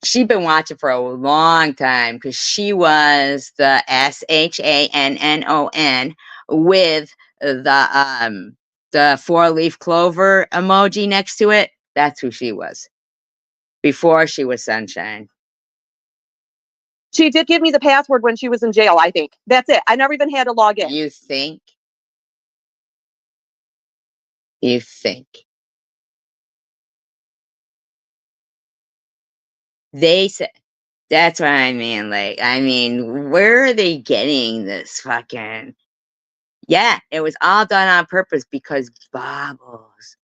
She'd been watching for a long time because she was the SHANNON with the 4-leaf clover emoji next to it. That's who she was before she was Sunshine. She did give me the password when she was in jail, I think. That's it. I never even had to log in. You think? You think? They said, that's what I mean. Like, I mean, where are they getting this fucking? Yeah, it was all done on purpose because Bobbles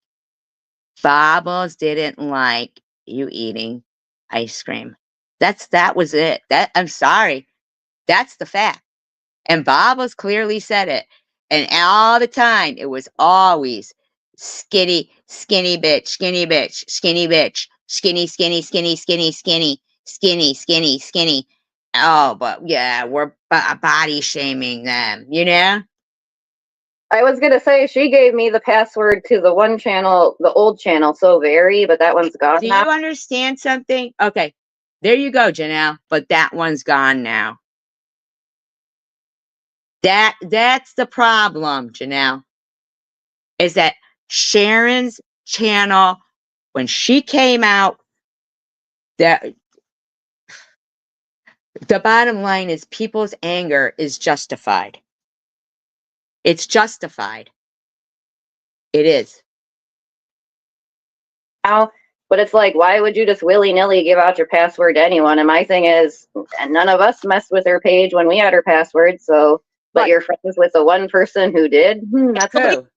didn't like you eating ice cream. That was it. I'm sorry. That's the fact. And Bobbles clearly said it. And all the time, it was always skinny bitch, skinny bitch, skinny bitch, skinny, skinny, skinny, skinny, skinny, skinny, skinny, skinny. Oh, but yeah, we're body shaming them, you know? I was gonna say she gave me the password to the one channel, the old channel, So Very, but that one's gone Do you now. understand something? Okay, there you go, Janelle. But that one's gone now. That's the problem, Janelle. Is that Sharon's channel, when she came out, that the bottom line is people's anger is justified. It's justified. It is. Now, but it's like, why would you just willy-nilly give out your password to anyone? And my thing is, and none of us messed with her page when we had her password, so, but Right. you're friends with the one person who did? That's Who?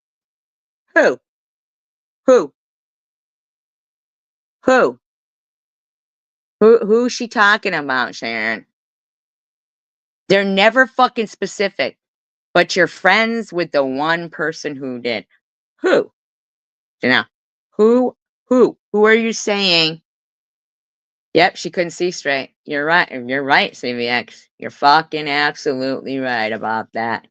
Who? Who? Who? Who's she talking about, Sharon? They're never fucking specific, but you're friends with the one person who did. Who? Janelle, who are you saying? Yep, she couldn't see straight. You're right. You're right, CVX. You're fucking absolutely right about that.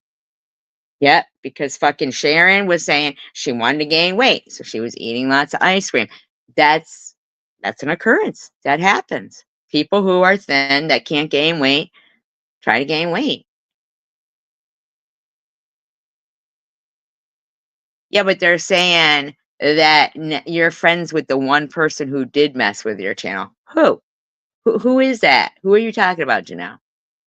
Yep, because fucking Sharon was saying she wanted to gain weight, so she was eating lots of ice cream. That's an occurrence. That happens. People who are thin that can't gain weight try to gain weight. Yeah, but they're saying that you're friends with the one person who did mess with your channel. Who is that? Who are you talking about, Janelle?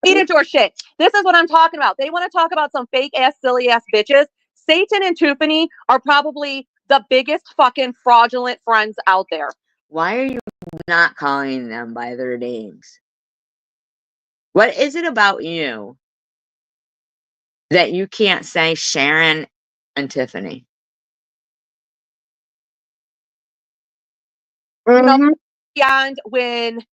Eat into her shit. This is what I'm talking about. They want to talk about some fake ass, silly ass bitches. Satan and Tufany are probably the biggest fucking fraudulent friends out there. Why are you not calling them by their names? What is it about you that you can't say Sharon and Tiffany? Mhm. Beyond when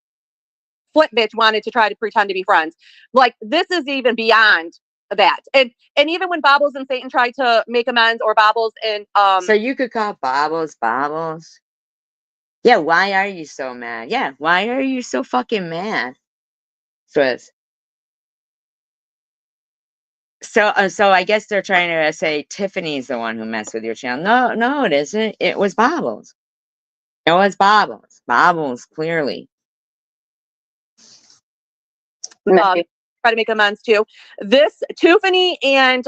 Flip Bitch wanted to try to pretend to be friends. Like, this is even beyond that. And even when Bobbles and Satan tried to make amends, or Bobbles and So you could call Bobbles Bobbles? Yeah, why are you so mad? Yeah, why are you so fucking mad? Swizz. So I guess they're trying to say Tiffany's the one who messed with your channel. No, it isn't. It was Bobbles. It was Bobbles. Bobbles, clearly. Messy. try to make amends too. This Tiffany and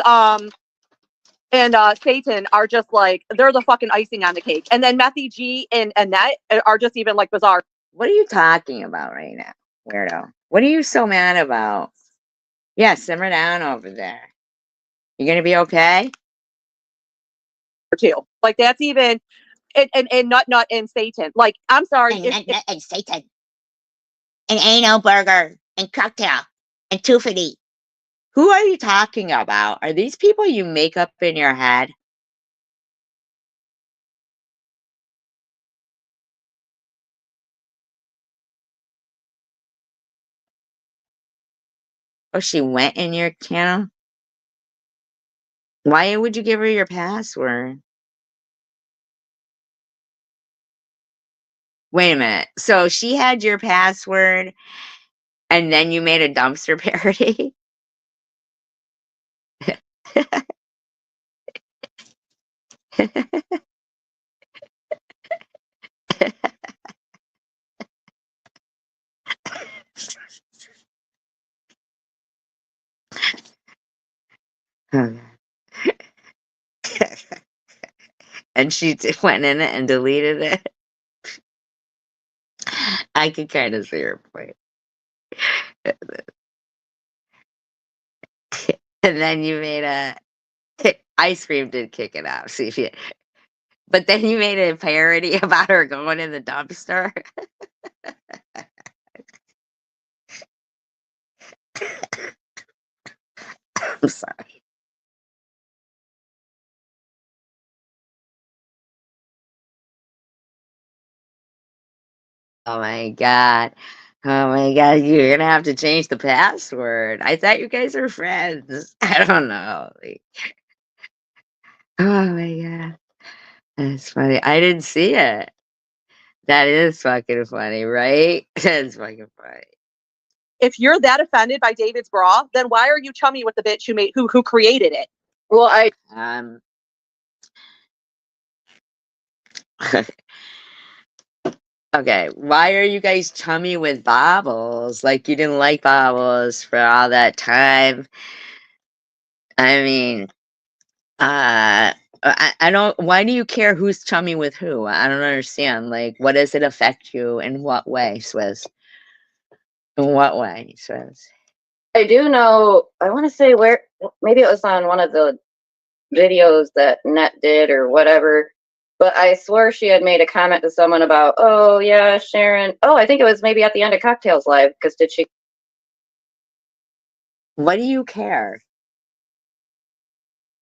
Satan are just like, they're the fucking icing on the cake. And then Methy G and Annette are just even like bizarre. What are you talking about right now, weirdo? What are you so mad about? Yeah, simmer down over there. You gonna be okay? Too. Like, that's even and Nut and Satan. Like, I'm sorry. And Satan. And Anal Burger. And Cocktail. And Tiffany. Who are you talking about? Are these people you make up in your head? Oh, she went in your channel? Why would you give her your password? Wait a minute. So she had your password and then you made a dumpster parody? Okay. And she went in it and deleted it. I could kind of see her point. And then you made a Ice Cream did kick it out. See if you, but then you made a parody about her going in the dumpster. I'm sorry. Oh my god. Oh my god, you're gonna have to change the password. I thought you guys were friends. I don't know. Like, oh my god. That's funny. I didn't see it. That is fucking funny, right? That's fucking funny. If you're that offended by David's bra, then why are you chummy with the bitch who created it? Well, I Okay, why are you guys chummy with Bobbles? Like, you didn't like Bobbles for all that time. I mean, I don't, why do you care who's chummy with who? I don't understand. Like, what does it affect you? In what way, Swizz? In what way, Swizz? I do know. I want to say where. Maybe it was on one of the videos that Net did or whatever. But I swear she had made a comment to someone about, oh yeah, Sharon. Oh, I think it was maybe at the end of Cocktails Live, because did she? What do you care?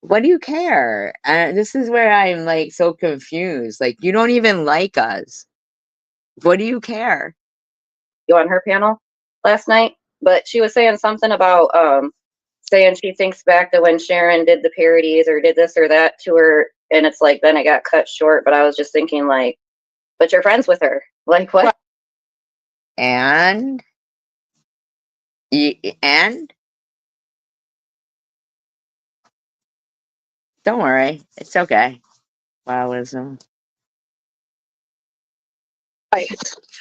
What do you care? This is where I'm like so confused. Like, you don't even like us. What do you care? You on her panel last night? But she was saying something about saying she thinks back to when Sharon did the parodies or did this or that to her, and it's like then it got cut short. But I was just thinking like, but you're friends with her, like what? And and don't worry, it's okay. Wowism. Right.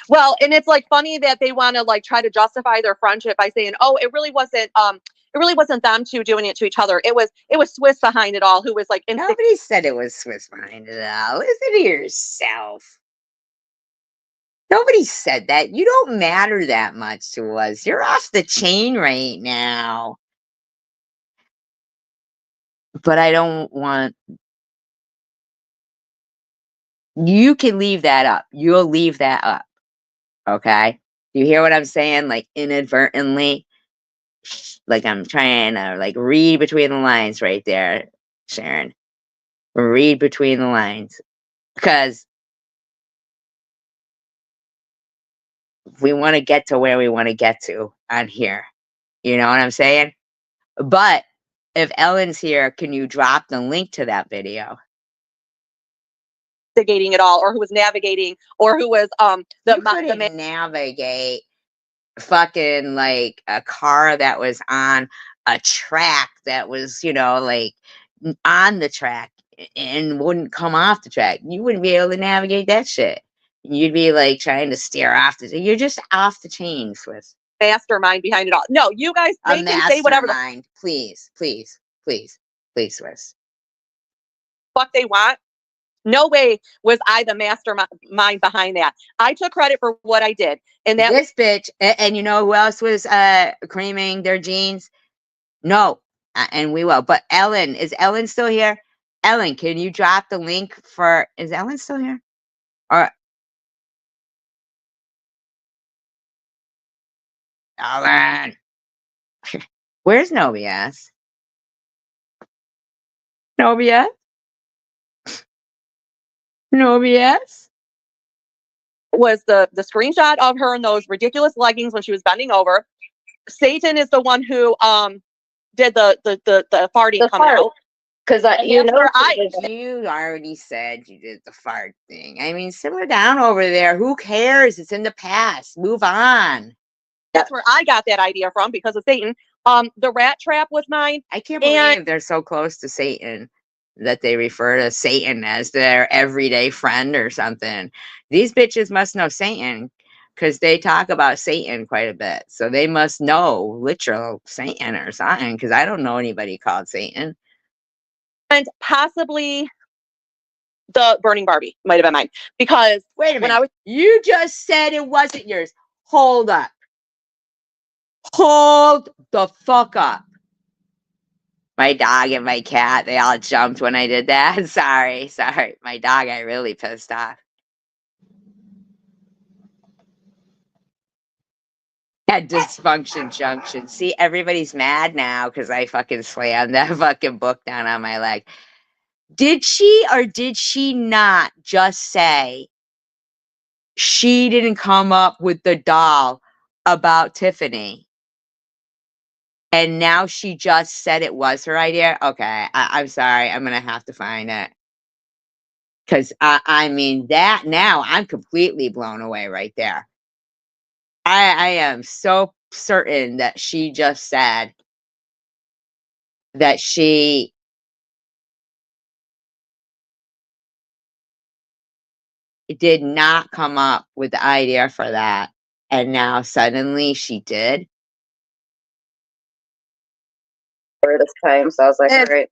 Well, and it's like funny that they want to like try to justify their friendship by saying, "Oh, it really wasn't them two doing it to each other. It was Swizz behind it all, who was like Nobody said it was Swizz behind it all. Listen to yourself. Nobody said that. You don't matter that much to us. You're off the chain right now. But I don't want You can leave that up. You'll leave that up. Okay? You hear what I'm saying? Like inadvertently. Like I'm trying to like read between the lines right there, Sharon. Read between the lines. Because we want to get to where we want to get to on here. You know what I'm saying? But if Ellen's here, can you drop the link to that video? Navigating it all, or who was navigating, or who was You couldn't navigate fucking like a car that was on a track that was, you know, like on the track and wouldn't come off the track. You wouldn't be able to navigate that shit. You'd be like trying to steer off you're just off the chain, Swiss. mastermind behind it all. No, you guys, A they can say whatever the mastermind. Please, please, please, please, Swiss. fuck they want. No way was I the mastermind behind that. I took credit for what I did. And that This bitch, and you know who else was creaming their jeans? No, and we will. But Ellen, is Ellen still here? Ellen, can you drop the link for? Is Ellen still here? Or Ellen, where's Nobias? Nobias? Nobias? was the screenshot of her in those ridiculous leggings when she was bending over. Satan is the one who did the farting The coming fart. out. Because And you that's know, where You already said you did the fart thing. I mean, simmer down over there. Who cares? It's in the past. Move on. That's where I got that idea from, because of Satan. The rat trap was mine. I can't And- believe they're so close to Satan that they refer to Satan as their everyday friend or something. These bitches must know Satan because they talk about Satan quite a bit. So they must know literal Satan or something, because I don't know anybody called Satan. And possibly the burning Barbie might have been mine, because Wait a when minute. I was You just said it wasn't yours. Hold up. Hold the fuck up. My dog and my cat, they all jumped when I did that. Sorry. My dog got really pissed off. At Dysfunction Junction. See, everybody's mad now because I fucking slammed that fucking book down on my leg. Did she or did she not just say she didn't come up with the doll about Tiffany? And now she just said it was her idea? Okay, I'm sorry. I'm going to have to find it. Because, I mean, that now I'm completely blown away right there. I am so certain that she just said that she did not come up with the idea for that. And now suddenly she did. for this time, so I was like, all And- right.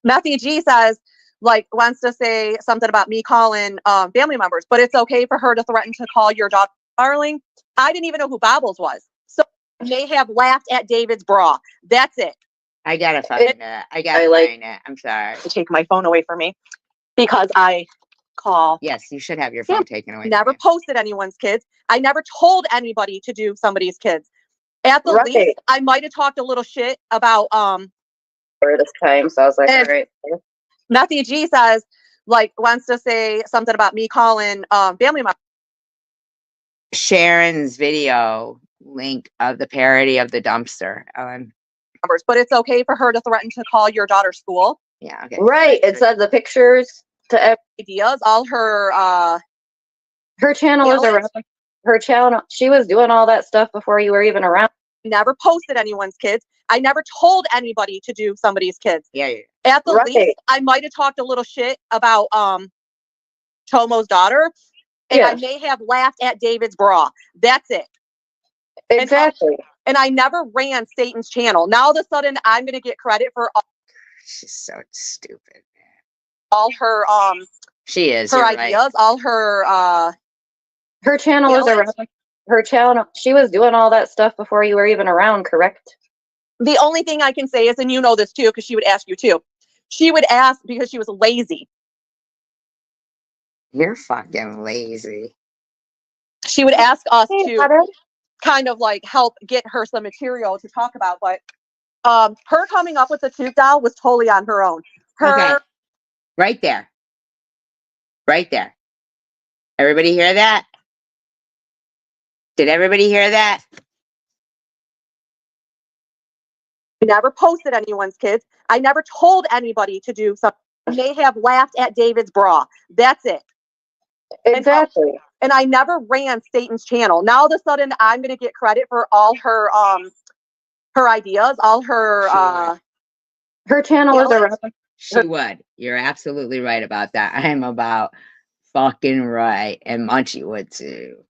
Matthew G says, like, wants to say something about me calling family members, but it's okay for her to threaten to call your daughter darling. I didn't even know who Bobbles was. So they have laughed at David's bra. That's it. I gotta find it. I gotta find it. I'm sorry. To take my phone away from me because I call. Yes, you should have your phone taken away. Never from you. posted anyone's kids. I never told anybody to do somebody's kids. At the Right. least, I might have talked a little shit about For this time, so I was like, And- all right. Matthew G says, like, wants to say something about me calling family members. Sharon's video link of the parody of the dumpster, Ellen. But it's okay for her to threaten to call your daughter's school. Yeah, okay. Right. It said the pictures to Ideas, all her her channel is Alex? around. Her channel, she was doing all that stuff before you were even around. never posted anyone's kids. I never told anybody to do somebody's kids. Yeah. At the Right. least, I might have talked a little shit about Tomo's daughter. And I Yeah. may have laughed at David's bra. That's it. Exactly. And I never ran Satan's channel. Now all of a sudden I'm gonna get credit for She's so stupid. all her She is. her You're ideas, right. all her Her channel is Alex? around. Her channel, she was doing all that stuff before you were even around, correct? the only thing I can say is, and you know this too, because she would ask you too. She would ask because she was lazy. You're fucking lazy. She would ask us Hey, to Butter. kind of like help get her some material to talk about, but her coming up with the tooth doll was totally on her own. Okay. Right there. Right there. Everybody hear that? Did everybody hear that? I never posted anyone's kids. I never told anybody to do something. I may have laughed at David's bra. That's it. Exactly. And I never ran Satan's channel. Now all of a sudden I'm gonna get credit for all her ideas, all her Her channel is a talents. She would. You're absolutely right about that. I'm about fucking right. And Munchie would too.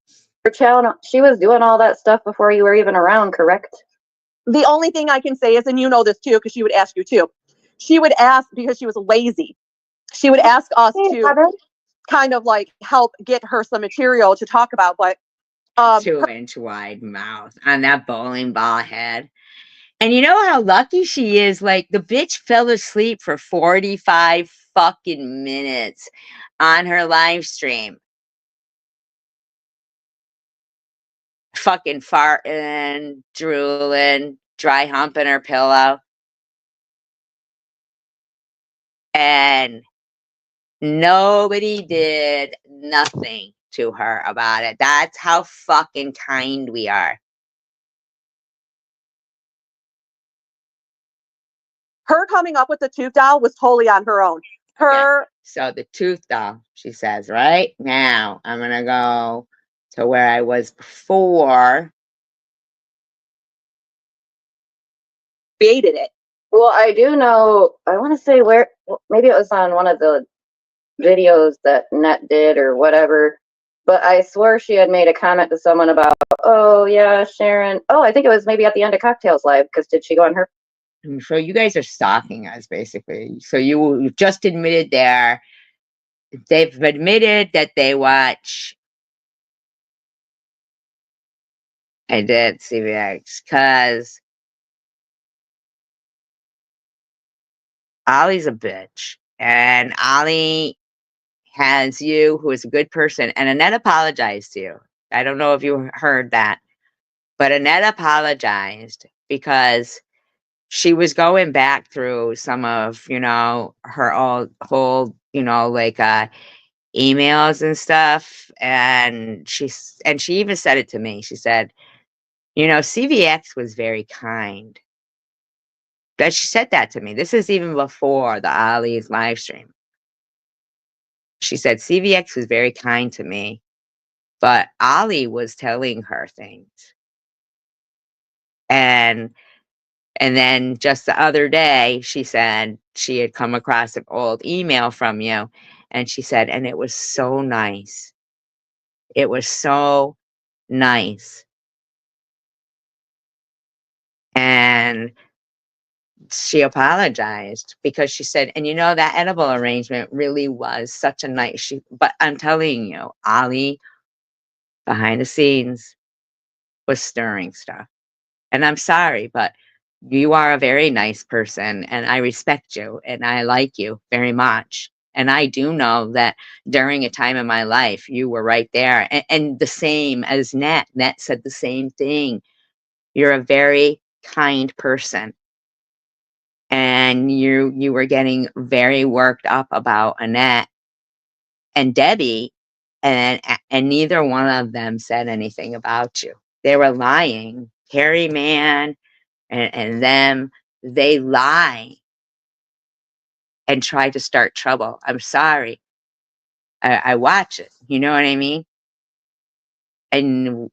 her channel. She was doing all that stuff before you were even around, correct? The only thing I can say is, and you know this too, because she would ask you too. She would ask because she was lazy. She would ask us Hey, to Butter. kind of like help get her some material to talk about, but 2-inch wide mouth on that bowling ball head. And you know how lucky she is? Like, the bitch fell asleep for 45 fucking minutes on her live stream. Fucking farting, drooling, dry humping her pillow. And nobody did nothing to her about it. That's how fucking kind we are. her coming up with the tooth doll was totally on her own. Her So the tooth doll, she says, right now, I'm going to go to where I was before. created it. Well, I do know. I want to say where. Maybe it was on one of the videos that Net did or whatever. But I swear she had made a comment to someone about, oh yeah, Sharon. Oh, I think it was maybe at the end of Cocktails Live, because did she go on her? So you guys are stalking us, basically. So you just admitted there. They've admitted that they watch. I did CVX because Ollie's a bitch. And Ollie has you, who is a good person. And Annette apologized to you. I don't know if you heard that. But Annette apologized because she was going back through some of, her whole, like emails and stuff. And she even said it to me. She said, CVX was very kind. That she said that to me. This is even before the Ollie's live stream. She said CVX was very kind to me, but Ollie was telling her things. And then just the other day, she said she had come across an old email from you. And she said, and it was so nice. It was so nice. And she apologized because she said, and that edible arrangement really was such a nice, but I'm telling you, Ollie, behind the scenes, was stirring stuff. And I'm sorry, but you are a very nice person and I respect you and I like you very much. And I do know that during a time in my life, you were right there. And the same as Net. Net said the same thing. You're a very kind person. And you were getting very worked up about Annette and Debbie, and neither one of them said anything about you. They were lying. Harry Mann and them, they lie and try to start trouble. I'm sorry. I watch it. You know what I mean? And,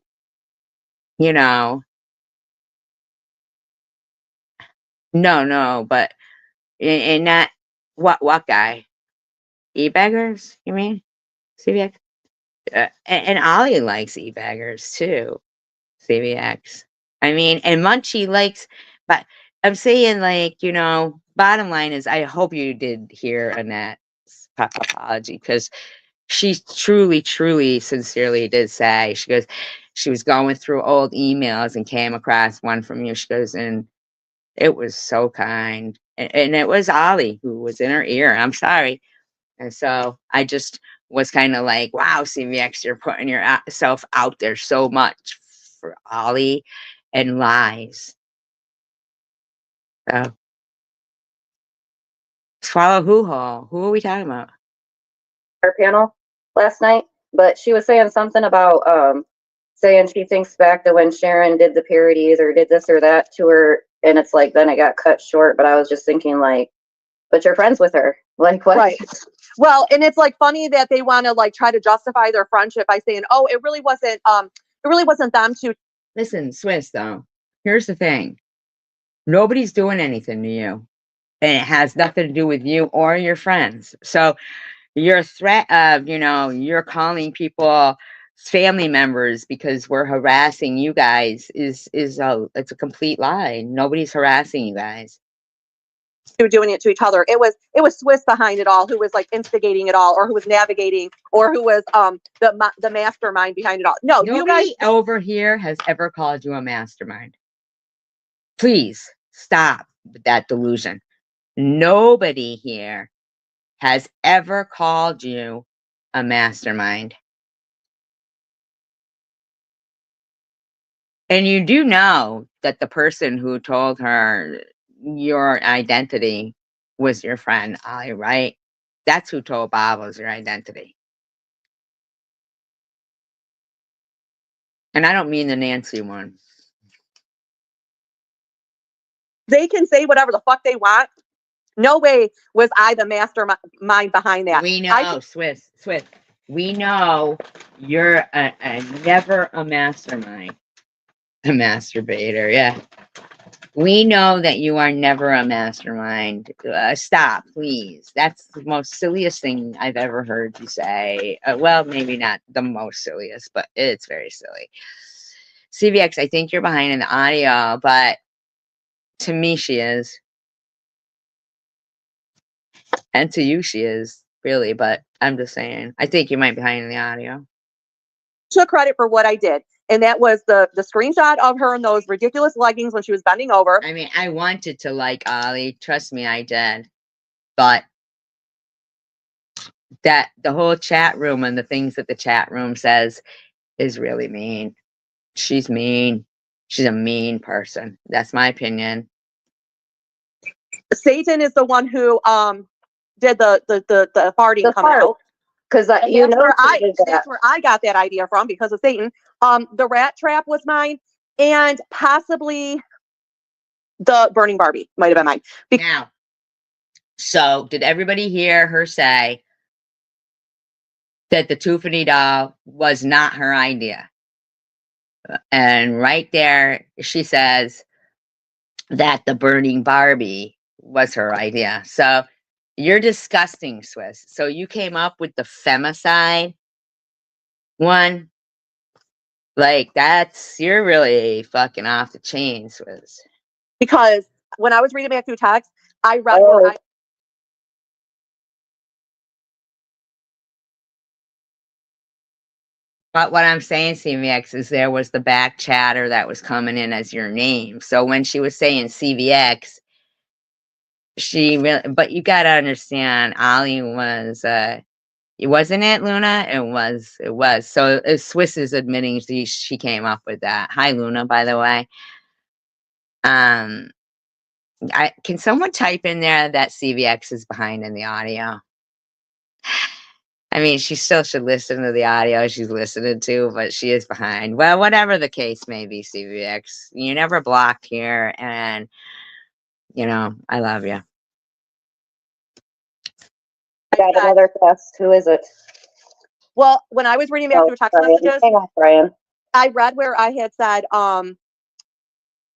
no, but in that, what guy? E-baggers, you mean? CVX? And Ollie likes e-baggers too. CVX. I mean, and Munchie likes, but I'm saying, like, bottom line is, I hope you did hear Annette's apology, because she truly, truly, sincerely did say, she goes, she was going through old emails and came across one from you. She goes, and it was so kind. And it was Ollie who was in her ear. I'm sorry. And so I just was kind of like, wow, CVX, you're putting yourself out there so much for Ollie and lies. So, swallow hoo-ha. Who are we talking about? Our panel last night, but she was saying something about saying she thinks back to when Sharon did the parodies or did this or that to her, and it's like then it got cut short. But I was just thinking like, but you're friends with her, like what? Right. Well, and it's like funny that they want to like try to justify their friendship by saying, "Oh, it really wasn't them two." Listen, Swiss, though, here's the thing. Nobody's doing anything to you. And it has nothing to do with you or your friends. So your threat of, you're calling people family members because we're harassing you guys it's a complete lie. Nobody's harassing you guys. Doing it to each other. It was Swiss behind it all, who was like instigating it all, or who was navigating, or who was the mastermind behind it all. No, you guys Nobody over here has ever called you a mastermind. Please stop with that delusion. Nobody here has ever called you a mastermind. And you do know that the person who told her your identity was your friend, Ollie, right? That's who told Bob was your identity. And I don't mean the Nancy one. they can say whatever the fuck they want. No way was I the mastermind behind that. We know, Swiss. We know you're never a mastermind. A masturbator, yeah. We know that you are never a mastermind. Stop, please. That's the most silliest thing I've ever heard you say. Well, maybe not the most silliest, but it's very silly. CVX, I think you're behind in the audio, but to me, she is. And to you, she is, really. But I'm just saying, I think you might be behind in the audio. Took credit for what I did. And that was the screenshot of her in those ridiculous leggings when she was bending over. I mean, I wanted to like Ollie. Trust me, I did. But that the whole chat room and the things that the chat room says is really mean. She's mean. She's a mean person. That's my opinion. Satan is the one who did the farting The coming fart. out. Because And you know she did that. that's where I got that idea from, because of Satan. The rat trap was mine, and possibly the burning Barbie might have been mine. Now, so did everybody hear her say that the Tiffany doll was not her idea? And right there, she says that the burning Barbie was her idea. So you're disgusting, Swiss. So you came up with the femicide one. Like, you're really fucking off the chain, Swiss. Because when I was reading back through text, I read Oh. where But what I'm saying, CVX, is there was the back chatter that was coming in as your name. So when she was saying CVX, she really, but you got to understand, Ollie was, wasn't it, Luna? It was. So Swiss is admitting she came up with that. Hi, Luna, by the way. Can someone type in there that CVX is behind in the audio? I mean, she still should listen to the audio she's listening to, but she is behind. Well, whatever the case may be, CVX, you're never blocked here, and I love you. I got another test. Who is it? well, when I was reading back through text Brian. messages, Hang on, Brian. I read where I had said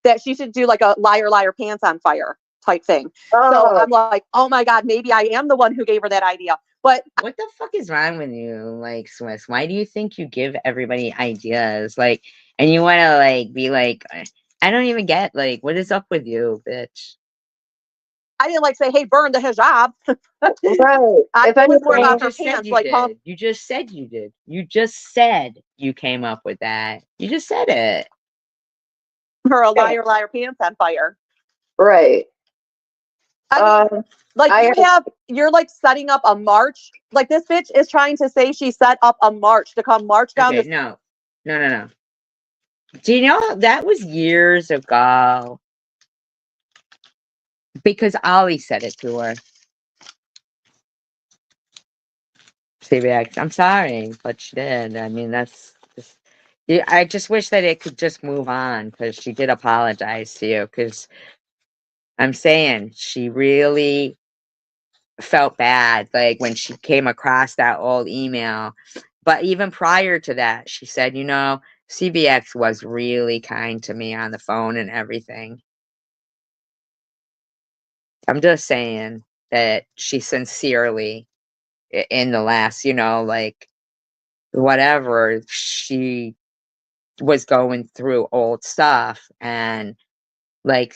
that she should do like a liar, liar, pants on fire type thing. So Oh, I'm like, oh my God, maybe I am the one who gave her that idea. But What the fuck is wrong with you, like, Swiss? Why do you think you give everybody ideas, like, and you want to like be like, I don't even get, like, what is up with you, bitch? I didn't like say, hey, burn the hijab. right. I If it was more anything, about her just said pants. you Like, did. You just said you did. You just said you came up with that. You just said it. her a liar, liar, pants on fire. right. I mean, like I- you're like setting up a march. Like this bitch is trying to say she set up a march to come march down Okay, this. no. Do you know that was years ago? Because Ollie said it to her. CBX, I'm sorry, but she did. I mean, that's just, yeah, I just wish that it could just move on because she did apologize to you. Because I'm saying she really felt bad, like when she came across that old email. But even prior to that, she said, you know, CBX was really kind to me on the phone and everything. I'm just saying that she sincerely, in the last, you know, like whatever, she was going through old stuff and like,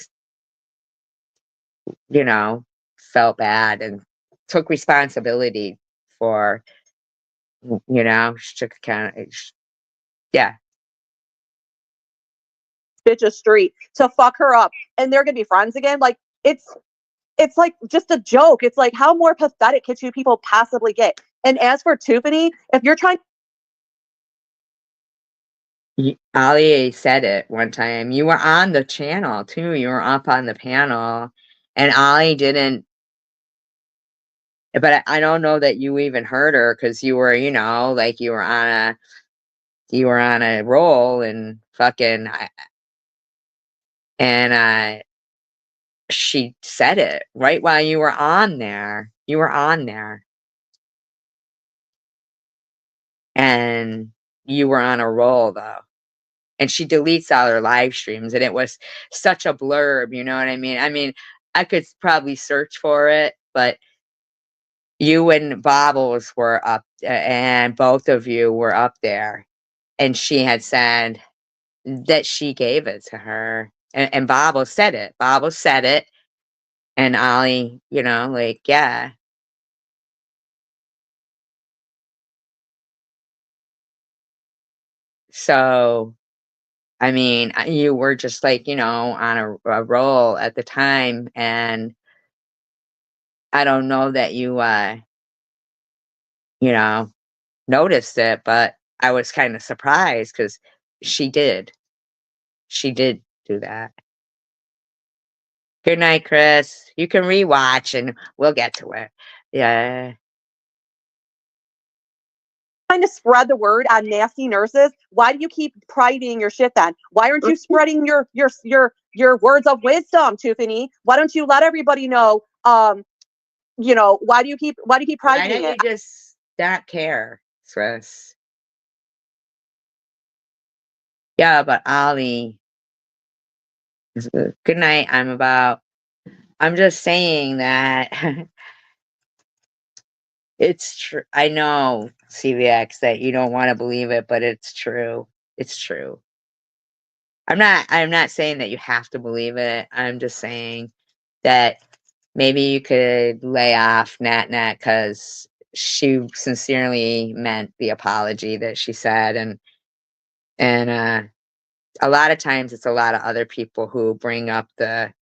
you know, felt bad and took responsibility for, you know, she took account. Yeah. Bitch a street to fuck her up, and they're gonna be friends again. Like it's like just a joke. It's like how more pathetic could two people possibly get? And as for Tiffany, if you're trying, Ali said it one time. You were on the channel too. You were up on the panel, and Ali didn't. But I don't know that you even heard her because you were, you know, like you were on a roll and fucking, and she said it right while you were on there. You were on there, and you were on a roll though. And she deletes all her live streams, and it was such a blurb, you know what I mean? I mean, I could probably search for it, but you and Bobbles were up, and both of you were up there, and she had said that she gave it to her, and Bobbles said it. Bobbles said it, and Ollie, you know, like, yeah. So, I mean, you were just like, you know, on a roll at the time, and I don't know that you know, noticed it, but I was kind of surprised because she did. She did do that. Good night, Chris. You can rewatch and we'll get to it. Yeah. trying to spread the word on nasty nurses, why do you keep priding your shit then? Why aren't you spreading your words of wisdom, Tiffany? Why don't you let everybody know? You know, why do you keep Why priding don't it? you just not care, Chris? Yeah, but Ollie, good night. I'm just saying that it's true. I know, CVX, that you don't want to believe it, but it's true. It's true. I'm not saying that you have to believe it. I'm just saying that maybe you could lay off Nat because she sincerely meant the apology that she said, and a lot of times it's a lot of other people who bring up the,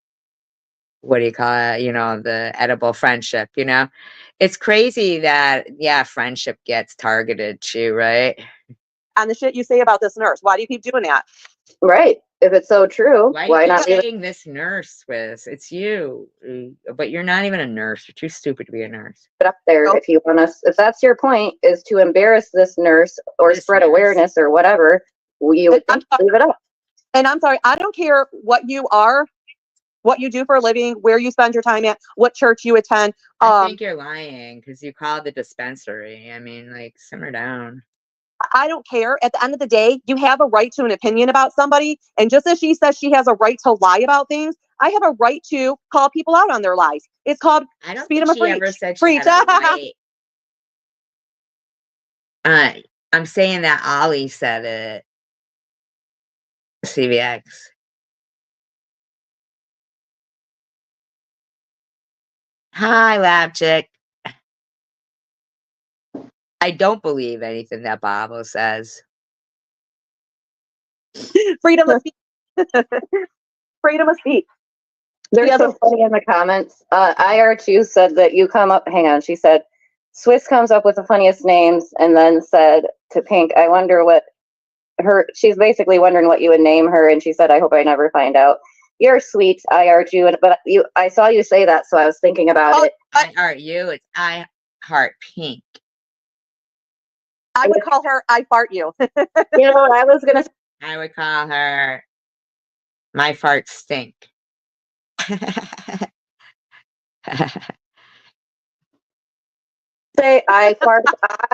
what do you call it, you know, the edible friendship, you know? It's crazy that, yeah, friendship gets targeted too, right? On the shit you say about this nurse, why do you keep doing that? Right. If it's so true, Why why are you not leave it? saying this nurse, Wiz? It's you. But you're not even a nurse. You're too stupid to be a nurse. Up there Nope. if you want us, if that's your point, is to embarrass this nurse or This spread nurse. awareness or whatever, you would I'm think, leave it up. And I'm sorry, I don't care what you are, what you do for a living, where you spend your time at, what church you attend. I think you're lying because you called the dispensary. I mean, like, simmer down. I don't care. At the end of the day, you have a right to an opinion about somebody. And just as she says she has a right to lie about things, I have a right to call people out on their lies. It's called I don't speed think them a she ever preach. said she Preach. had a right. I'm saying that Ollie said it. CVX. Hi, Lab Chick. I don't believe anything that Babo says. Freedom of speech. Freedom of speech. They're The so other- funny in the comments. IR2 said that you come up, hang on, she said, Swiss comes up with the funniest names and then said to Pink, I wonder what she's basically wondering what you would name her. And she said, I hope I never find out. You're sweet, IR2. But I saw you say that, so I was thinking about it. I heart you. It's I heart Pink. I would call her I fart you. You know what I was going to I would call her My Farts Stink. say? I fart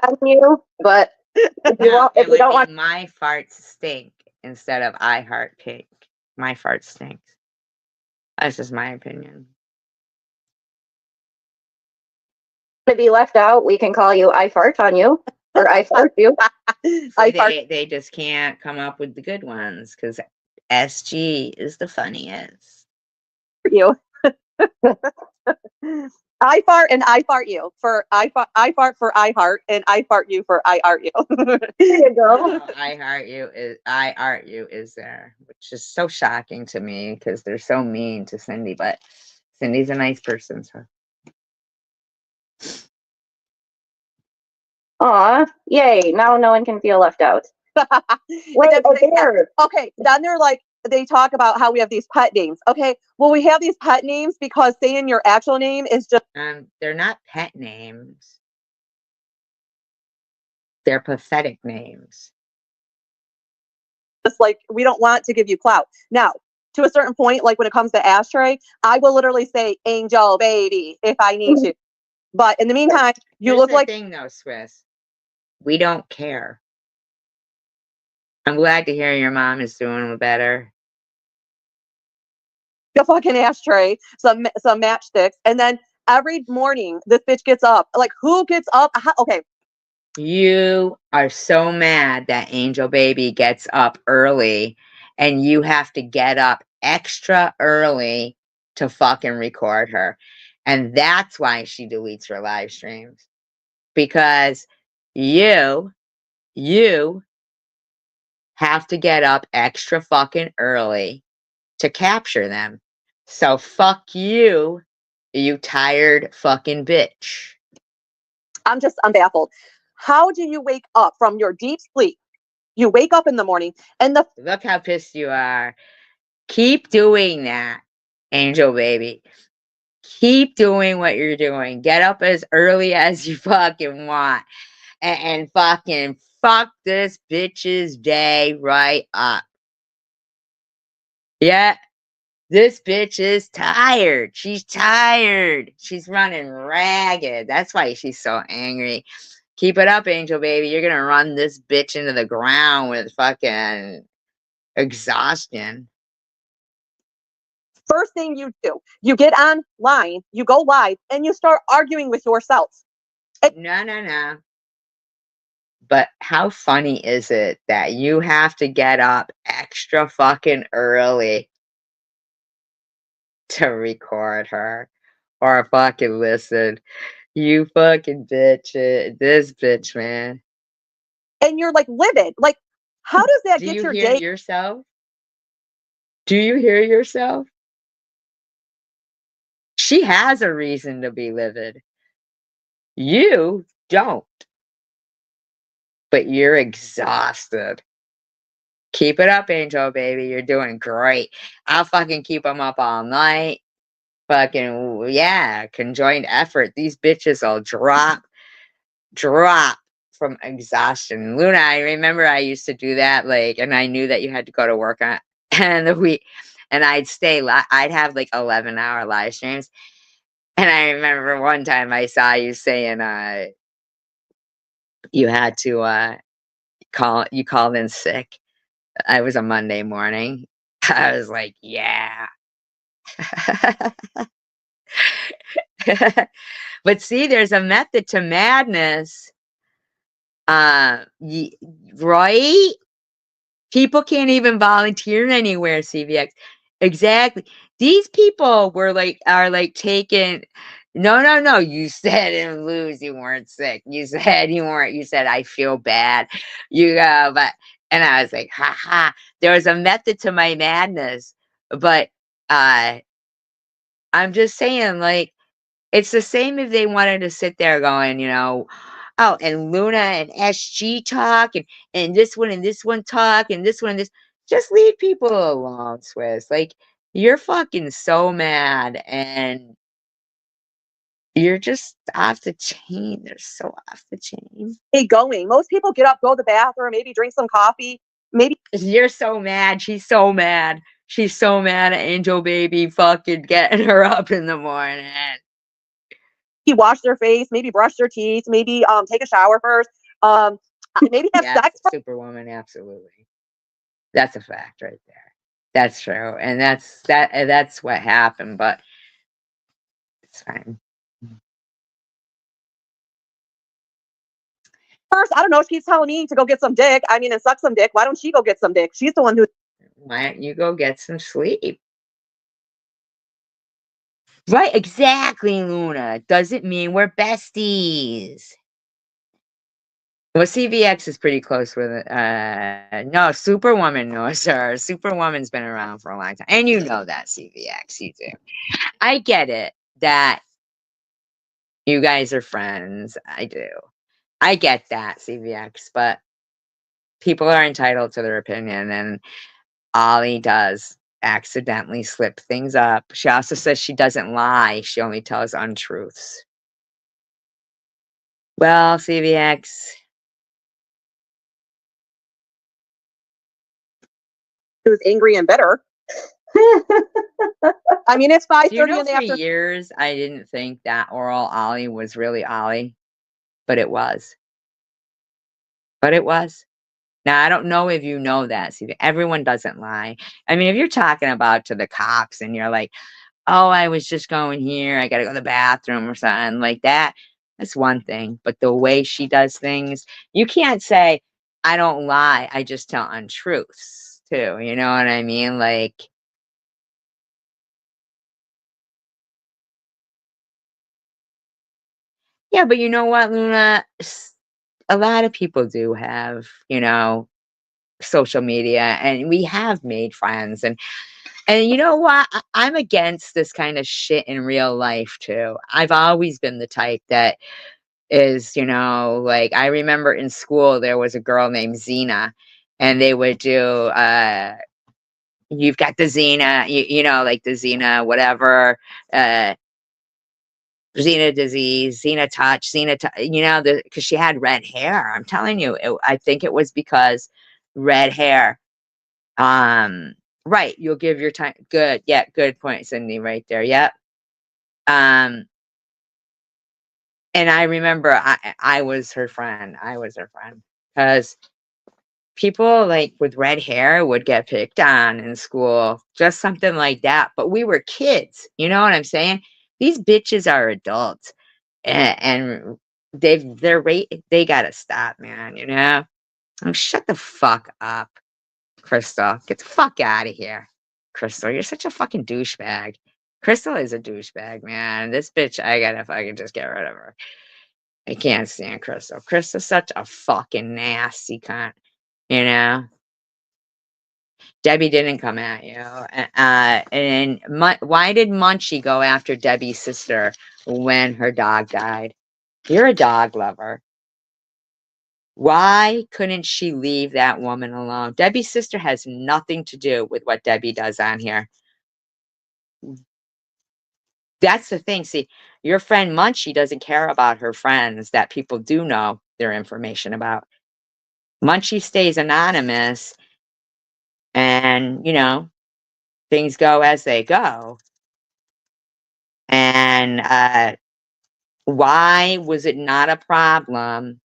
on you, but if you don't want, My Farts Stink instead of I Heart Pink. My Farts Stinks. That's just my opinion. to be left out, we can call you I fart on you or I fart you. I fart. They just can't come up with the good ones because SG is the funniest. You. I fart and I fart you for I fart for I heart and I fart you for I art you. There you go. I Heart You is there, which is so shocking to me because they're so mean to Cindy, but Cindy's a nice person, so Aw, yay. Now no one can feel left out. Wait, then they- there. Okay, then they're like, they talk about how we have these pet names. Okay, well, we have these pet names because saying your actual name is just they're not pet names. They're pathetic names. like, we don't want to give you clout. Now, to a certain point, like when it comes to Ashtray, I will literally say Angel Baby if I need to. But in the meantime, you Here's look the like thing though, Swiss. We don't care. I'm glad to hear your mom is doing better. a fucking ashtray, some matchsticks, and then every morning this bitch gets up. Like, who gets up? Okay, You are so mad that Angel Baby gets up early and you have to get up extra early to fucking record her. And that's why she deletes her live streams. Because you have to get up extra fucking early to capture them. So fuck you, you tired fucking bitch. I'm baffled. How do you wake up from your deep sleep? You wake up in the morning and the Look how pissed you are. Keep doing that, Angel Baby. Keep doing what you're doing. Get up as early as you fucking want. And fucking fuck this bitch's day right up. Yeah, this bitch is tired. She's tired. She's running ragged. That's why she's so angry. Keep it up, Angel Baby. You're gonna run this bitch into the ground with fucking exhaustion. first thing you do, you get online, you go live, and you start arguing with yourself. No. But how funny is it that you have to get up extra fucking early to record her or fucking listen? You fucking bitch. This bitch, man. And you're like livid. Like, how does that Do get you your hear day? yourself? Do you hear yourself? She has a reason to be livid. You don't. But you're exhausted. Keep it up, Angel Baby. You're doing great. I'll fucking keep them up all night. Fucking, yeah, conjoined effort. These bitches will drop from exhaustion. Luna, I remember I used to do that, like, and I knew that you had to go to work on and I'd I'd have like 11-hour live streams. And I remember one time I saw you saying you had to called in sick. I was a Monday morning. I was like, yeah. But see, there's a method to madness. Right? People can't even volunteer anywhere, CVX. Exactly. These people are like taking. No. You said in Lose you weren't sick. You said you weren't. You said I feel bad. And I was like, ha. There was a method to my madness, but I'm just saying, like, it's the same if they wanted to sit there going, oh, and Luna and SG talk, and this one talk, and this one, and this. Just leave people alone, Swiss. Like, you're fucking so mad, and you're just off the chain. They're so off the chain. Hey, going. Most people get up, go to the bathroom, maybe drink some coffee, maybe You're so mad. She's so mad. She's so mad at Angel Baby fucking getting her up in the morning. wash their face, maybe brush their teeth, maybe take a shower first, maybe have Yes, sex. Superwoman, absolutely. That's a fact right there. That's true. And that's what happened, but it's fine. First, I don't know. She's telling me to go get some dick. I mean, and suck some dick. Why don't she go get some dick? She's the one who. Why don't you go get some sleep? Right, exactly, Luna. Doesn't mean we're besties. Well, CVX is pretty close with it. No, Superwoman knows her. Superwoman's been around for a long time. And you know that, CVX, you do. I get it that you guys are friends. I do. I get that, CVX, but people are entitled to their opinion, and Ollie does accidentally slip things up. She also says she doesn't lie. She only tells untruths. Well, CVX, Who's angry and bitter. I mean, it's 5:30 in the for afternoon. years I didn't think that oral Ollie was really Ollie, but it was. But it was. Now, I don't know if you know that. See, everyone doesn't lie. I mean, if you're talking about to the cops and you're like, oh, I was just going here, I gotta go to the bathroom or something like that, that's one thing. But the way she does things, you can't say, I don't lie, I just tell untruths too. You know what I mean? Like, yeah, but you know what, Luna? A lot of people do have, social media, and we have made friends, and you know what? I'm against this kind of shit in real life too. I've always been the type that is, like, I remember in school there was a girl named Xena, and they would do you've got the Xena, like the Xena whatever, uh Xena disease, Xena touch, because she had red hair. I'm telling you, I think it was because red hair. Right, you'll give your time. Good, yeah, good point, Cindy, right there. Yep. Um, and I remember I was her friend. I was her friend because people like with red hair would get picked on in school, just something like that. But we were kids, you know what I'm saying? These bitches are adults, and they gotta stop, man. Oh, shut the fuck up, Crystal. Get the fuck out of here, Crystal. You're such a fucking douchebag. Crystal is a douchebag, man. This bitch, I gotta fucking just get rid of her. I can't stand Crystal. Crystal's such a fucking nasty cunt, you know? Debbie didn't come at you. And why did Munchie go after Debbie's sister when her dog died? You're a dog lover. Why couldn't she leave that woman alone? Debbie's sister has nothing to do with what Debbie does on here. That's the thing. See, your friend Munchie doesn't care about her friends that people do know their information about. Munchie stays anonymous, and, things go as they go. And why was it not a problem?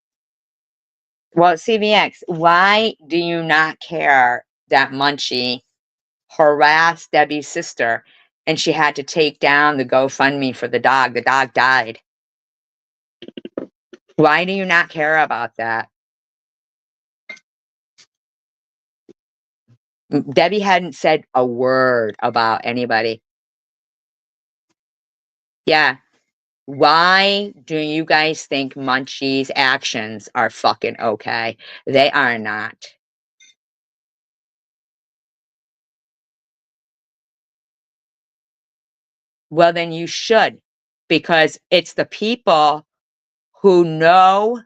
Well, CVX, why do you not care that Munchie harassed Debbie's sister and she had to take down the GoFundMe for the dog? The dog died. Why do you not care about that? Debbie hadn't said a word about anybody. Yeah. Why do you guys think Munchie's actions are fucking okay? They are not. Well, then you should, because it's the people who know,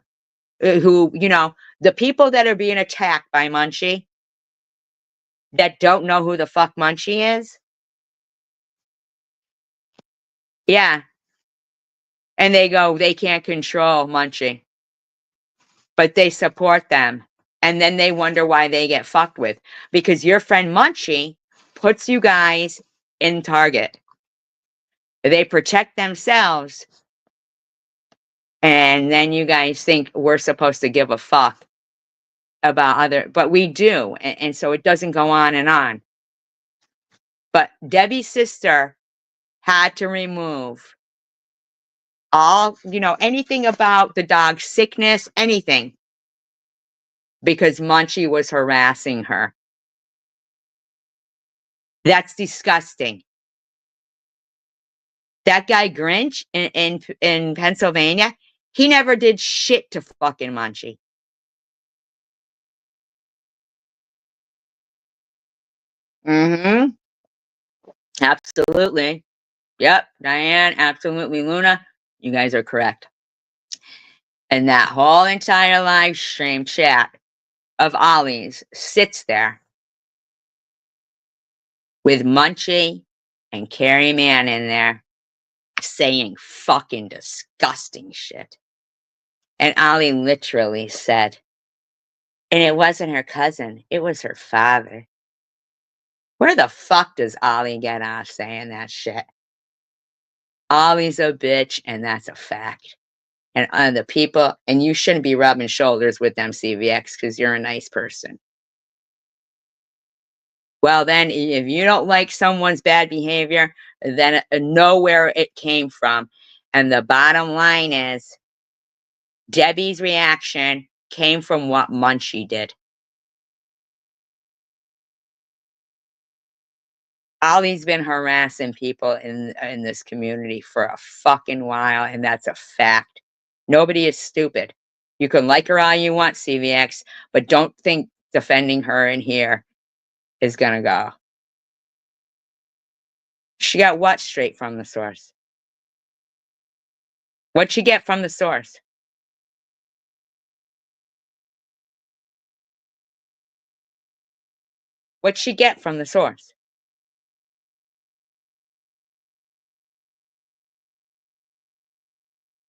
the people that are being attacked by Munchie that don't know who the fuck Munchie is. Yeah. And they go, they can't control Munchie, but they support them. And then they wonder why they get fucked with, because your friend Munchie puts you guys in target. They protect themselves. And then you guys think we're supposed to give a fuck about but we do. And so it doesn't go on and on. But Debbie's sister had to remove all, anything about the dog's sickness, anything, because Munchie was harassing her. That's disgusting. That guy Grinch in Pennsylvania, he never did shit to fucking Munchie. Mm-hmm. Absolutely. Yep, Diane, absolutely. Luna, you guys are correct. And that whole entire live stream chat of Ollie's sits there with Munchie and Carrie Mann in there saying fucking disgusting shit. And Ollie literally said, and it wasn't her cousin, it was her father. Where the fuck does Ollie get off saying that shit? Ollie's a bitch, and that's a fact. And the people, and you shouldn't be rubbing shoulders with them, CVX, because you're a nice person. Well, then, if you don't like someone's bad behavior, then know where it came from. And the bottom line is, Debbie's reaction came from what Munchie did. Ollie's been harassing people in this community for a fucking while, and that's a fact. Nobody is stupid. You can like her all you want, CVX, but don't think defending her in here is gonna go. She got what straight from the source? What'd she get from the source? What'd she get from the source?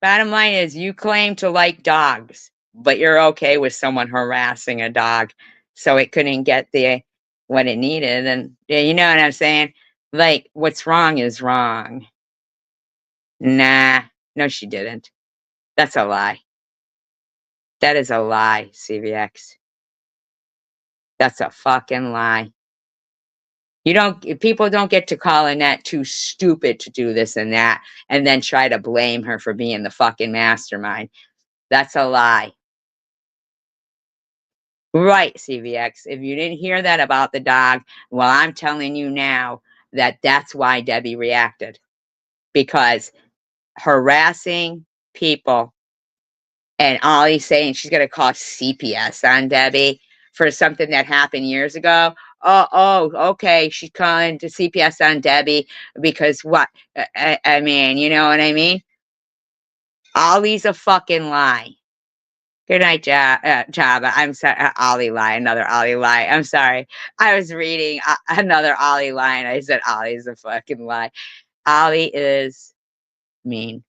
Bottom line is, you claim to like dogs, but you're okay with someone harassing a dog, so it couldn't get what it needed. And you know what I'm saying? Like, what's wrong is wrong. Nah, no, she didn't. That's a lie. That is a lie, CVX. That's a fucking lie. People don't get to call Annette too stupid to do this and that, and then try to blame her for being the fucking mastermind. That's a lie. Right, CVX. If you didn't hear that about the dog, well, I'm telling you now that that's why Debbie reacted. Because harassing people, and Ollie's saying she's going to call CPS on Debbie for something that happened years ago. Oh, okay. She's calling to CPS on Debbie because what? I mean, you know what I mean? Ollie's a fucking lie. Good night, Jabba. I'm sorry. Ollie lie. Another Ollie lie. I'm sorry. I was reading another Ollie lie, and I said Ollie's a fucking lie. Ollie is mean.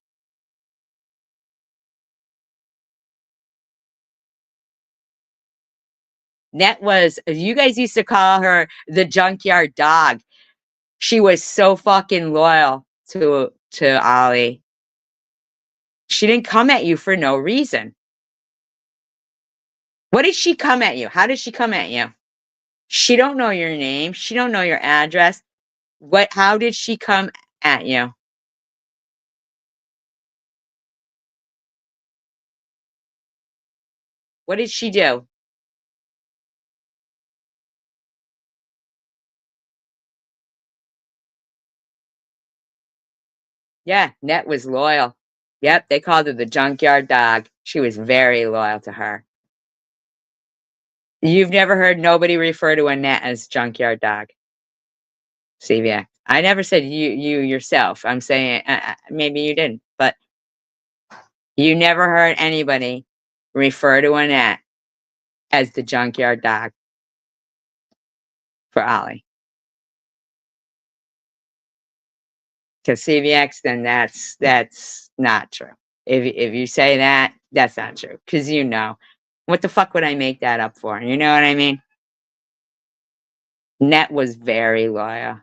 You guys used to call her the junkyard dog. She was so fucking loyal to Ollie. She didn't come at you for no reason. What did she come at you? How did she come at you? She don't know your name. She don't know your address. How did she come at you? What did she do? Yeah, Net was loyal. Yep, they called her the junkyard dog. She was very loyal to her. You've never heard nobody refer to Annette as junkyard dog. CVX. I never said you yourself. I'm saying maybe you didn't, but you never heard anybody refer to Annette as the junkyard dog for Ollie. To CVX, then that's not true. If you say that, that's not true. Because you know. What the fuck would I make that up for? You know what I mean? Net was very loyal.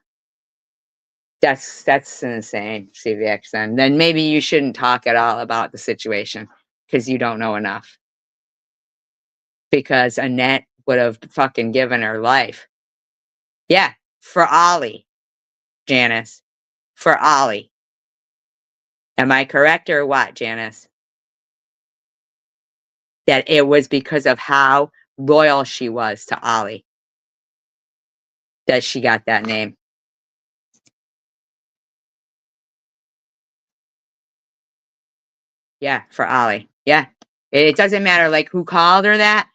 That's insane, CVX. Then maybe you shouldn't talk at all about the situation because you don't know enough. Because Annette would have fucking given her life. Yeah, for Ollie, Janice. For Ollie. Am I correct or what, Janice? That it was because of how loyal she was to Ollie that she got that name. Yeah, for Ollie. Yeah. It doesn't matter like who called her that,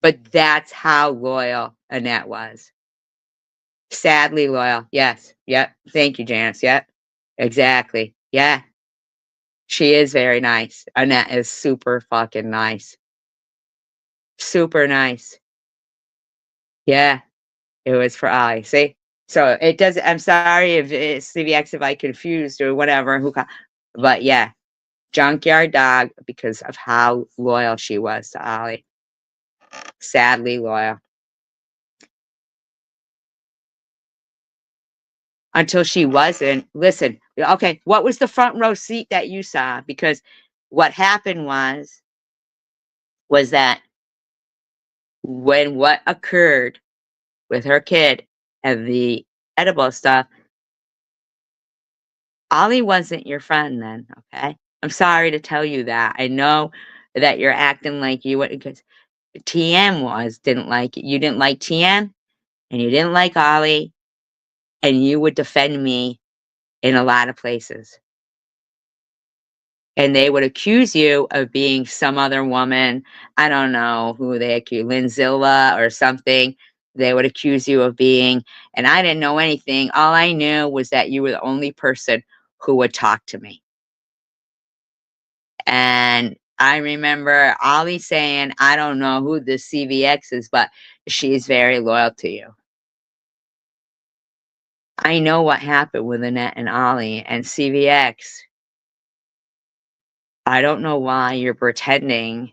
but that's how loyal Annette was. Sadly loyal. Yes. Yep. Thank you, Janice. Yep. Exactly. Yeah. She is very nice. Annette is super fucking nice. Super nice. Yeah. It was for Ollie. See? So it doesn't, I'm sorry if it's CVX if I confused or whatever, but yeah. Junkyard dog because of how loyal she was to Ollie. Sadly loyal. Until she wasn't. Listen, okay, what was the front row seat that you saw? Because what happened was that when what occurred with her kid and the edible stuff, Ollie wasn't your friend then, okay? I'm sorry to tell you that. I know that you're acting like you would because TM didn't like it. You didn't like TM and you didn't like Ollie and you would defend me in a lot of places. And they would accuse you of being some other woman. I don't know who they accuse, Linzilla or something. They would accuse you of being, and I didn't know anything. All I knew was that you were the only person who would talk to me. And I remember Ollie saying, I don't know who the CVX is, but she's very loyal to you. I know what happened with Annette and Ollie and CVX. I don't know why you're pretending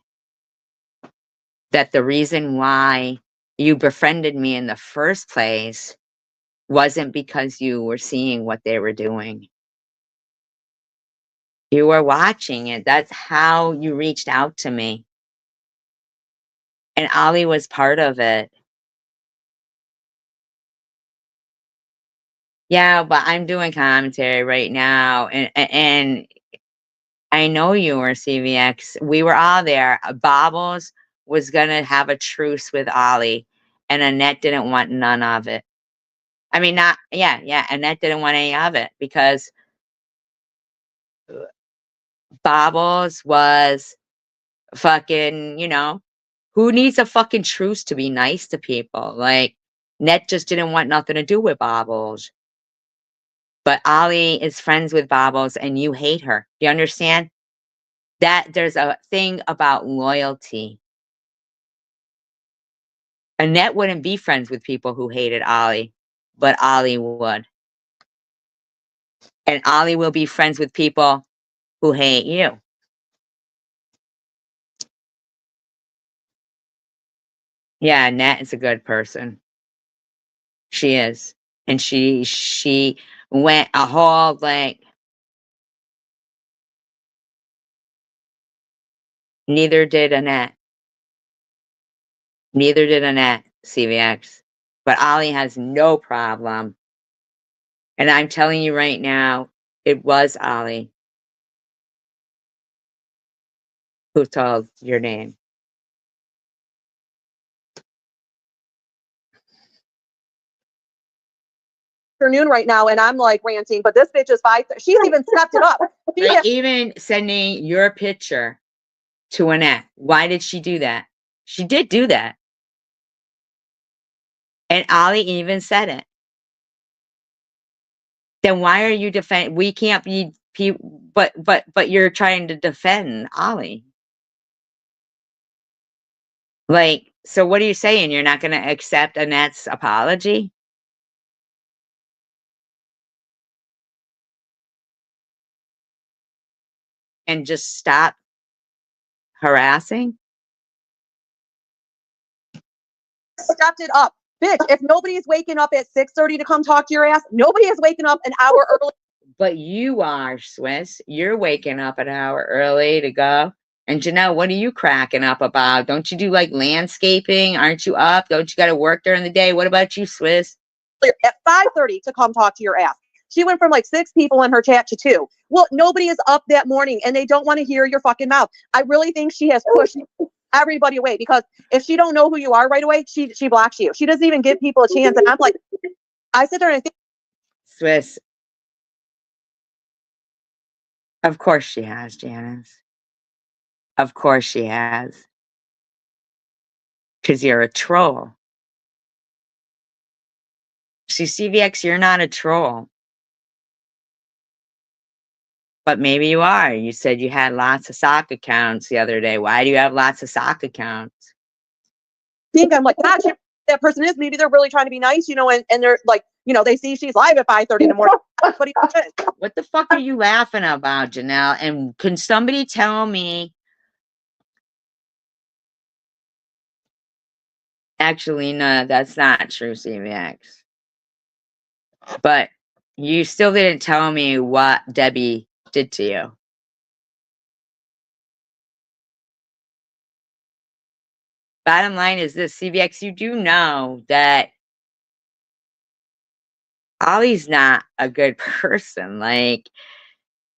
that the reason why you befriended me in the first place wasn't because you were seeing what they were doing. You were watching it. That's how you reached out to me. And Ollie was part of it. Yeah, but I'm doing commentary right now, and I know you were CVX. We were all there. Bobbles was gonna have a truce with Ollie, and Annette didn't want none of it. I mean, not yeah. Annette didn't want any of it because Bobbles was fucking, who needs a fucking truce to be nice to people? Like, Net just didn't want nothing to do with Bobbles. But Ollie is friends with Bobbles and you hate her. Do you understand? That there's a thing about loyalty. Annette wouldn't be friends with people who hated Ollie, but Ollie would. And Ollie will be friends with people who hate you. Yeah, Annette is a good person. She is. And she went a whole like neither did Annette. Neither did Annette, CVX. But Ollie has no problem. And I'm telling you right now, it was Ollie who told your name. Afternoon right now, and I'm like ranting, but this bitch is she's even stepped it up. Like, even sending your picture to Annette. Why did she do that? She did do that. And Ollie even said it. Then why are you we can't be but you're trying to defend Ollie. Like, so what are you saying? You're not gonna accept Annette's apology? And just stop harassing? Stepped it up. Bitch, if nobody's waking up at 6:30 to come talk to your ass, nobody is waking up an hour early. But you are, Swiss. You're waking up an hour early to go. And Janelle, what are you cracking up about? Don't you do like landscaping? Aren't you up? Don't you got to work during the day? What about you, Swiss? At 5:30 to come talk to your ass. She went from like 6 people in her chat to 2. Well, nobody is up that morning and they don't want to hear your fucking mouth. I really think she has pushed everybody away, because if she don't know who you are right away, she blocks you. She doesn't even give people a chance. And I'm like, I sit there and I think, Swiss. Of course she has, Janice. Of course she has. Because you're a troll. See, CVX, you're not a troll. But maybe you are. You said you had lots of sock accounts the other day. Why do you have lots of sock accounts? I'm like, gosh, that person is, maybe they're really trying to be nice, and they're like, they see she's live at 5:30 in the morning. What the fuck are you laughing about, Janelle? And can somebody tell me? Actually, no, that's not true, CVX. But you still didn't tell me what Debbie did to you. Bottom line is this, CVX, you do know that Ollie's not a good person. Like,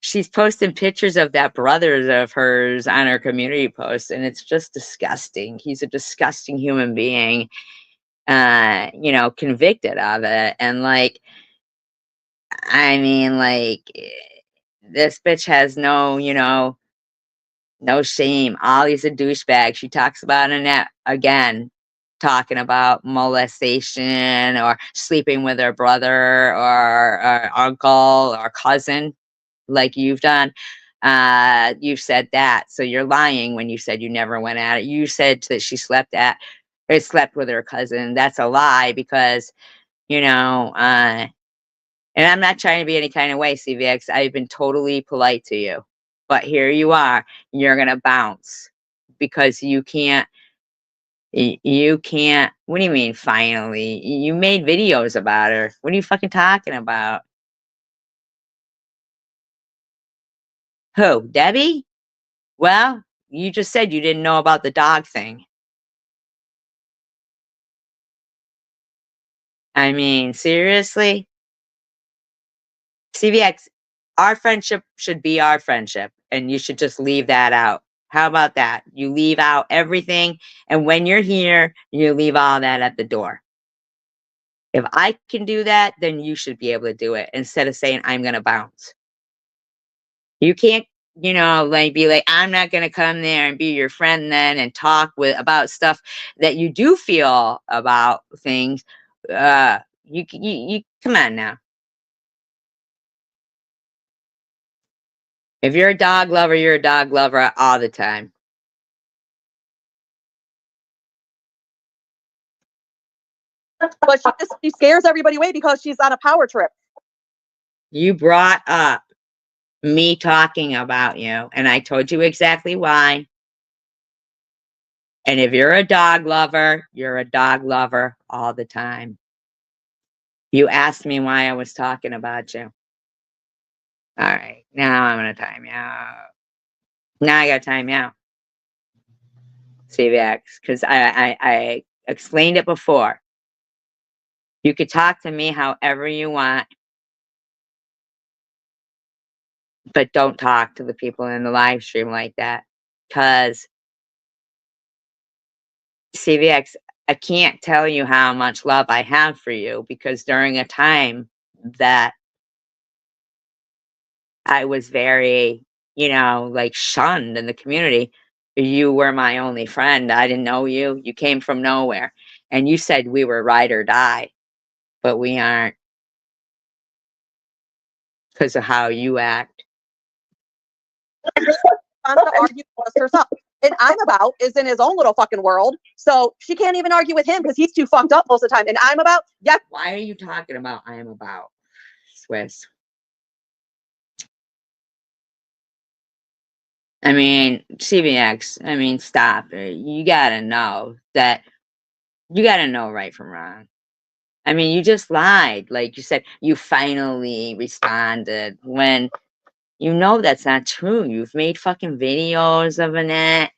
she's posting pictures of that brother of hers on her community post, and it's just disgusting. He's a disgusting human being, convicted of it. And like, I mean, like, this bitch has no shame. Ollie's a douchebag. She talks about Annette again, talking about molestation or sleeping with her brother or uncle or cousin, like you've done. You've said that. So you're lying when you said you never went at it. You said that she slept with her cousin. That's a lie, because, and I'm not trying to be any kind of way, CVX. I've been totally polite to you. But here you are. You're going to bounce because you can't. What do you mean, finally? You made videos about her. What are you fucking talking about? Who? Debbie? Well, you just said you didn't know about the dog thing. I mean, seriously? CVX, our friendship should be our friendship, and you should just leave that out. How about that? You leave out everything, and when you're here, you leave all that at the door. If I can do that, then you should be able to do it, instead of saying, I'm going to bounce. You can't, like, be like, I'm not going to come there and be your friend then and talk about stuff that you do feel about things. You come on now. If you're a dog lover, you're a dog lover all the time. But she scares everybody away because she's on a power trip. You brought up me talking about you, and I told you exactly why. And if you're a dog lover, you're a dog lover all the time. You asked me why I was talking about you. All right, now I'm going to time you out. Now I got to time you out. CVX, because I explained it before. You could talk to me however you want, but don't talk to the people in the live stream like that. Because, CVX, I can't tell you how much love I have for you, because during a time that I was very, like, shunned in the community, you were my only friend. I didn't know you. You came from nowhere. And you said we were ride or die, but we aren't. because of how you act. Wants to argue with herself. And I'm about is in his own little fucking world. So she can't even argue with him because he's too fucked up most of the time. And I'm about, yeah. Why are you talking about I am about, Swiss? I mean, CBX, I mean, stop. You gotta know that, you gotta know right from wrong. I mean, you just lied. Like you said, you finally responded when you know that's not true. You've made fucking videos of Annette.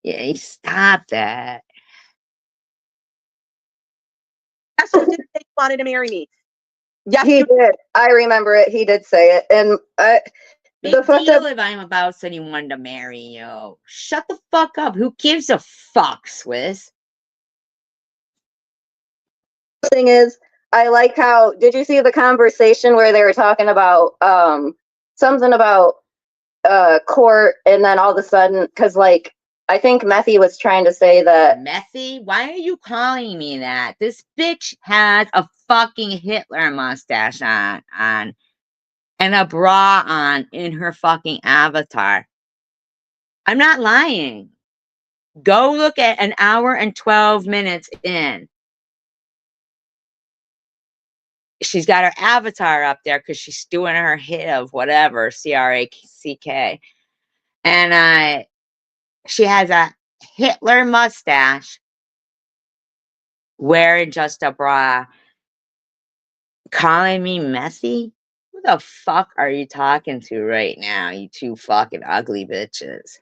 Yeah, stop that. Ashton didn't say he wanted to marry me. Yes, He you did. I remember it. He did say it. And Big the fucked deal up if I'm about said he wanted to marry you. Shut the fuck up. Who gives a fuck, Swiss? thing is, I like how, did you see the conversation where they were talking about something about court, and then all of a sudden, because like I think Methy was trying to say that Methy? Why are you calling me that? This bitch has a fucking Hitler mustache on and a bra on in her fucking avatar. I'm not lying. Go look at an hour and 12 minutes in. She's got her avatar up there because she's doing her hit of whatever, CRACK. And she has a Hitler mustache, wearing just a bra, calling me messy? Who the fuck are you talking to right now, you two fucking ugly bitches?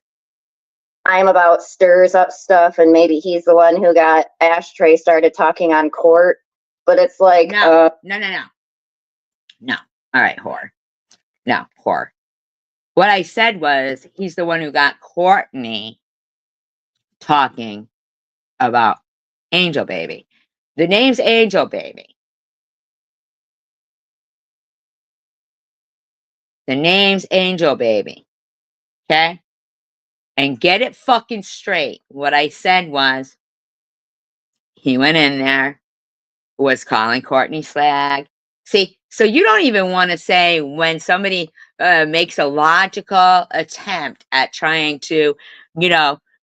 I'm about stirs up stuff, and maybe he's the one who got Ashtray started talking on court. But it's like, No. All right, whore. No, whore. What I said was he's the one who got Courtney talking about Angel Baby. The name's Angel Baby. The name's Angel Baby. Okay? And get it fucking straight. What I said was he went in there, was calling Courtney slag. See, so you don't even want to say when somebody makes a logical attempt at trying to,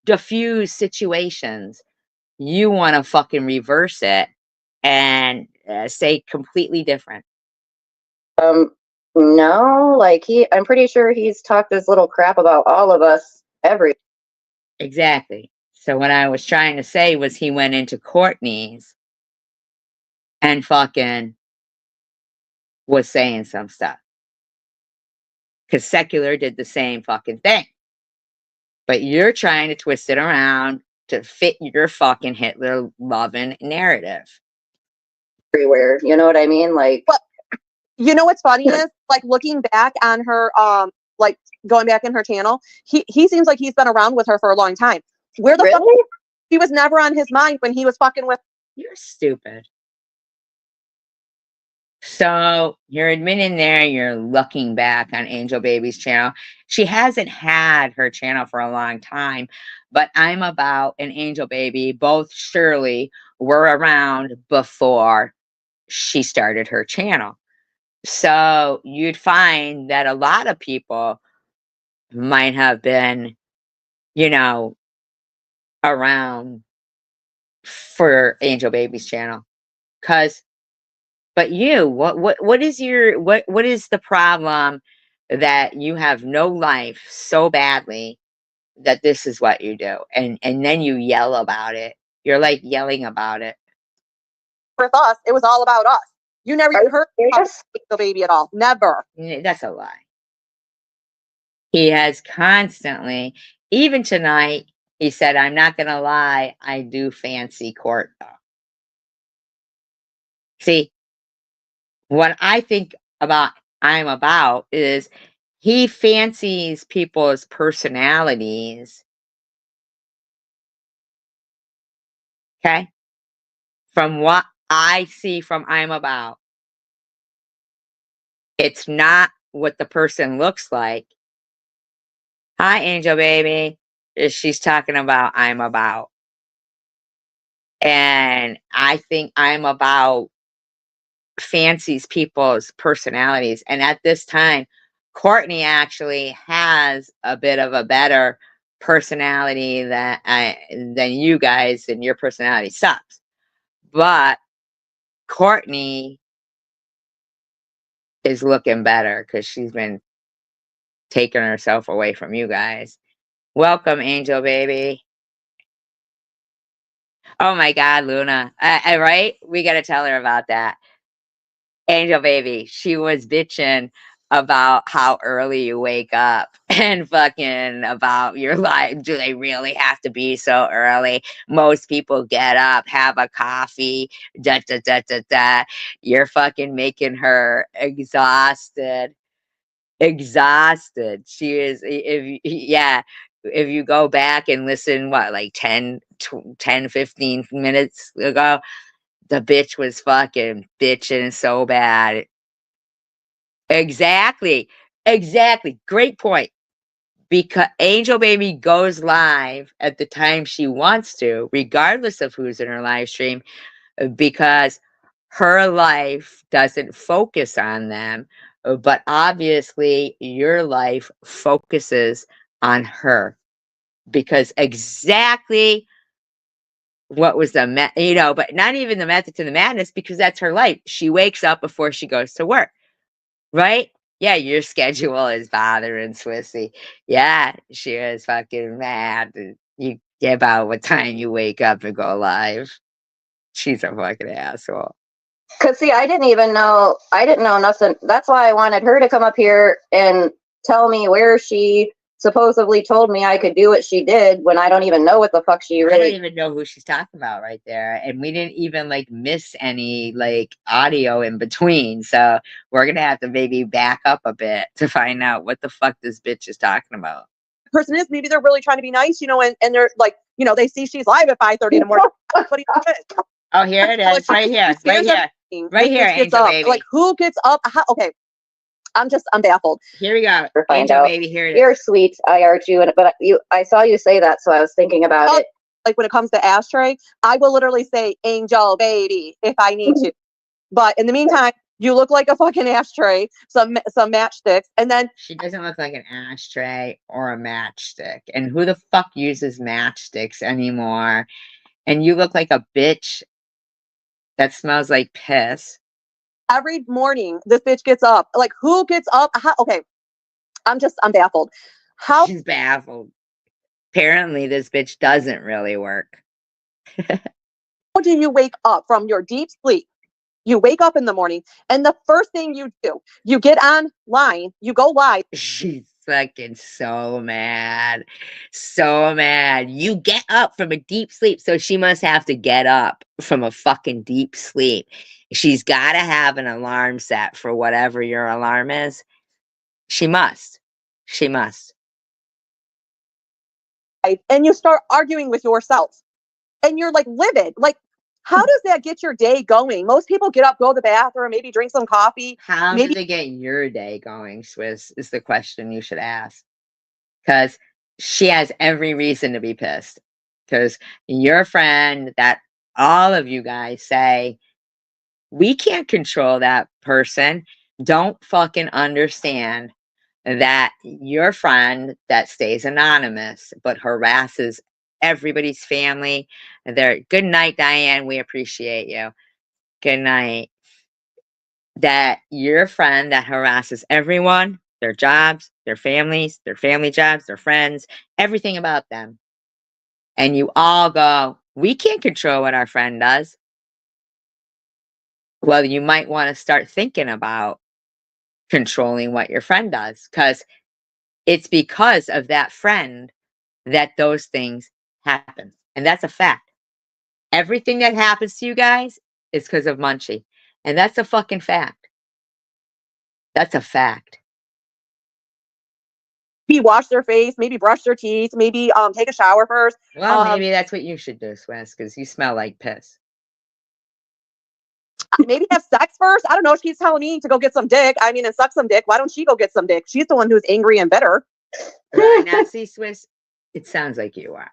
diffuse situations, you want to fucking reverse it and say completely different. no, like I'm pretty sure he's talked this little crap about all of us Exactly. So what I was trying to say was he went into Courtney's and fucking was saying some stuff. Because Secular did the same fucking thing. But you're trying to twist it around to fit your fucking Hitler loving narrative. everywhere. You know what I mean? Like, But you know what's funny is like looking back on her, like going back in her channel, he seems like he's been around with her for a long time. Where the fuck really? he was never on his mind when he was fucking with. You're stupid. So you're admitting there you're looking back on Angel Baby's channel. She hasn't had her channel for a long time, but I'm About and Angel Baby both surely were around before she started her channel. So you'd find that a lot of people might have been, around for Angel Baby's channel. But you, what is the problem that you have no life so badly that this is what you do, and then you yell about it? You're like yelling about it. With us, it was all about us. You never even heard about Yes. the baby at all. Never. That's a lie. He has constantly, even tonight, he said, "I'm not gonna lie, I do fancy court though." See, what I think about I'm About is he fancies people's personalities. Okay? From what I see from I'm About, it's not what the person looks like. Hi, Angel Baby. She's talking about I'm About. And I think I'm About fancies people's personalities. And at this time, Courtney actually has a bit of a better personality than you guys, and your personality sucks. But Courtney is looking better because she's been taking herself away from you guys. Welcome, Angel Baby. Oh my God, Luna. Right? We got to tell her about that. Angel Baby, she was bitching about how early you wake up and fucking about your life. Do they really have to be so early? Most people get up, have a coffee, da da da da da. You're fucking making her exhausted. Exhausted. She is, if you go back and listen, what, like 15 minutes ago, the bitch was fucking bitching so bad. Exactly. Exactly. Great point. Because Angel Baby goes live at the time she wants to, regardless of who's in her live stream, because her life doesn't focus on them. But obviously, your life focuses on her. Because exactly what was but not even the method to the madness, because that's her life. She wakes up before she goes to work. Right? Yeah, your schedule is bothering Swissy. Yeah, she is fucking mad. You give out what time you wake up and go live. She's a fucking asshole. Cause see, I didn't know nothing. That's why I wanted her to come up here and tell me where she supposedly told me I could do what she did when I don't even know what the fuck she I don't really. even know who she's talking about right there. And we didn't even like miss any like audio in between. So we're gonna have to maybe back up a bit to find out what the fuck this bitch is talking about. Person is, maybe they're really trying to be nice, and they're like, they see she's live at 5:30 in the morning. What do you think? Oh, here it is. Right here. Right here. Right here, Angel Baby. Like, who gets up? Okay, I'm baffled. Here we go. Find Angel out. Baby, here it is. You're sweet, IRG, but I saw you say that, so I was thinking about it. Like, when it comes to ashtray, I will literally say Angel Baby if I need to. But in the meantime, you look like a fucking ashtray, some matchsticks, and then She doesn't look like an ashtray or a matchstick. And who the fuck uses matchsticks anymore? And you look like a bitch that smells like piss. every morning this bitch gets up. Like, who gets up? Okay, I'm baffled. How She's baffled. Apparently, this bitch doesn't really work. do you wake up from your deep sleep? You wake up in the morning, and the first thing you do, you get online, you go live. She's fucking so mad. So mad. You get up from a deep sleep. So she must have to get up from a fucking deep sleep. She's got to have an alarm set for whatever your alarm is. She must. She must. And you start arguing with yourself, and you're like livid. Like, how does that get your day going? Most people get up, go to the bathroom, maybe drink some coffee. How Maybe- do they get your day going, Swiss, is the question you should ask. Because she has every reason to be pissed. Because your friend that all of you guys say, we can't control that person. Don't fucking understand that your friend that stays anonymous but harasses everybody's family. Good night, Diane. We appreciate you. Good night. That your friend that harasses everyone, their jobs, their families, their family jobs, their friends, everything about them. And you all go, we can't control what our friend does. Well, you might want to start thinking about controlling what your friend does, because it's because of that friend that those things happen. And that's a fact. Everything that happens to you guys is because of Munchie. And that's a fucking fact. That's a fact. maybe wash their face, maybe brush their teeth, maybe take a shower first. Well, maybe that's what you should do, Swiss, because you smell like piss. Maybe have sex first. I don't know. She's telling me to go get some dick. I mean, and suck some dick. Why don't she go get some dick? She's the one who's angry and bitter. Right now, see, Swiss, it sounds like you are.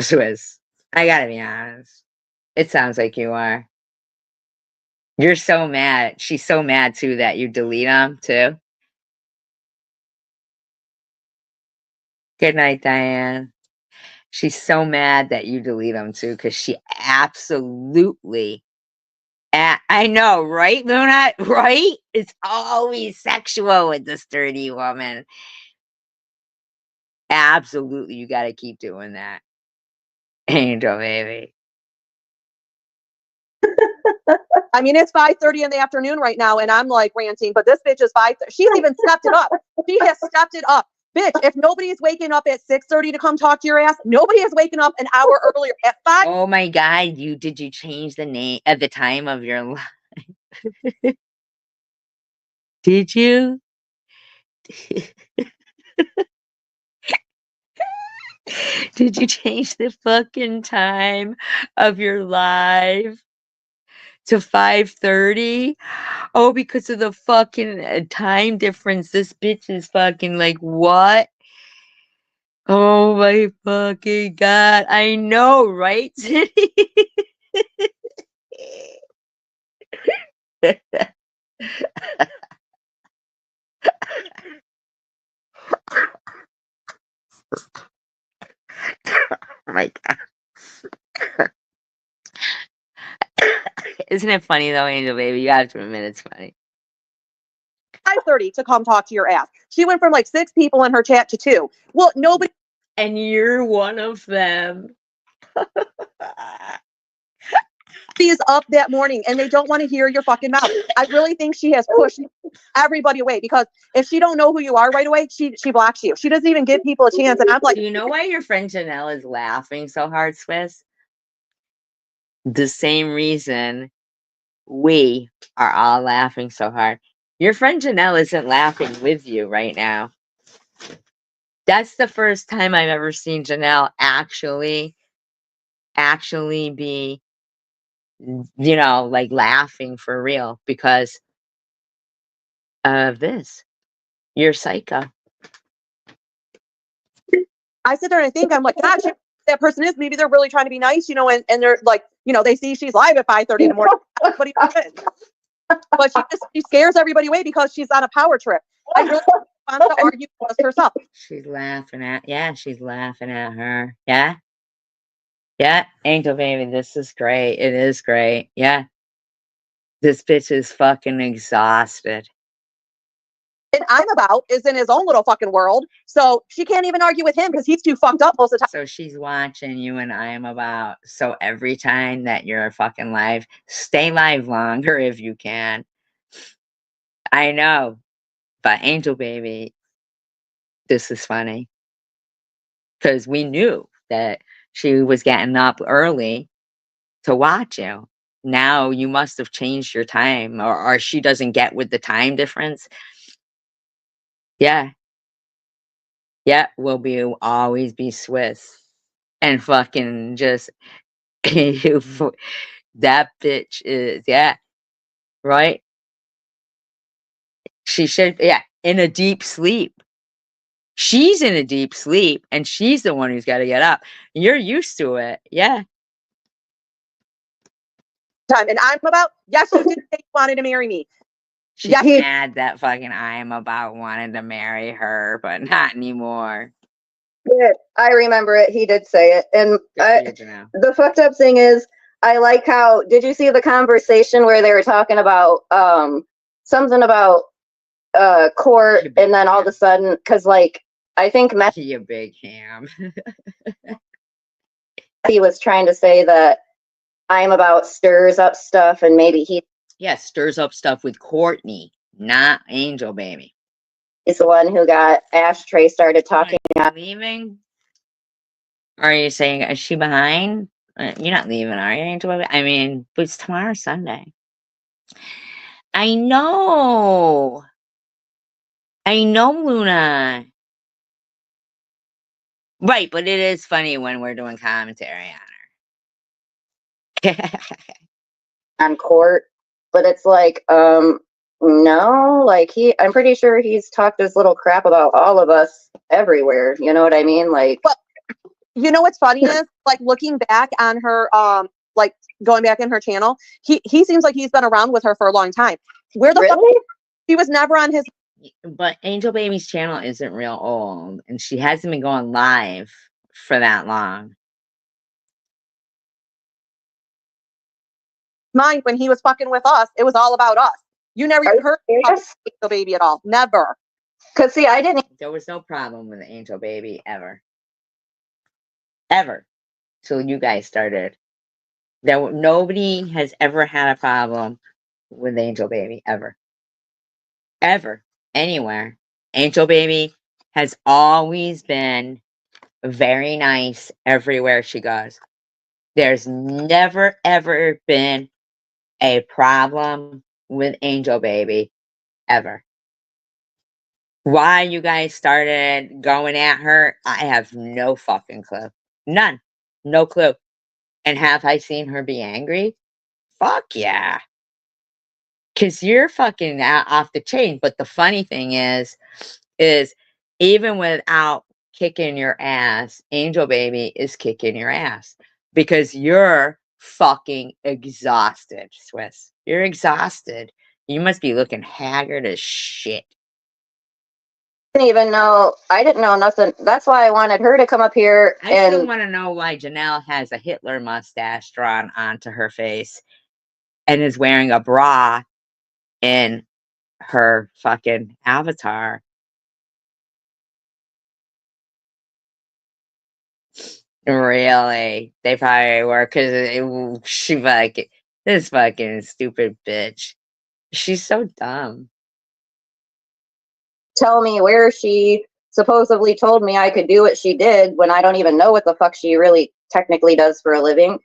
Swiss, I gotta be honest. It sounds like you are. You're so mad. She's so mad too that you delete them too. Good night, Diane. She's so mad that you delete them too, because she absolutely. I know, right, Luna? Right? It's always sexual with this dirty woman. Absolutely, you got to keep doing that, Angel baby. I mean, it's 5:30 in the afternoon right now, and I'm like ranting, but this bitch is 5. She's even stepped it up. She has stepped it up. Bitch, if nobody's waking up at 6:30 to come talk to your ass, nobody is waking up an hour earlier at 5. Oh my God, did you change the name at the time of your life? Did you? Did you change the fucking time of your live to 5:30? Oh, because of the fucking time difference. This bitch is fucking like, what? Oh my fucking God. I know, right, City? Oh my God. Isn't it funny though, Angel baby? You have to admit it's funny. 5:30 to come talk to your ass. She went from like 6 people in her chat to 2. Well, nobody And you're one of them. is up that morning and they don't want to hear your fucking mouth. I really think she has pushed everybody away, because if she don't know who you are right away, she blocks you. She doesn't even give people a chance. And I'm like, Do you know why your friend Janelle is laughing so hard, Swiss? The same reason we are all laughing so hard. Your friend Janelle isn't laughing with you right now. That's the first time I've ever seen Janelle actually be, you know, like laughing for real because of this. You're psycho. I sit there and I think, I'm like, gosh, that person is, maybe they're really trying to be nice, you know, and they're like, you know, they see she's live at 5:30 in the morning. Everybody but she scares everybody away because she's on a power trip. I really want to argue with herself. She's laughing at, she's laughing at her. Yeah. Yeah, Angel baby, this is great. It is great. Yeah. This bitch is fucking exhausted. And I'm about is in his own little fucking world. So she can't even argue with him because he's too fucked up most of the time. So she's watching you and I am about. So every time that you're fucking live, stay live longer if you can. I know. But Angel baby, this is funny. Because we knew that she was getting up early to watch you. Now you must have changed your time, or she doesn't get with the time difference. Yeah. Yeah, will always be Swiss. And fucking just that bitch is, yeah, right? She should, yeah, in a deep sleep. She's in a deep sleep and she's the one who's got to get up. You're used to it. Yeah. Time. And I'm about, yes, she did say she wanted to marry me. She's mad that fucking I am about wanted to marry her, but not anymore. Yeah, I remember it. He did say it. And the fucked up thing is, I like how, did you see the conversation where they were talking about something about court, and then all of a sudden, because like, I think you big ham. He was trying to say that I'm about stirs up stuff, and maybe he stirs up stuff with Courtney, not Angel baby. He's the one who got Ashtray started talking. Are you leaving? Are you saying, is she behind? You're not leaving, are you, Angel baby? I mean, but it's tomorrow Sunday. I know, Luna. Right, but it is funny when we're doing commentary on her. On court, but it's like, no, like I'm pretty sure he's talked his little crap about all of us everywhere. You know what I mean? Like, but you know what's funny is, like, looking back on her like going back in her channel, he seems like he's been around with her for a long time. Where the fuck? Really? He was never on his. But Angel Baby's channel isn't real old, and she hasn't been going live for that long. Mind when he was fucking with us, it was all about us. You never Are you heard serious? Angel Baby at all. Never. Cause see, I didn't. There was no problem with Angel Baby ever. Ever. Till you guys started. Nobody has ever had a problem with Angel Baby, ever. Ever. Anywhere. Angel Baby has always been very nice everywhere she goes. There's never, ever been a problem with Angel Baby, ever. Why you guys started going at her, I have no fucking clue. None. No clue. And have I seen her be angry? Fuck yeah. Because you're fucking off the chain. But the funny thing is even without kicking your ass, Angel Baby is kicking your ass. Because you're fucking exhausted, Swiss. You're exhausted. You must be looking haggard as shit. Even know. I didn't know nothing. That's why I wanted her to come up here I still and want to know why Janelle has a Hitler mustache drawn onto her face and is wearing a bra in her fucking avatar. Really? They probably were, because she fucking, this fucking stupid bitch. She's so dumb. tell me where she supposedly told me I could do what she did when I don't even know what the fuck she really technically does for a living.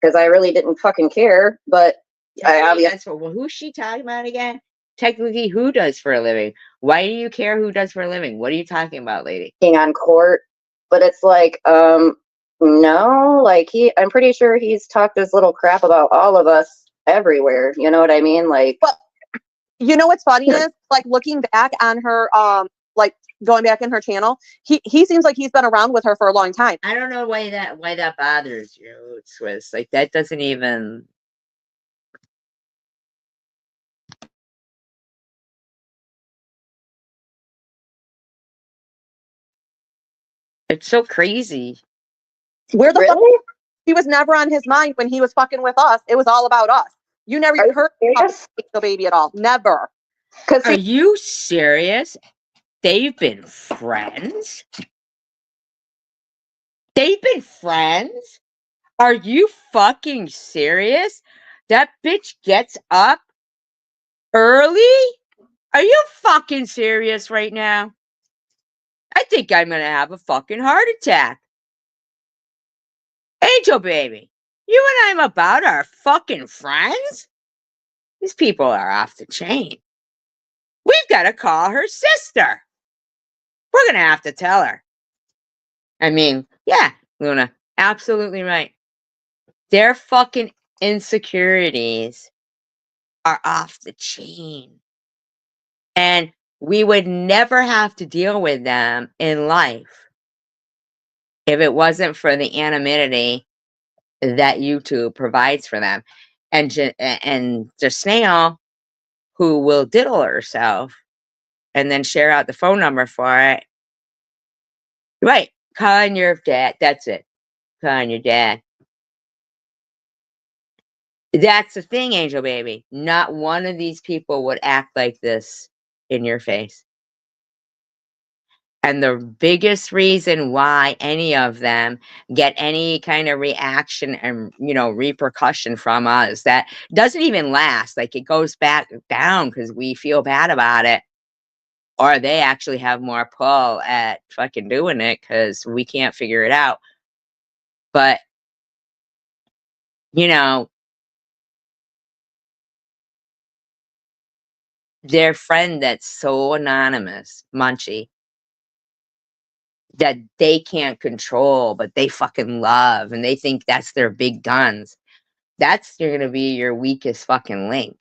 Because I really didn't fucking care. But I obviously. Well, who's she talking about again? Technically, who does for a living? Why do you care who does for a living? What are you talking about, lady? On court, but it's like, no, like I'm pretty sure he's talked this little crap about all of us everywhere. You know what I mean? Like, But you know what's funny is, like, looking back on her, like going back in her channel, he seems like he's been around with her for a long time. I don't know why that bothers you, Swiss. Like, that doesn't even. It's so crazy. Where the fuck? really? He was never on his mind when he was fucking with us. It was all about us. You never Are you heard serious? Angel Baby at all. Never. Because Are you serious? They've been friends? They've been friends? Are you fucking serious? That bitch gets up early? Are you fucking serious right now? I think I'm gonna have a fucking heart attack. Angel Baby, you and I'm about our fucking friends? These people are off the chain. We've got to call her sister. We're gonna have to tell her. I mean, yeah, Luna, absolutely right. Their fucking insecurities are off the chain. And we would never have to deal with them in life if it wasn't for the anonymity that YouTube provides for them. And the snail who will diddle herself and then share out the phone number for it. Right. Calling your dad. That's it. Calling your dad. That's the thing, Angel Baby. Not one of these people would act like this in your face. And the biggest reason why any of them get any kind of reaction and, repercussion from us that doesn't even last. Like, it goes back down because we feel bad about it. Or they actually have more pull at fucking doing it because we can't figure it out. But, their friend that's so anonymous, Munchie, that they can't control, but they fucking love, and they think that's their big guns. That's gonna be your weakest fucking link.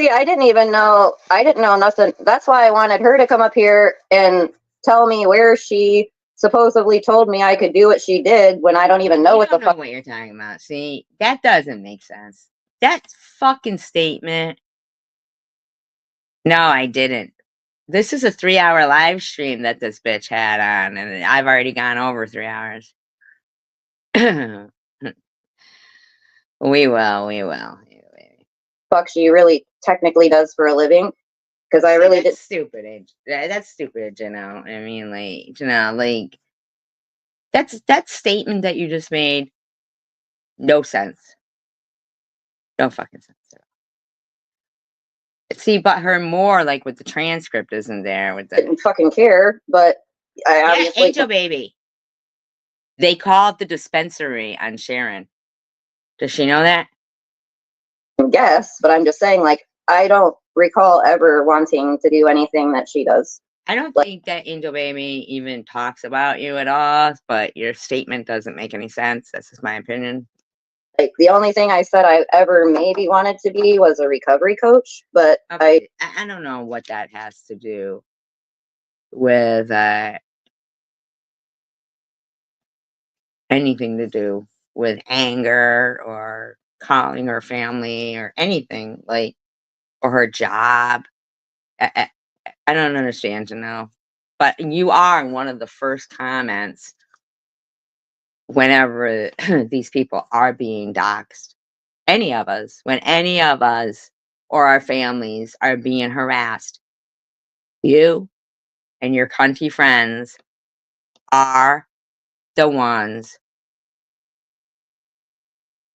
see, I didn't know nothing. That's why I wanted her to come up here and tell me where she supposedly told me I could do what she did when I don't even know You what the don't know fuck. what you're talking about. See, that doesn't make sense. That fucking statement. No, I didn't. This is a 3-hour live stream that this bitch had on, and I've already gone over 3 hours. We will. Fuck she really technically does for a living. Because I really did. That's stupid. That's stupid, Janelle. I mean, like, Janelle, like, that statement that you just made, no sense. No fucking sense at all. See, but her more, like, with the transcript isn't there with the Didn't fucking care, but I yeah, obviously Angel Baby. They called the dispensary on Sharon. Does she know that? guess, but I'm just saying, like, I don't recall ever wanting to do anything that she does. I don't think that Angel Baby even talks about you at all, but your statement doesn't make any sense. That's just my opinion. Like, the only thing I said I ever maybe wanted to be was a recovery coach, but Okay, I don't know what that has to do with anything to do with anger or calling her family or anything, like, or her job. I don't understand, Janelle. But you are one of the first comments whenever these people are being doxxed. Any of us, when any of us or our families are being harassed, you and your cunty friends are the ones.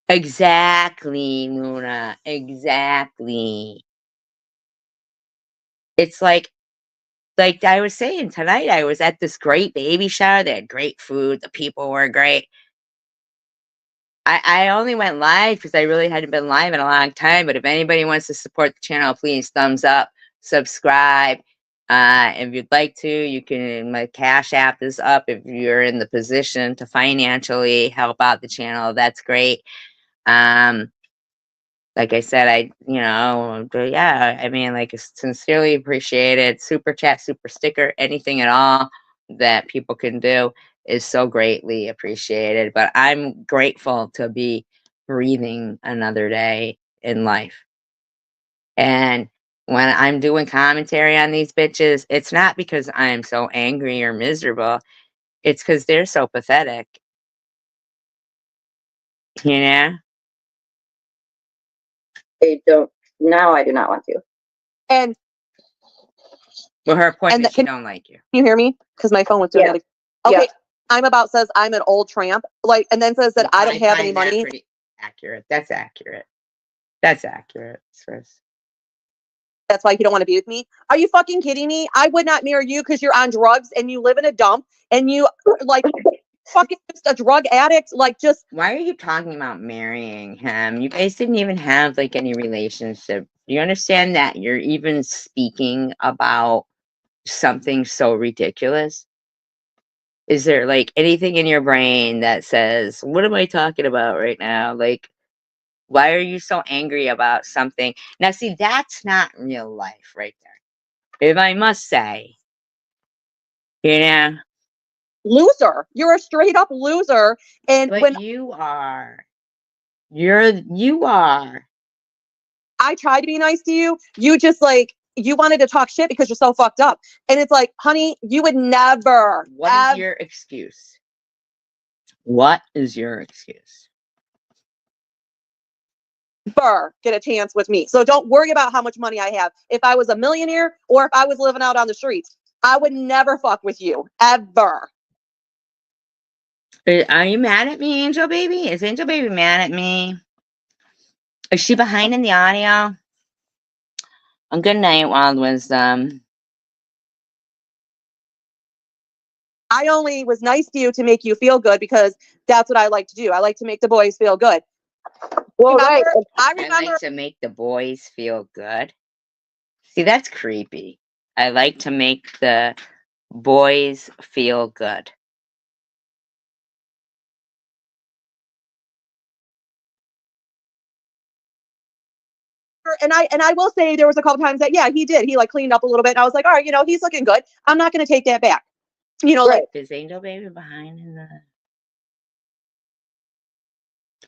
Exactly, Luna. Exactly. It's like I was saying tonight, I was at this great baby shower. They had great food. The people were great. I only went live because I really hadn't been live in a long time. But if anybody wants to support the channel, please thumbs up, subscribe. If you'd like to, you can. My Cash App is up. If you're in the position to financially help out the channel, that's great. Like I said, yeah, I mean, like, sincerely appreciated. Super chat, super sticker, anything at all that people can do is so greatly appreciated. But I'm grateful to be breathing another day in life. And when I'm doing commentary on these bitches, it's not because I'm so angry or miserable. It's because they're so pathetic. You know? I don't. Now I do not want to. And Well, her point And is she can- don't like you. you hear me? Because my phone was doing Yeah. that. Okay. Yeah. I'm about says I'm an old tramp. Like, and then says that I don't have any find that money. pretty accurate. That's accurate. That's accurate, Chris. That's why you don't want to be with me. Are you fucking kidding me? I would not marry you because you're on drugs and you live in a dump and you like fucking just a drug addict. Like, just Why are you talking about marrying him? You guys didn't even have like any relationship. You understand that you're even speaking about something so ridiculous? Is there like anything in your brain that says, what am I talking about right now? Like, why are you so angry about something? Now, see, that's not real life right there. If I must say, you know, loser. You're a straight up loser. And but when you are. You are. I tried to be nice to you, you just like, you wanted to talk shit because you're so fucked up. And it's like, honey, you would never, What is your excuse? What is your excuse? ever get a chance with me. So don't worry about how much money I have. If I was a millionaire or if I was living out on the streets, I would never fuck with you, ever. Are you mad at me, Angel Baby? Is Angel Baby mad at me? Is she behind in the audio? Good night, Wild Wisdom. I only was nice to you to make you feel good because that's what I like to do. I like to make the boys feel good. Well, Remember, right. I I remember like to make the boys feel good. See, that's creepy. I like to make the boys feel good. and I will say there was a couple times that, yeah, he did. He like cleaned up a little bit. And I was like, all right, he's looking good. I'm not going to take that back. You know, like, Right. Is Angel Baby behind in the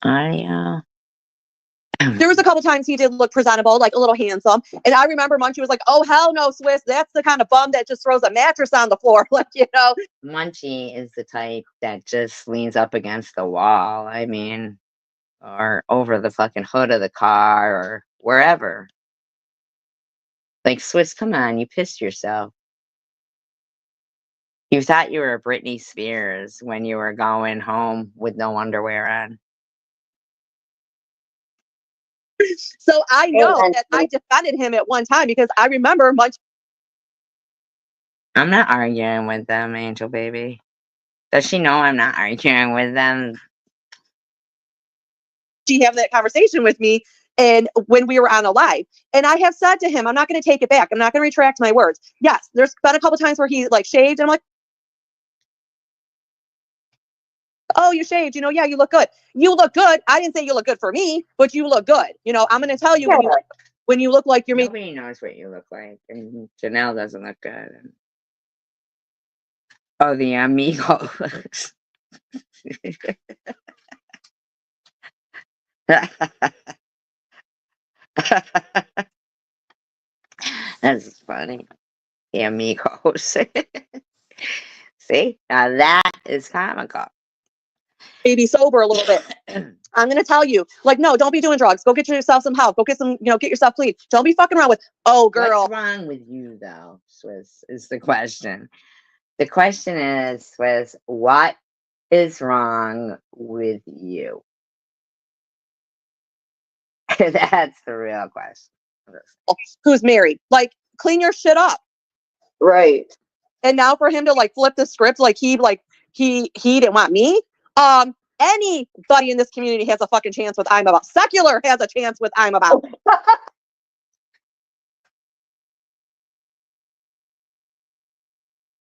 audio? there was a couple times he did look presentable, like a little handsome. And I remember Munchie was like, oh, hell no, Swiss. That's the kind of bum that just throws a mattress on the floor. Like, you know, Munchie is the type that just leans up against the wall. I mean, or over the fucking hood of the car or wherever. Like, Swiss, come on, you pissed yourself. You thought you were Britney Spears when you were going home with no underwear on. so I know Amen. that I defended him at one time because I remember Munchie I'm not arguing with them, Angel Baby. Does she know I'm not arguing with them? having that conversation with me and when we were on a live. And I have said to him, I'm not going to take it back. I'm not going to retract my words. Yes, there's been a couple times where he like shaved and I'm like, oh, you shaved, you know, yeah, you look good. You look good. I didn't say you look good for me, but you look good. You know, I'm going to tell you Yeah. when you look like you're making. Nobody knows what you look like, and Janelle doesn't look good. And... oh, the amigos. That's funny. The amigos. See, now that is comical. Maybe sober a little bit. I'm gonna tell you, like, no, don't be doing drugs. Go get yourself some help. Go get some, you know, get yourself clean. Don't be fucking around with, oh, girl. What's wrong with you, though, Swiss, is the question. The question is, Swiss, what is wrong with you? That's the real question. Who's married? Like, clean your shit up. Right. And now for him to like flip the script, like he didn't want me. Anybody in this community has a fucking chance with I'm About. Secular has a chance with I'm About.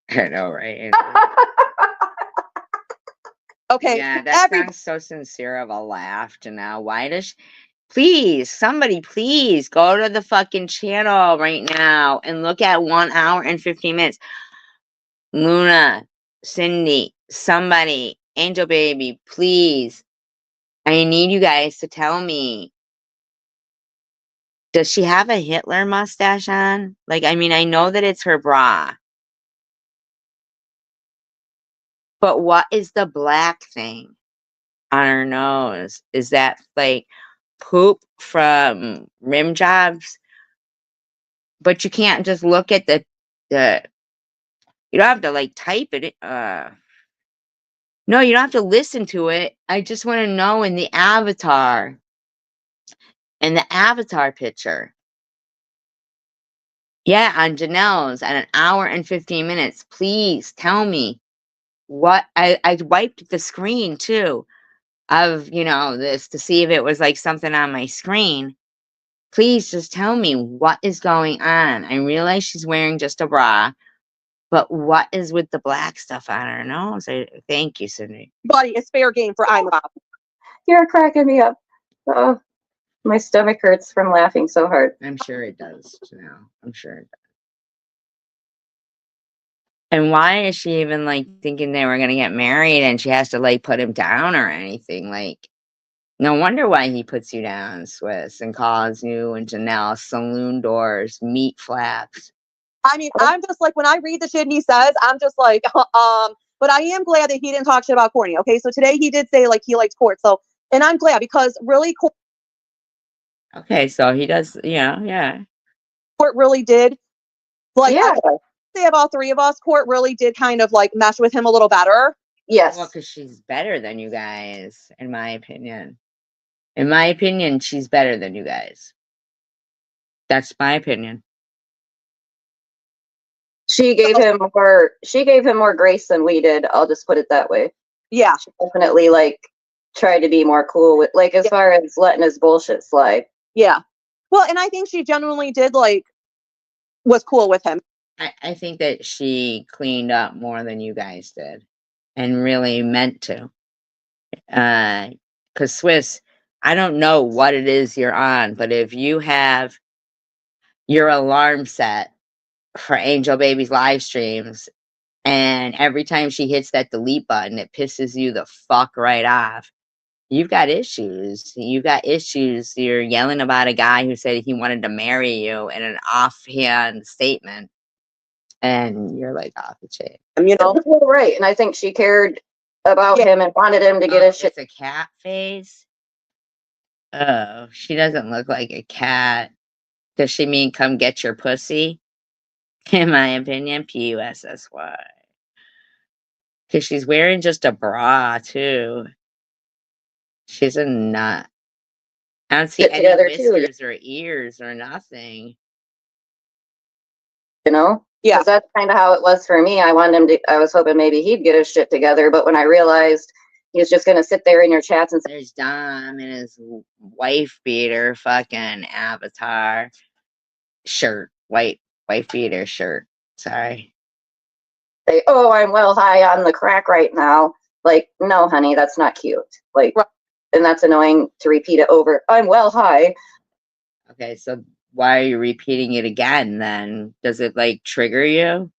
I know, right? Okay. Yeah, that every- sounds so sincere of a laugh, Janelle. Why does please, somebody please go to the fucking channel right now and look at 1 hour and 15 minutes. Luna, Cindy, somebody, Angel Baby, please. I need you guys to tell me. Does she have a Hitler mustache on? Like, I mean, I know that it's her bra. But what is the black thing on her nose? Is that like poop from rim jobs? But you can't just look at the you don't have to like type it. No, you don't have to listen to it. I just want to know in the avatar. In the avatar picture. Yeah, on Janelle's at 1 hour and 15 minutes. Please tell me what I wiped the screen too of, you know, this to see if it was like something on my screen. Please just tell me what is going on. I realize she's wearing just a bra, but what is with the black stuff on her nose? Thank you, Cindy. Buddy, it's fair game for I'm About. You're cracking me up. Oh, my stomach hurts from laughing so hard. I'm sure it does, Janelle. I'm sure it does. And why is she even like thinking they were gonna get married and she has to like put him down or anything? Like, no wonder why he puts you down, Swiss, and calls you and Janelle saloon doors, meat flaps. I mean, I'm just like, when I read the shit he says, I'm just like, but I am glad that he didn't talk shit about Courtney. Okay, so today he did say like he likes Court. So, and I'm glad because really Okay, so he does, yeah. Court really did. Like, Yeah. I say of all three of us, Court really did kind of like mesh with him a little better. Yes. Well, because she's better than you guys, in my opinion. In my opinion, she's better than you guys. That's my opinion. She gave him more grace than we did. I'll just put it that way. Yeah. She definitely like tried to be more cool with like as far as letting his bullshit slide. Yeah. Well, and I think she genuinely did like was cool with him. I think that she cleaned up more than you guys did and really meant to. Because Swiss, I don't know what it is you're on, but if you have your alarm set for Angel Baby's live streams And every time she hits that delete button, it pisses you the fuck right off. You've got issues. You've got issues. You're yelling about a guy who said he wanted to marry you in an offhand statement. And you're like off the chain. You know, Right. And I think she cared about Yeah. him and wanted him to get his shit. It's a cat face. Oh, she doesn't look like a cat. Does she mean come get your pussy? In my opinion, Pussy. Because she's wearing just a bra, too. She's a nut. I don't see Get any together, too. whiskers or ears or nothing. You know? Yeah. 'Cause that's kind of how it was for me. I wanted him to, I was hoping maybe he'd get his shit together, but when I realized he was just going to sit there in your chats and say, There's Dom in his wife beater fucking avatar shirt. White wife beater shirt. Sorry. oh, I'm well high on the crack right now. Like, no, honey, that's not cute. Like, Right. and that's annoying to repeat it over. I'm well high. Okay, so why are you repeating it again then? Does it like trigger you?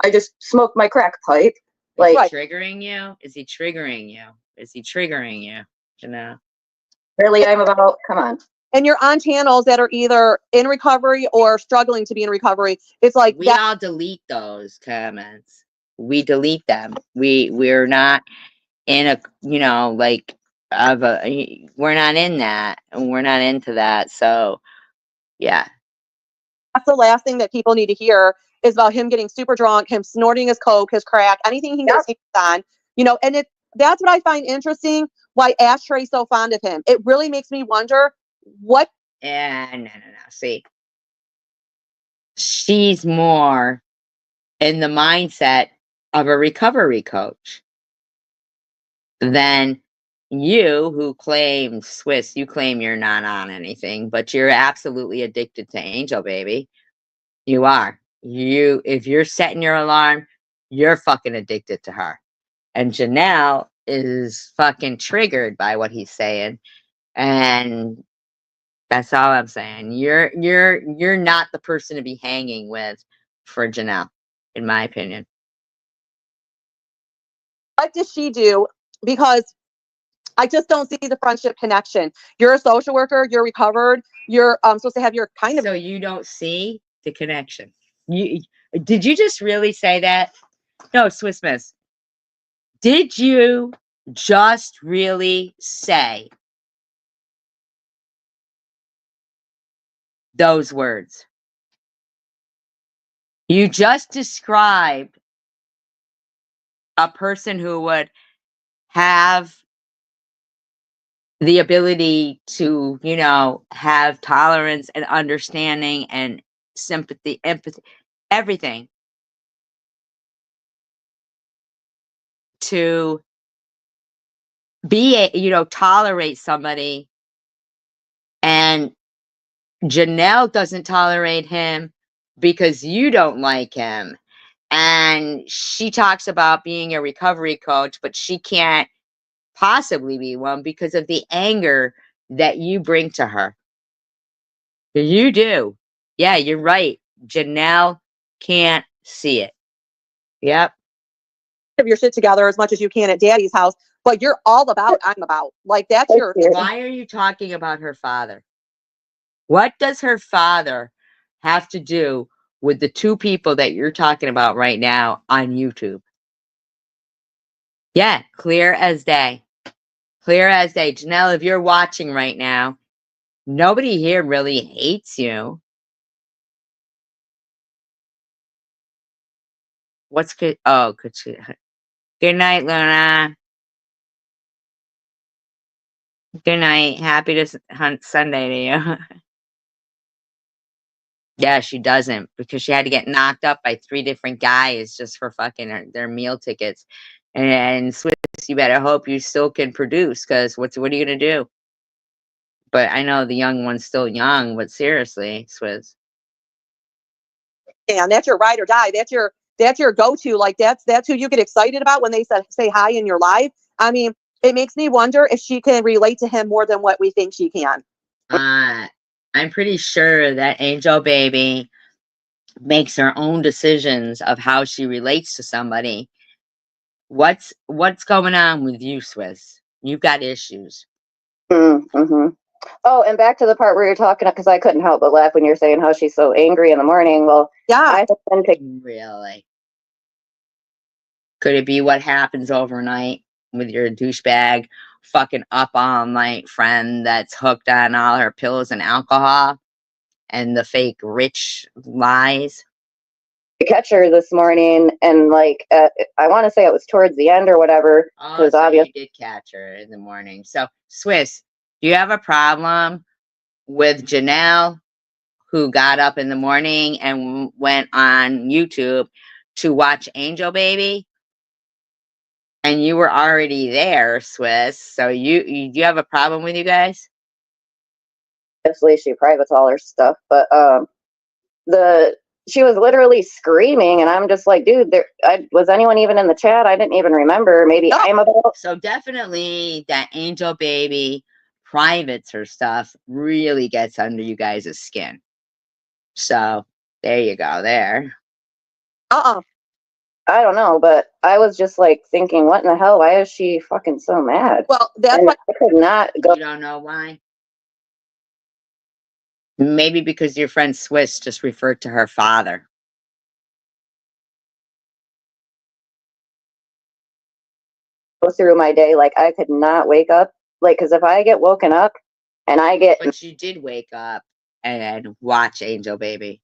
I just smoked my crack pipe. Is Like, he triggering you? Is he triggering you? Is he triggering you? You know? really, I'm about, come on. and you're on channels that are either in recovery or struggling to be in recovery. It's like We that. all delete those comments. We delete them. We're not in a like we're not in that and we're not into that. So yeah. That's the last thing that people need to hear is about him getting super drunk, him snorting his coke, his crack, anything he can get his hands on. And that's what I find interesting. Why Ashtray's so fond of him. It really makes me wonder what. No. See, she's more in the mindset of a recovery coach than you, who claim Swiss. You claim you're not on anything, but you're absolutely addicted to Angel Baby. You are. If you're setting your alarm, you're fucking addicted to her. And Janelle is fucking triggered by what he's saying. And that's all I'm saying. You're not the person to be hanging with for Janelle, in my opinion. What does she do? Because I just don't see the friendship connection. You're a social worker. You're recovered. You're supposed to have your kind of. So you don't see the connection. Did you just really say that? No, Swiss Miss. Did you just really say those words? You just described a person who would have the ability to, have tolerance and understanding and sympathy, empathy, everything to be tolerate somebody. And Janelle doesn't tolerate him because you don't like him. And she talks about being a recovery coach, but she can't possibly be one because of the anger that you bring to her. You do. Yeah, you're right. Janelle can't see it. Yep. Of your shit together as much as you can at daddy's house, but you're all about I'm about. Like that's your. Why are you talking about her father? What does her father have to do with the two people that you're talking about right now on YouTube? Yeah, clear as day. Clear as day. Janelle, if you're watching right now, nobody here really hates you. What's good? Oh, good night, Luna. Good night. Happy to hunt Sunday to you. Yeah, she doesn't because she had to get knocked up by 3 different guys just for fucking their meal tickets. And Swiss, you better hope you still can produce because what are you gonna do? But I know the young one's still young, but seriously, Swiss. And that's your ride or die. That's your go-to. Like that's who you get excited about when they say hi in your live. I mean, it makes me wonder if she can relate to him more than what we think she can. I'm pretty sure that Angel Baby makes her own decisions of how she relates to somebody. What's going on with you, Swiss? You've got issues. Mm-hmm. Oh, and back to the part where you're talking, because I couldn't help but laugh when you're saying how she's so angry in the morning. Well, Yeah. I tend to Really? Could it be what happens overnight with your douchebag fucking up all night friend that's hooked on all her pills and alcohol and the fake rich lies? catch her this morning, and like I want to say it was towards the end or whatever, Oh, because so obviously you did catch her in the morning. So, Swiss, do you have a problem with Janelle, who got up in the morning and went on YouTube to watch Angel Baby? And you were already there, Swiss. So you have a problem with you guys? she privates all her stuff, but the she was literally screaming, and I'm just like, dude, was anyone even in the chat? I didn't even remember. Maybe No. I'm about. So definitely that Angel Baby privates her stuff really gets under you guys' skin. So there you go there. I don't know, but I was just like thinking, what in the hell? Why is she fucking so mad? Well, that's And why I could not go. You don't know why? Maybe because your friend Swiss just referred to her father. Go through my day like I could not wake up, like, because if I get woken up and I get But you did wake up and watch Angel Baby.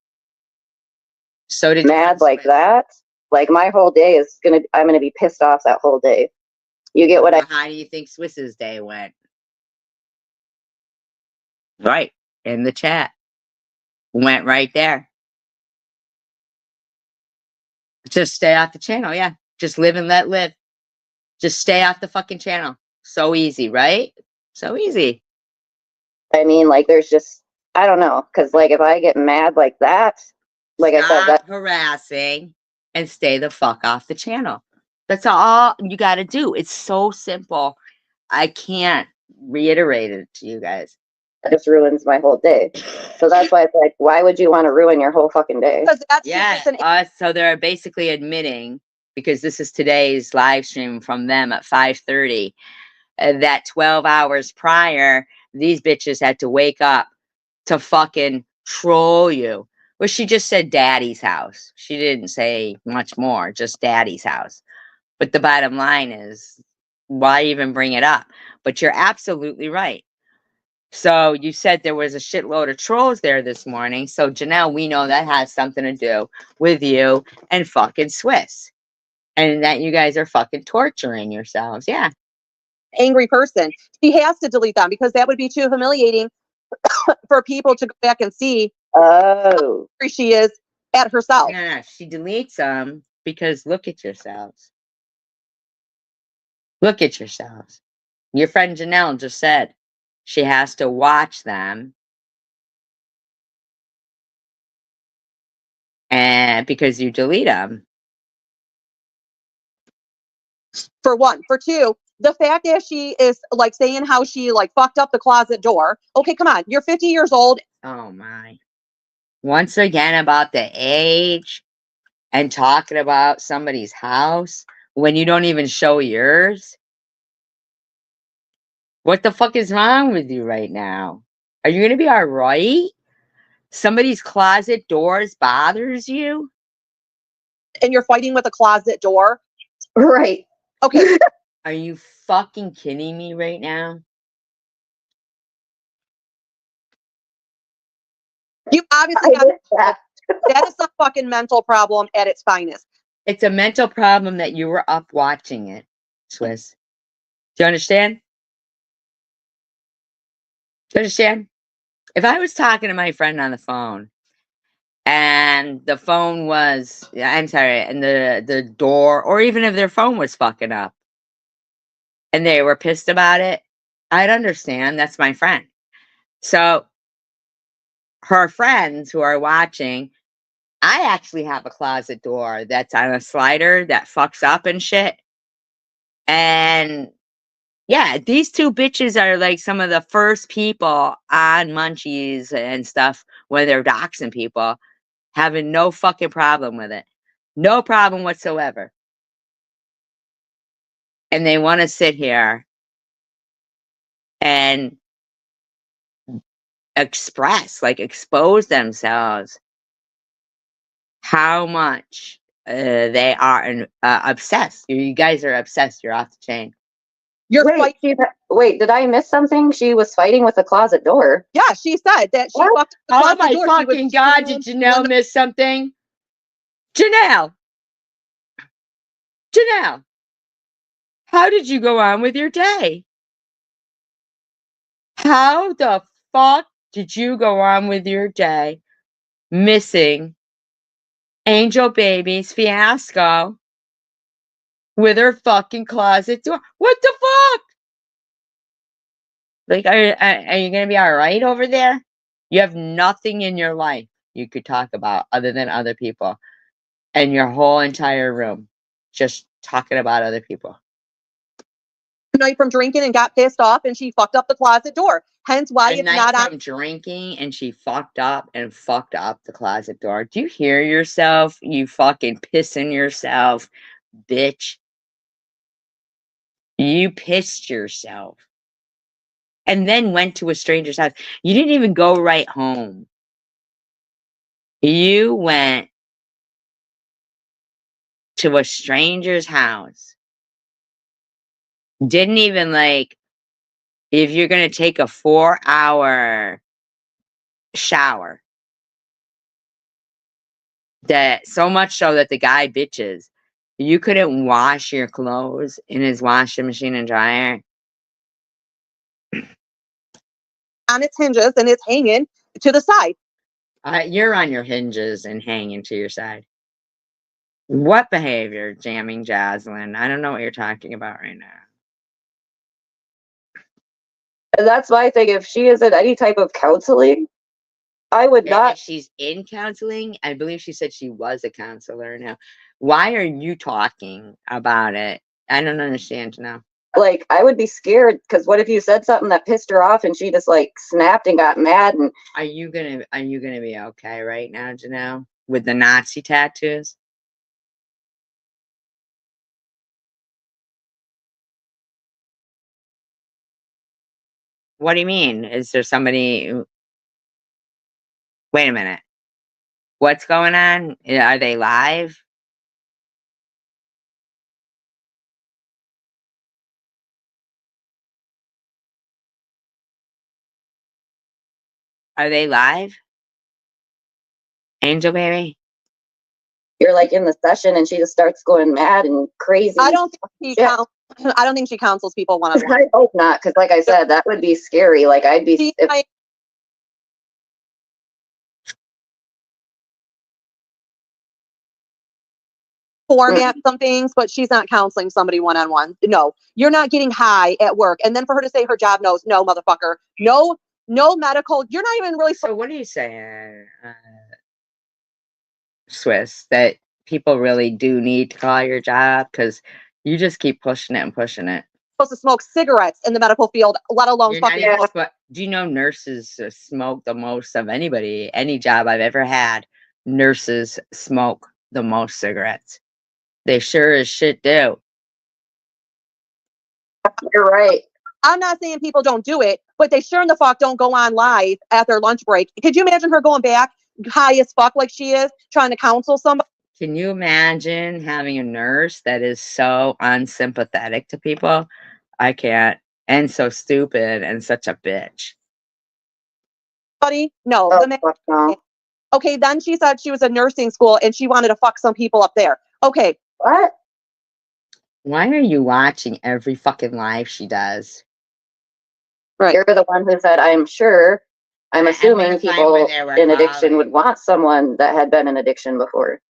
So did your mad friend like Swiss. that, like my whole day is I'm gonna be pissed off that whole day. You get what Well, how do you think Swiss's day went? Right in the chat. Went right there. Just stay off the channel. Yeah. Just live and let live. Just stay off the fucking channel. So easy, right? So easy. I mean, like, there's just, I don't know, because like if I get mad like that, like I said, Stop harassing and stay the fuck off the channel. That's all you got to do. It's so simple. I can't reiterate it to you guys. just ruins my whole day. So that's why it's like, why would you want to ruin your whole fucking day? because that's Yeah. just an So they're basically admitting, because this is today's live stream from them at 5:30, that 12 hours prior, these bitches had to wake up to fucking troll you. Well, she just said daddy's house. She didn't say much more, just daddy's house. But the bottom line is, why even bring it up? But you're absolutely right. So you said there was a shitload of trolls there this morning. So Janelle, we know that has something to do with you and fucking Swiss. And that you guys are fucking torturing yourselves. Yeah. angry person. She has to delete them because that would be too humiliating for people to go back and see Oh, how angry she is at herself. No, she deletes them because look at yourselves. Look at yourselves. Your friend Janelle just said she has to watch them. And because you delete them. For one. For two, the fact that she is like saying how she like fucked up the closet door. Okay, come on. You're 50 years old. Oh my. Once again about the age and talking about somebody's house when you don't even show yours. What the fuck is wrong with you right now? Are you going to be all right? Somebody's closet doors bothers you? And you're fighting with a closet door. right. Okay. Are you fucking kidding me right now? You I obviously have did that. that is a fucking mental problem at its finest. It's a mental problem that you were up watching it, Swiss. Do you understand? Do you understand? If I was talking to my friend on the phone and the phone was, I'm sorry, and the door, or even if their phone was fucking up and they were pissed about it, I'd understand. That's my friend. So her friends who are watching, I actually have a closet door that's on a slider that fucks up and shit. And yeah, these two bitches are like some of the first people on Munchies and stuff when they're doxing people. having no fucking problem with it. No problem whatsoever. And they want to sit here and expose themselves how much they are obsessed. You guys are obsessed. You're off the chain. You're Wait, wait, did I miss something? She was fighting with the closet door. yeah, she said that she What? fucked the Oh closet my door. She was fucking God, did Janelle miss something? Janelle! Janelle! How did you go on with your day? How the fuck did you go on with your day missing Angel Baby's fiasco with her fucking closet door? What the fuck? Like, are you gonna be all right over there? You have nothing in your life you could talk about other than other people, and your whole entire room just talking about other people. night from drinking and got pissed off, and she fucked up the closet door. Hence why A it's night not on. from drinking, and she fucked up the closet door. Do you hear yourself? You fucking pissing yourself, bitch. You pissed yourself. And then went to a stranger's house. You didn't even go right home. You went to a stranger's house. Didn't even if you're going to take a 4-hour shower, that so much so that the guy bitches, you couldn't wash your clothes in his washing machine and dryer. On its hinges and it's hanging to the side. You're on your hinges and hanging to your side. What behavior, jamming Jocelyn? I don't know what you're talking about right now. And that's my thing. If she is in any type of counseling, I would If not. she's in counseling, I believe she said she was a counselor now. Why are you talking about it? I don't understand now. Like, I would be scared because what if you said something that pissed her off and she just snapped and got mad? And Are you gonna be okay right now, Janelle? With the Nazi tattoos? What do you mean? Is there somebody? Wait a minute. What's going on? Are they live? Are they live? Angel Baby? you're in the session and she just starts going mad and crazy. I don't think Yeah. I don't think she counsels people one on one. I hope not, because like I said, that would be scary. I'd be. If, Format some things, but she's not counseling somebody one on one. No, you're not getting high at work, and then for her to say her job knows, no, motherfucker, no medical. You're not even really. So what are you saying, Swiss? That people really do need to call your job because you just keep pushing it and pushing it. Supposed to smoke cigarettes in the medical field, let alone You're not fucking. even do you know nurses smoke the most of anybody? Any job I've ever had, nurses smoke the most cigarettes. They sure as shit do. you're right. I'm not saying people don't do it, but they sure in the fuck don't go on live at their lunch break. Could you imagine her going back high as fuck like she is, trying to counsel somebody? Can you imagine having a nurse that is so unsympathetic to people? I can't. And so stupid and such a bitch. No. Oh, fuck no. Okay, then she said she was in nursing school and she wanted to fuck some people up there. Okay. What? Why are you watching every fucking live she does? Right. You're the one who said, I'm assuming people in addiction would want someone that had been in addiction before.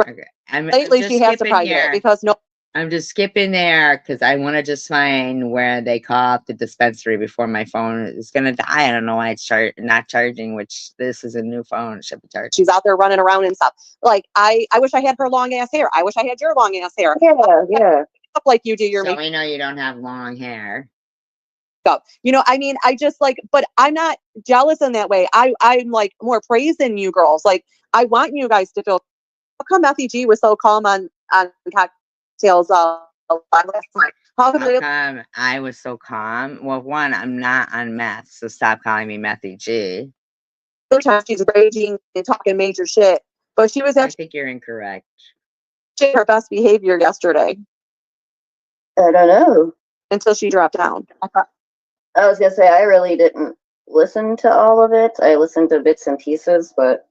Okay. Lately she has to probably get it because no. I'm just skipping there because I want to just find where they call up the dispensary before my phone is going to die. I don't know why it's not charging, which this is a new phone. It should be charged. She's out there running around and stuff. I wish I had her long ass hair. I wish I had your long ass hair. Yeah. Up like you do your So we know you don't have long hair. up. You know, I mean, I just like, but I'm not jealous in that way. I'm like more praising you girls. Like, I want you guys to feel. How come Matthew G was so calm on cocktails last night? How come How come I was so calm? Well, one, I'm not on meth, so stop calling me Methy G. sometimes she's raging and talking major shit, but she was I actually think you're incorrect. her best behavior yesterday I don't know. until she dropped down. I was gonna say I really didn't listen to all of it. I listened to bits and pieces, but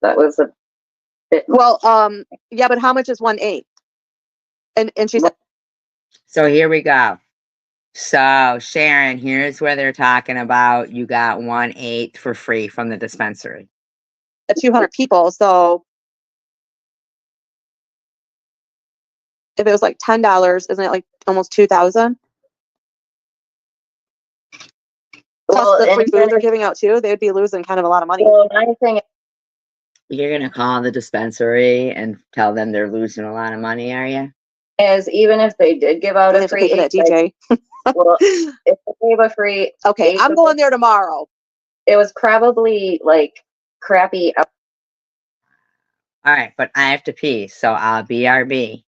that was a bit. Well, yeah, but how much is 1/8? And she said, So here we go. So Sharon, here's where they're talking about you got 1/8 for free from the dispensary. 200 people. So if it was like $10, isn't it like almost 2,000? Plus Well, the free and food they're giving out too, they'd be losing kind of a lot of money. well, my thing You're gonna call the dispensary and tell them they're losing a lot of money, are you? is even if they did give out They a have to pay free, for that DJ. well, if they gave a free, Okay, I'm going there tomorrow. it was probably like crappy. All right, but I have to pee, so I'll BRB.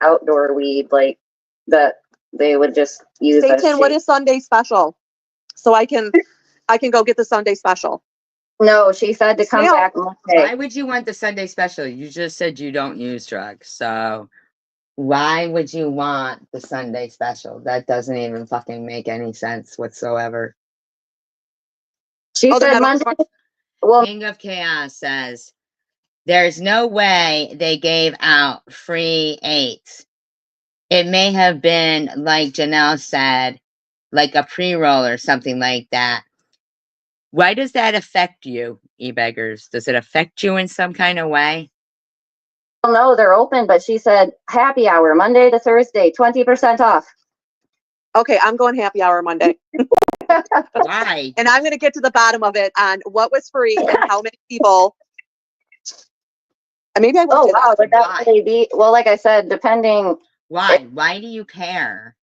Outdoor weed like that They would just use that Satan, what shake. is Sunday special? So I can go get the Sunday special. No, she said to come Snail. back Why Monday. would you want the Sunday special? You just said you don't use drugs. So why would you want the Sunday special? That doesn't even fucking make any sense whatsoever. She Oh, the said medical Monday. Well, King of Chaos says, there's no way they gave out free eights. It may have been, like Janelle said, like a pre-roll or something like that. Why does that affect you, e-beggars? Does it affect you in some kind of way? no, they're open, but she said happy hour Monday to Thursday, 20% off. Okay, I'm going happy hour Monday. Why? And I'm going to get to the bottom of it on what was free and how many people. And maybe I will Oh do wow, that. but that Why? really be well, like I said, depending. Why? Why do you care?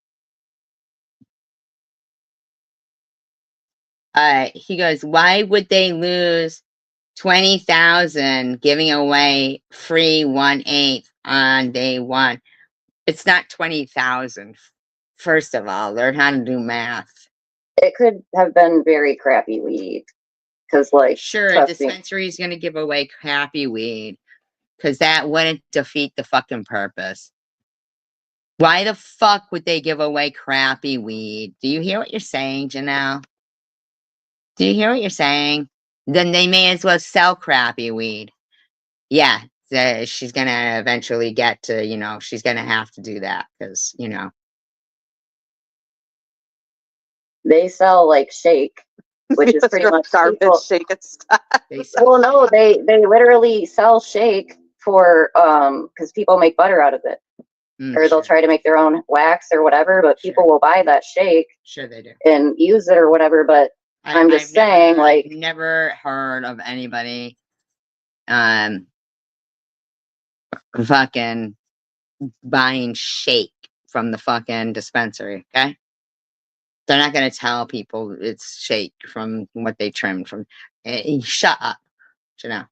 He goes, why would they lose 20,000 giving away free 1/8 on day one? It's not 20,000. First of all, learn how to do math. It could have been very crappy weed, because like Sure, a trust me, dispensary is going to give away crappy weed because that wouldn't defeat the fucking purpose. Why the fuck would they give away crappy weed? Do you hear what you're saying, Janelle? Do you hear what you're saying? Then they may as well sell crappy weed. Yeah, she's going to eventually get to, she's going to have to do that because, they sell like shake, which is pretty much garbage people. shake. It's they sell. Well, no, they literally sell shake for because people make butter out of it, or they'll Sure. try to make their own wax or whatever. But people Sure. will buy that shake Sure they do. and use it or whatever. But I'm just saying, like, never heard of anybody, fucking buying shake from the fucking dispensary. Okay, they're not gonna tell people it's shake from what they trimmed from. Shut up, Janelle.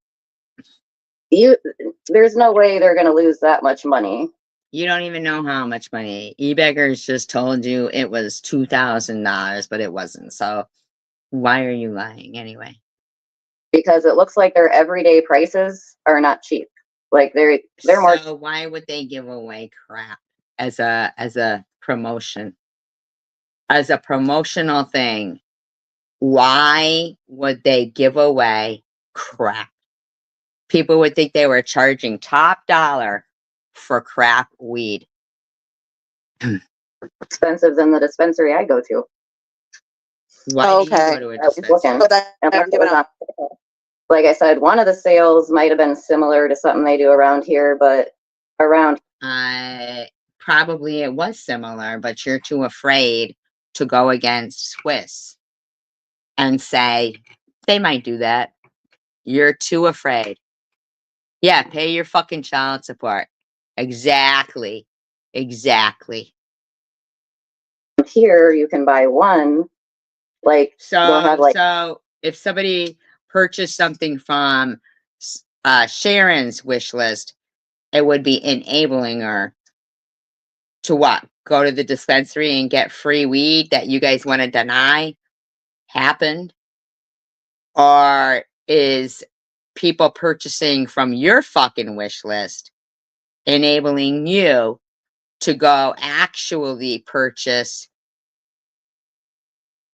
there's no way they're gonna lose that much money. You don't even know how much money. eBeggars just told you it was $2,000, but it wasn't. So why are you lying anyway? Because it looks like their everyday prices are not cheap. Like they're more. So why would they give away crap as a promotion? As a promotional thing, why would they give away crap? People would think they were charging top dollar for crap weed. Expensive than the dispensary I go to. Why do you Okay. go to a I was dispensary? looking. so that Unless I'm it giving was up. on- Like I said, one of the sales might have been similar to something they do around here, but around Probably it was similar, but you're too afraid to go against Swiss and say they might do that. You're too afraid. Yeah, pay your fucking child support. Exactly. Exactly. here, you can buy one. Like they'll have like So if somebody purchased something from Sharon's wish list, it would be enabling her to what? Go to the dispensary and get free weed that you guys want to deny happened? Or is people purchasing from your fucking wish list enabling you to go actually purchase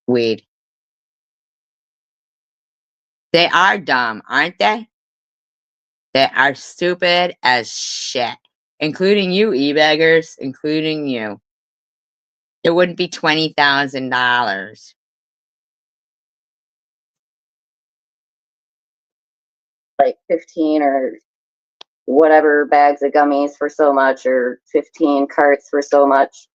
weed? They are dumb, aren't they? They are stupid as shit. Including you, e-beggars, including you. It wouldn't be $20,000. like 15 or whatever bags of gummies for so much, or 15 carts for so much.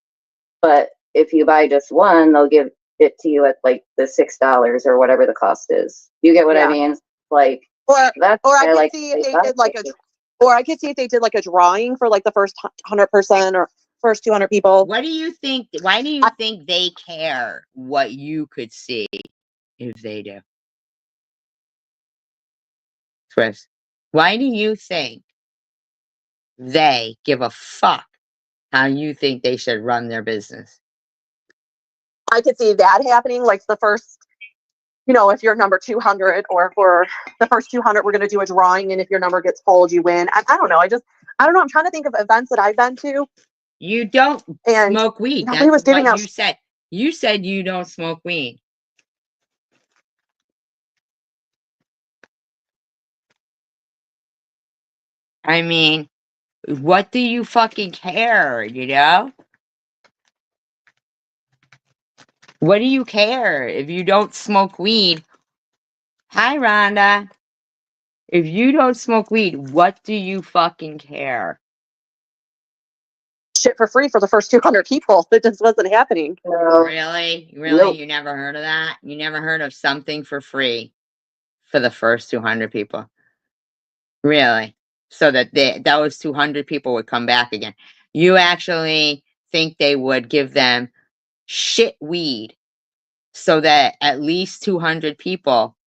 But if you buy just one, they'll give it to you at like the $6 or whatever the cost is. You get what I Yeah. mean? Like Or that's or I why could like see if they did like a drawing for like the first 100% or first 200 people. What do you think? Why do you think they care what you could see if they do? Chris, why do you think they give a fuck how you think they should run their business. I could see that happening, like the first, if you're number 200 or for the first 200, we're going to do a drawing. And if your number gets pulled, you win. I don't know. I don't know. I'm trying to think of events that I've been to. You don't And smoke weed. nobody was That's giving what out. you said. You said you don't smoke weed. I mean, what do you fucking care, What do you care if you don't smoke weed? Hi, Rhonda. If you don't smoke weed, what do you fucking care? Shit for free for the first 200 people. It just wasn't happening. No, Really? Nope. You never heard of that? You never heard of something for free for the first 200 people? Really? So that those 200 people would come back again. You actually think they would give them shit weed so that at least 200 people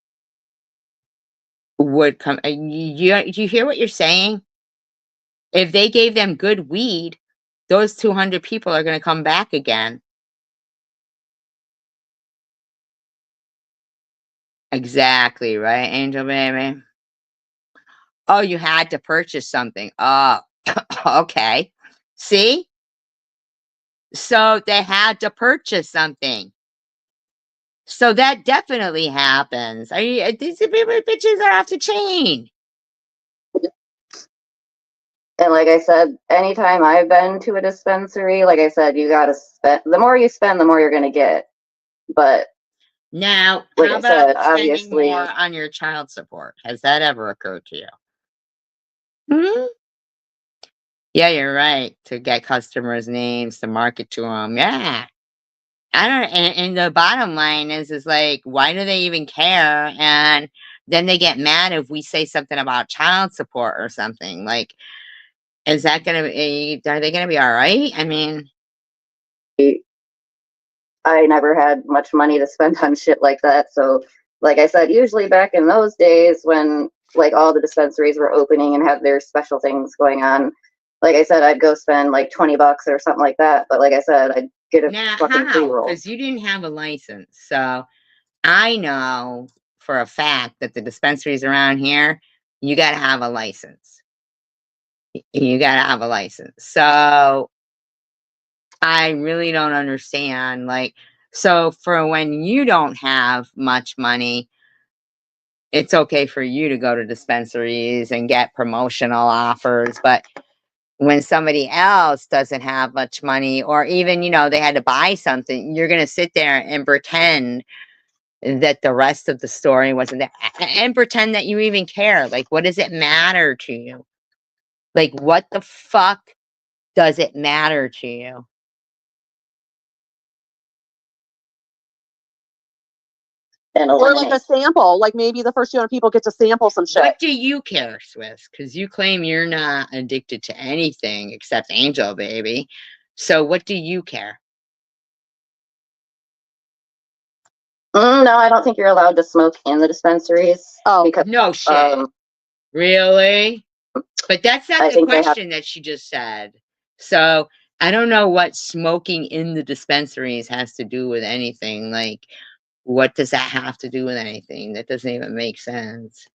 would come? You hear what you're saying? If they gave them good weed, those 200 people are going to come back again. Exactly, right, Angel Baby? Oh, you had to purchase something. Oh, okay. See? So they had to purchase something. So that definitely happens. These bitches are off the chain. And like I said, anytime I've been to a dispensary, like I said, you gotta spend. The more you spend, the more you're gonna get. But Now, like how I about said, spending obviously, more on your child support? Has that ever occurred to you? Hmm? Yeah, you're right. To get customers' names, to market to them. Yeah. I don't, and the bottom line is like, why do they even care? And then they get mad if we say something about child support or something. Like, is that gonna be, are they gonna be all right? I mean, I never had much money to spend on shit like that. So, like I said, usually back in those days when like all the dispensaries were opening and have their special things going on, like I said, I'd go spend like $20 or something like that. But like I said, I'd get a now fucking how? pre-roll. Because you didn't have a license. So I know for a fact that the dispensaries around here, you got to have a license. You got to have a license. So I really don't understand. Like, so for when you don't have much money, it's okay for you to go to dispensaries and get promotional offers. But when somebody else doesn't have much money, or even, they had to buy something, you're going to sit there and pretend that the rest of the story wasn't there and pretend that you even care. Like, what does it matter to you? Like, what the fuck does it matter to you? And Or like a eliminate. sample. Like maybe the first 200 people get to sample some shit. What do you care, Swiss? Because you claim you're not addicted to anything except Angel Baby. So what do you care? No, I don't think you're allowed to smoke in the dispensaries. Oh, because No shit. Really? But that's I not the think they have- question that she just said. So I don't know what smoking in the dispensaries has to do with anything. Like, what does that have to do with anything? That doesn't even make sense.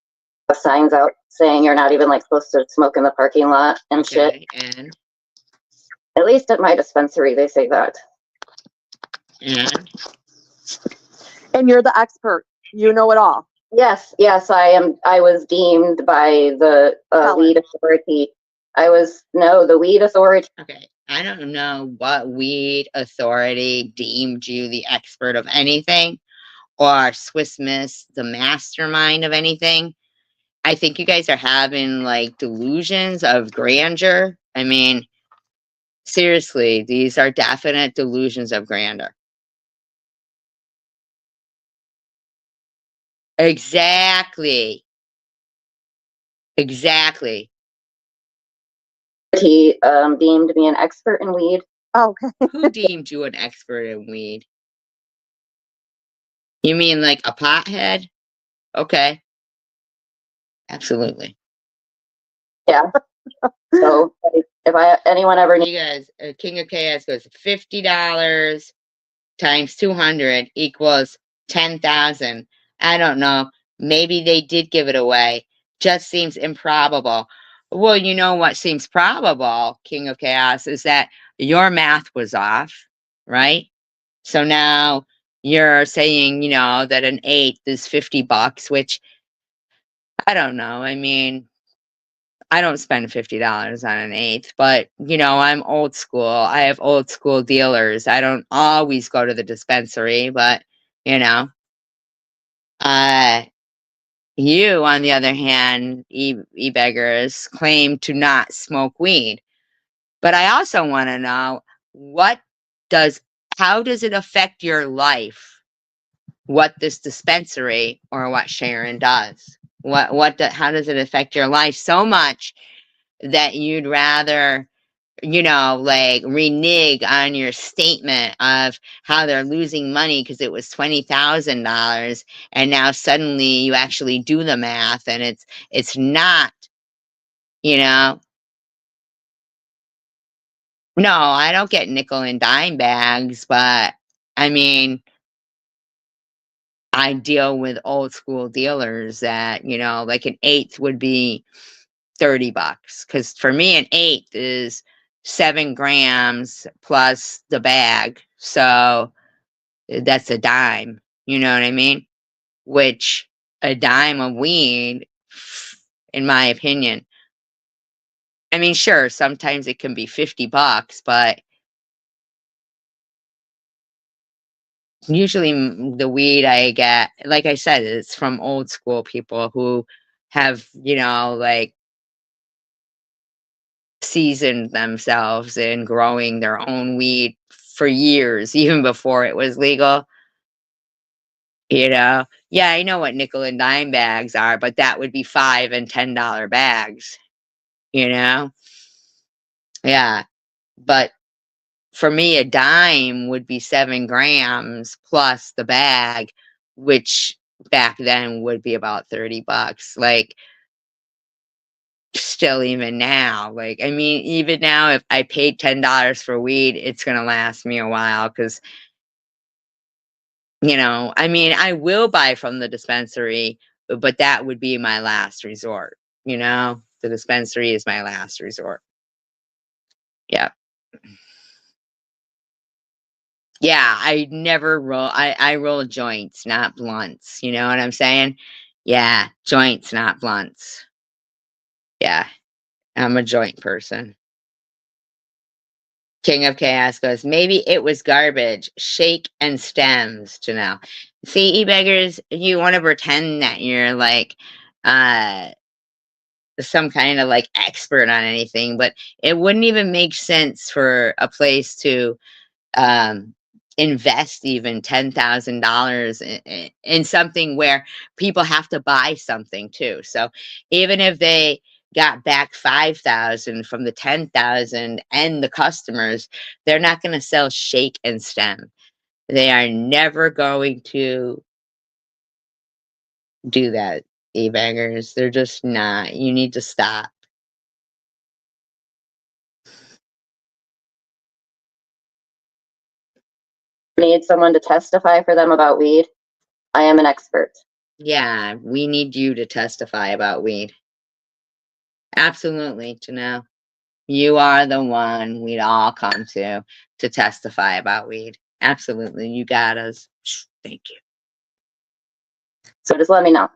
signs out saying you're not even like supposed to smoke in the parking lot and shit. Okay, and At least at my dispensary, they say that. and you're the expert. You know it all. Yes, I am. I was deemed by the weed authority. The weed authority. Okay, I don't know what weed authority deemed you the expert of anything, or Swiss Miss the mastermind of anything. I think you guys are having like delusions of grandeur. I mean, seriously, these are definite delusions of grandeur. Exactly. Exactly. He deemed me an expert in weed. Oh, okay. Who deemed you an expert in weed? You mean like a pothead? Okay. Absolutely. Yeah. So If anyone ever needs, You guys, King of Chaos goes $50 times 200 equals 10,000. I don't know. Maybe they did give it away. Just seems improbable. Well, you know what seems probable, King of Chaos, is that your math was off, right? So now you're saying, that an eighth is $50, which I don't know. I mean, I don't spend $50 on an eighth, but I'm old school. I have old school dealers. I don't always go to the dispensary, but you know, uh, you, on the other hand, e-beggars claim to not smoke weed. But I also want to know does, how does it affect your life? What this dispensary or what Sharon does? How does it affect your life so much that you'd rather, like renege on your statement of how they're losing money because it was $20,000 and now suddenly you actually do the math and it's not, you know. No, I don't get nickel and dime bags, but I mean, I deal with old school dealers that, like an eighth would be $30. Cause for me, an eighth is 7 grams plus the bag. So that's a dime. You know what I mean? Which a dime of weed, in my opinion, I mean, sure, sometimes it can be $50, but usually the weed I get, like I said, it's from old school people who have, like seasoned themselves in growing their own weed for years, even before it was legal. Yeah, I know what nickel and dime bags are, but that would be $5 and $10 bags, you know? Yeah. But for me, a dime would be 7 grams plus the bag, which back then would be about $30. Like, still, even now, like, I mean, even now, if I paid $10 for weed, it's gonna last me a while because, I mean, I will buy from the dispensary, but that would be my last resort. The dispensary is my last resort. Yeah. Yeah, I never roll. I roll joints, not blunts. You know what I'm saying? Yeah, joints, not blunts. Yeah, I'm a joint person. King of Chaos goes, maybe it was garbage, shake and stems, Janelle. See, e-beggars, you want to pretend that you're like some kind of like expert on anything, but it wouldn't even make sense for a place to invest even $10,000 in something where people have to buy something too. So even if they got back 5,000 from the 10,000 and the customers, they're not going to sell shake and stem. They are never going to do that, e-bangers. They're just not. You need to stop. need someone to testify for them about weed, I am an expert. Yeah, we need you to testify about weed. Absolutely, Janelle. You are the one we'd all come to testify about weed. Absolutely. You got us. Thank you. So just let me know.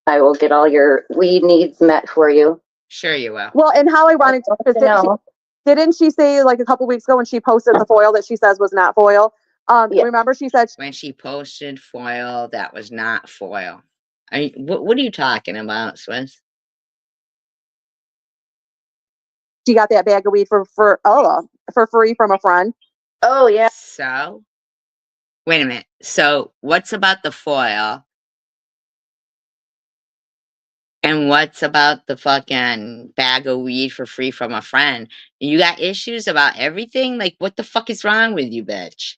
I will get all your weed needs met for you. Sure you will. Well, and how ironic, To know. didn't she say like a couple weeks ago when she posted the foil that she says was not foil? Yeah. Remember she said When she posted foil, that was not foil. What are you talking about, Swiss? she got that bag of weed for free from a friend. Oh yeah. So, wait a minute. So, what's about the foil? And what's about the fucking bag of weed for free from a friend? You got issues about everything? Like, what the fuck is wrong with you, bitch?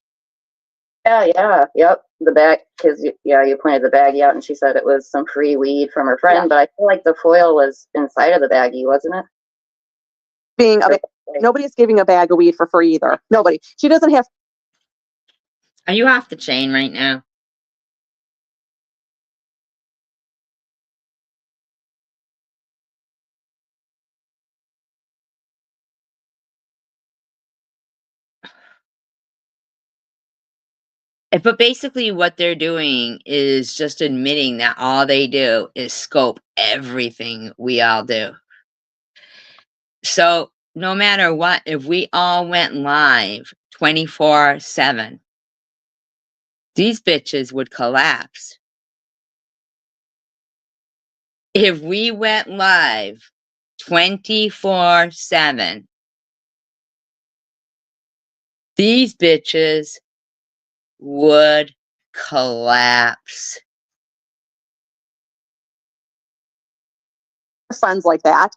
Yep. The bag, because you pointed the baggie out, and she said it was some free weed from her friend. Yeah. But I feel like the foil was inside of the baggie, wasn't it? Being a nobody's giving a bag of weed for free either. Nobody. She doesn't have. Are you off the chain right now? But basically what they're doing is just admitting that all they do is scope everything we all do. So no matter what, if we all went live 24/7, these bitches would collapse. If we went live 24/7, these bitches would collapse. Friends like that.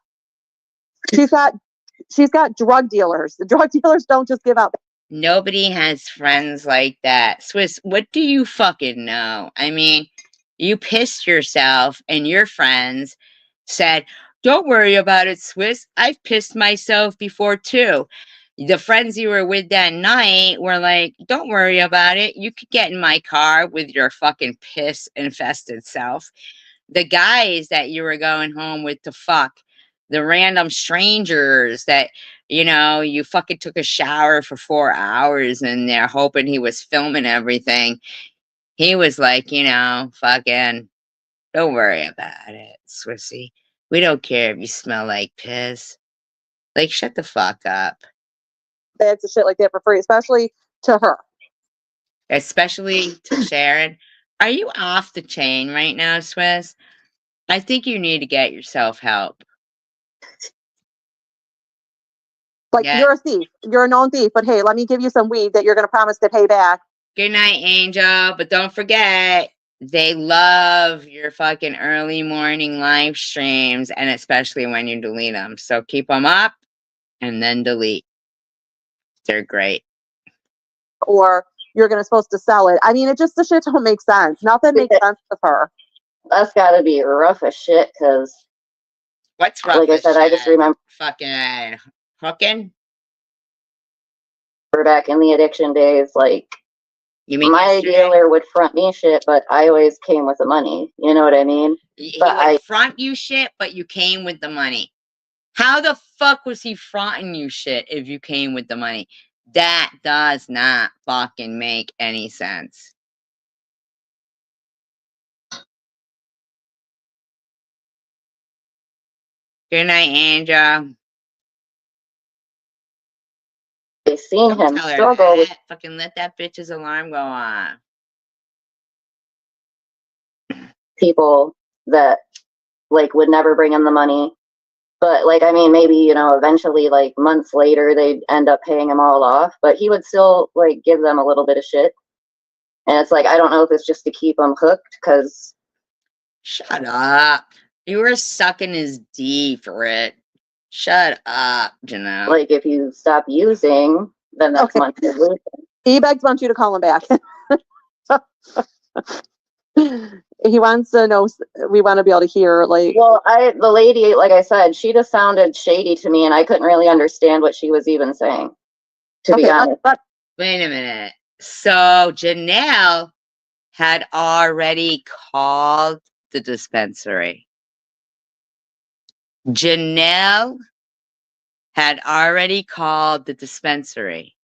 She's got drug dealers. The drug dealers don't just give out. Nobody has friends like that. Swiss, what do you fucking know? I mean, you pissed yourself and your friends said, don't worry about it, Swiss. I've pissed myself before too. The friends you were with that night were like, don't worry about it. You could get in my car with your fucking piss infested self. The guys that you were going home with to fuck, the random strangers that, you fucking took a shower for 4 hours and they're hoping he was filming everything. He was like, fucking, don't worry about it, Swissy. We don't care if you smell like piss. Like, shut the fuck up. Bags of shit like that for free, especially to her. Especially to Sharon. Are you off the chain right now, Swiss? I think you need to get yourself help. Like, Yeah. you're a thief. You're a known thief, but hey, let me give you some weed that you're going to promise to pay back. Good night, Angel. But don't forget, they love your fucking early morning live streams, and especially when you delete them. So keep them up and then delete. They're great. Or you're supposed to sell it. I mean, the shit don't make sense. Nothing makes sense with her. That's got to be rough as shit, because, What's rough? like I said, I just remember fucking hooking. we're back in the addiction days. Like, You mean my yesterday? dealer would front me shit, but I always came with the money. You know what I mean? He But would front you shit, but you came with the money. How the fuck was he fronting you shit if you came with the money? That does not fucking make any sense. Good night, Angel. I've seen Don't him tell her struggle with that. Fucking let that bitch's alarm go on. people that, like, would never bring him the money. But, like, I mean, maybe, eventually, like, months later, they'd end up paying him all off. But he would still, like, give them a little bit of shit. And it's like, I don't know if it's just to keep him hooked, because... Shut up. You were sucking his D for it. Shut up, Janelle. Like, if you stop using, then that's money you're losing. E-Bags wants you to call him back. He wants to know, we want to be able to hear, like... Well, the lady, like I said, she just sounded shady to me, and I couldn't really understand what she was even saying, to be honest. Wait a minute. So Janelle had already called the dispensary. Janelle had already called the dispensary.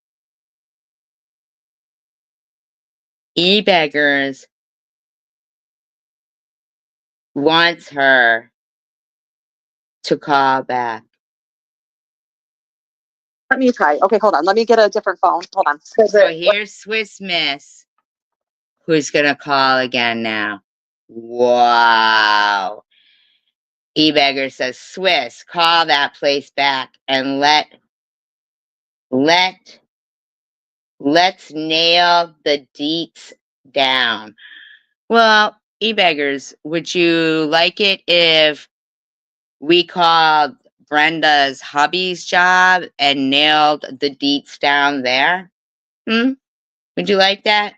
E-Beggars wants her to call back. Let me try. Okay, hold on. Let me get a different phone. Hold on. So here's Swiss Miss, who's gonna call again now. Wow. E-Beggar says, Swiss, call that place back and let's nail the deets down. Well, E-Beggars, would you like it if we called Brenda's hubby's job and nailed the deets down there? Would you like that?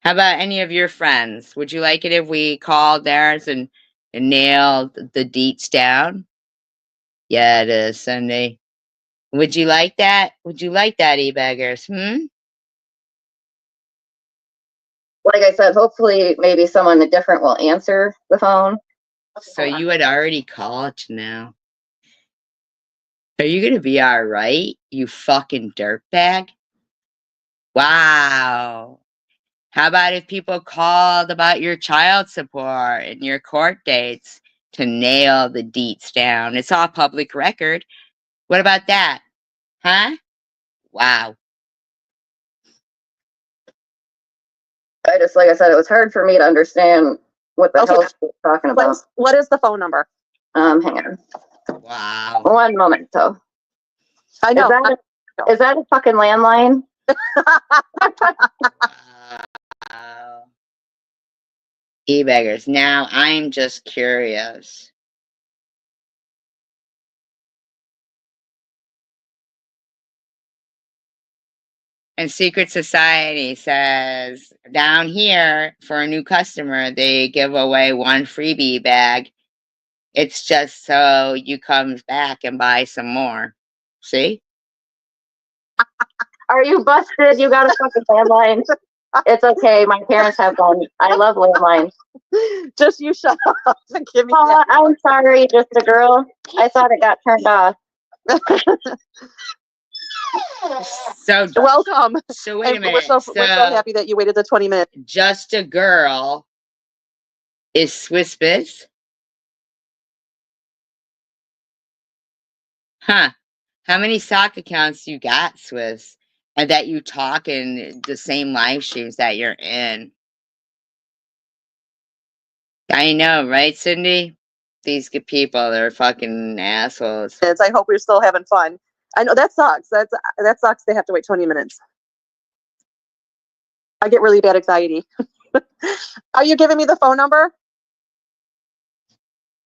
How about any of your friends? Would you like it if we called theirs and nailed the deets down? Yeah, it is, Cindy. Would you like that? Would you like that, e-beggars? Like I said, hopefully maybe someone different will answer the phone. So you had already called now. Are you gonna be all right, you fucking dirtbag? Wow. How about if people called about your child support and your court dates to nail the deets down? It's all public record. What about that? Huh? Wow. I just, like I said, it was hard for me to understand what the Okay. hell she was talking about. What is the phone number? Hang on. Wow. One moment, though. I know. Is that a fucking landline? Wow. E-beggars. Now I'm just curious. And Secret Society says down here for a new customer, they give away one freebie bag. It's just so you come back and buy some more. See? Are you busted? You got a fucking landline. It's okay. My parents have one. I love landlines. Just you shut up and give me Oh, that. I'm sorry, just a girl. I thought it got turned off. So Welcome. So wait a And minute. we're so happy that you waited the 20 minutes. Just a girl is Swiss Biz? Huh. How many sock accounts you got, Swiss? And that you talk in the same live streams that you're in? I know, right, Cindy? These good people, they're fucking assholes. I hope we're still having fun. I know that sucks. That sucks. They have to wait 20 minutes. I get really bad anxiety. Are you giving me the phone number?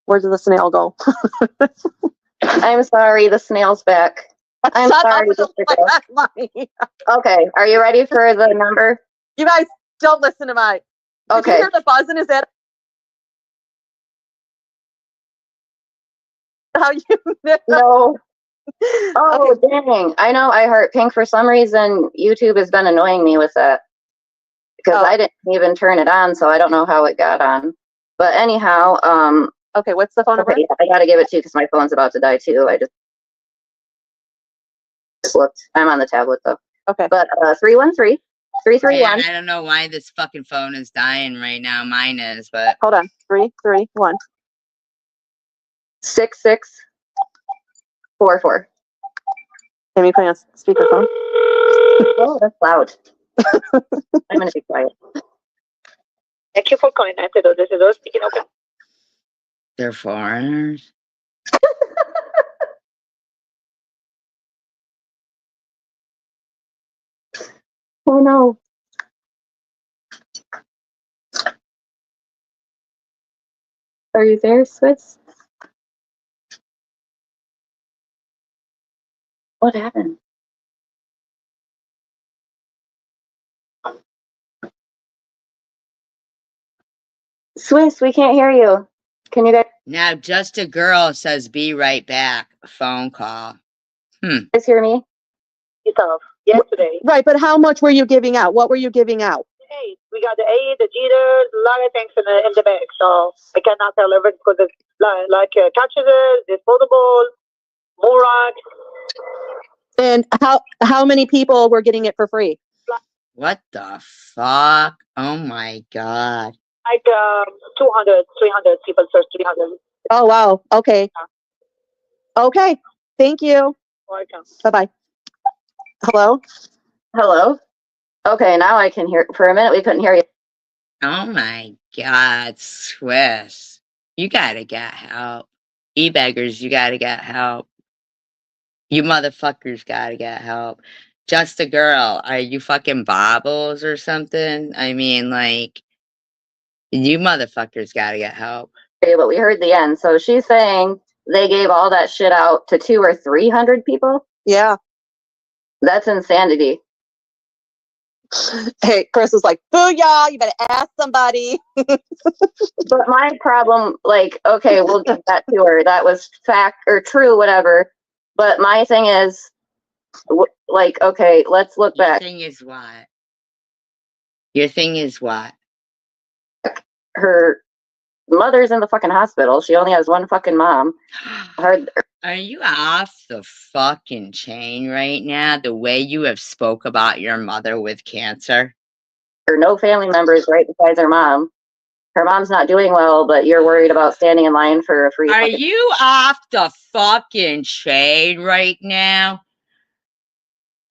Where did the snail go? I'm sorry, the snail's back. I'm Shut sorry, up, just a don't girl. play that money. Okay, are you ready for the number? You guys don't listen to my. Did you Okay. hear the buzzing? Is that how you know? No. Oh, dang. I know I heart pink. For some reason, YouTube has been annoying me with that. Because Oh. I didn't even turn it on, so I don't know how it got on. But anyhow, Okay, what's the phone number? okay, I gotta give it to you because my phone's about to die too. I just looked. I'm on the tablet though. Okay. But 313-331. Man, I don't know why this fucking phone is dying right now. Mine is, but Hold on. 331. 6644. Let me put on speakerphone. Oh, that's loud. I'm gonna be quiet. Thank you for calling 930. This is Rose speaking. Okay. they're foreigners. Oh no. Are you there, Swiss? What happened? Swiss, we can't hear you. Can you guys Now, just a girl says, "Be right back." Phone call. hear me? Yourself. Yesterday. Right, but how much were you giving out? What were you giving out? Hey, we got the A, the Jeters, a lot of things in the bag. So I cannot tell everything because it's like catchers, disposable, Morak. And how many people were getting it for free? What the fuck? Oh my god. Like 200, 300 people search 300. Oh wow. Okay. Okay. Thank you. Welcome. Bye-bye. Hello? Hello? Okay, now I can hear. For a minute, we couldn't hear you. Oh my god, Swiss. You gotta get help. E-beggars, you gotta get help. You motherfuckers gotta get help. Just a girl. Are you fucking bobbles or something? I mean, like, you motherfuckers gotta get help. But we heard the end. So she's saying they gave all that shit out to 200 or 300 people. Yeah. That's insanity. Hey, Chris was like, booyah, you better ask somebody. But my problem, like, okay, we'll give that to her. That was fact or true, whatever. But my thing is, like, okay, let's look Your back. thing is what? Your thing is what? Her mother's in the fucking hospital. She only has one fucking mom. Her, Are you off the fucking chain right now? The way you have spoke about your mother with cancer? no family members right besides her mom. Her mom's not doing well, but you're worried about standing in line for a free. Are fucking- you off the fucking chain right now?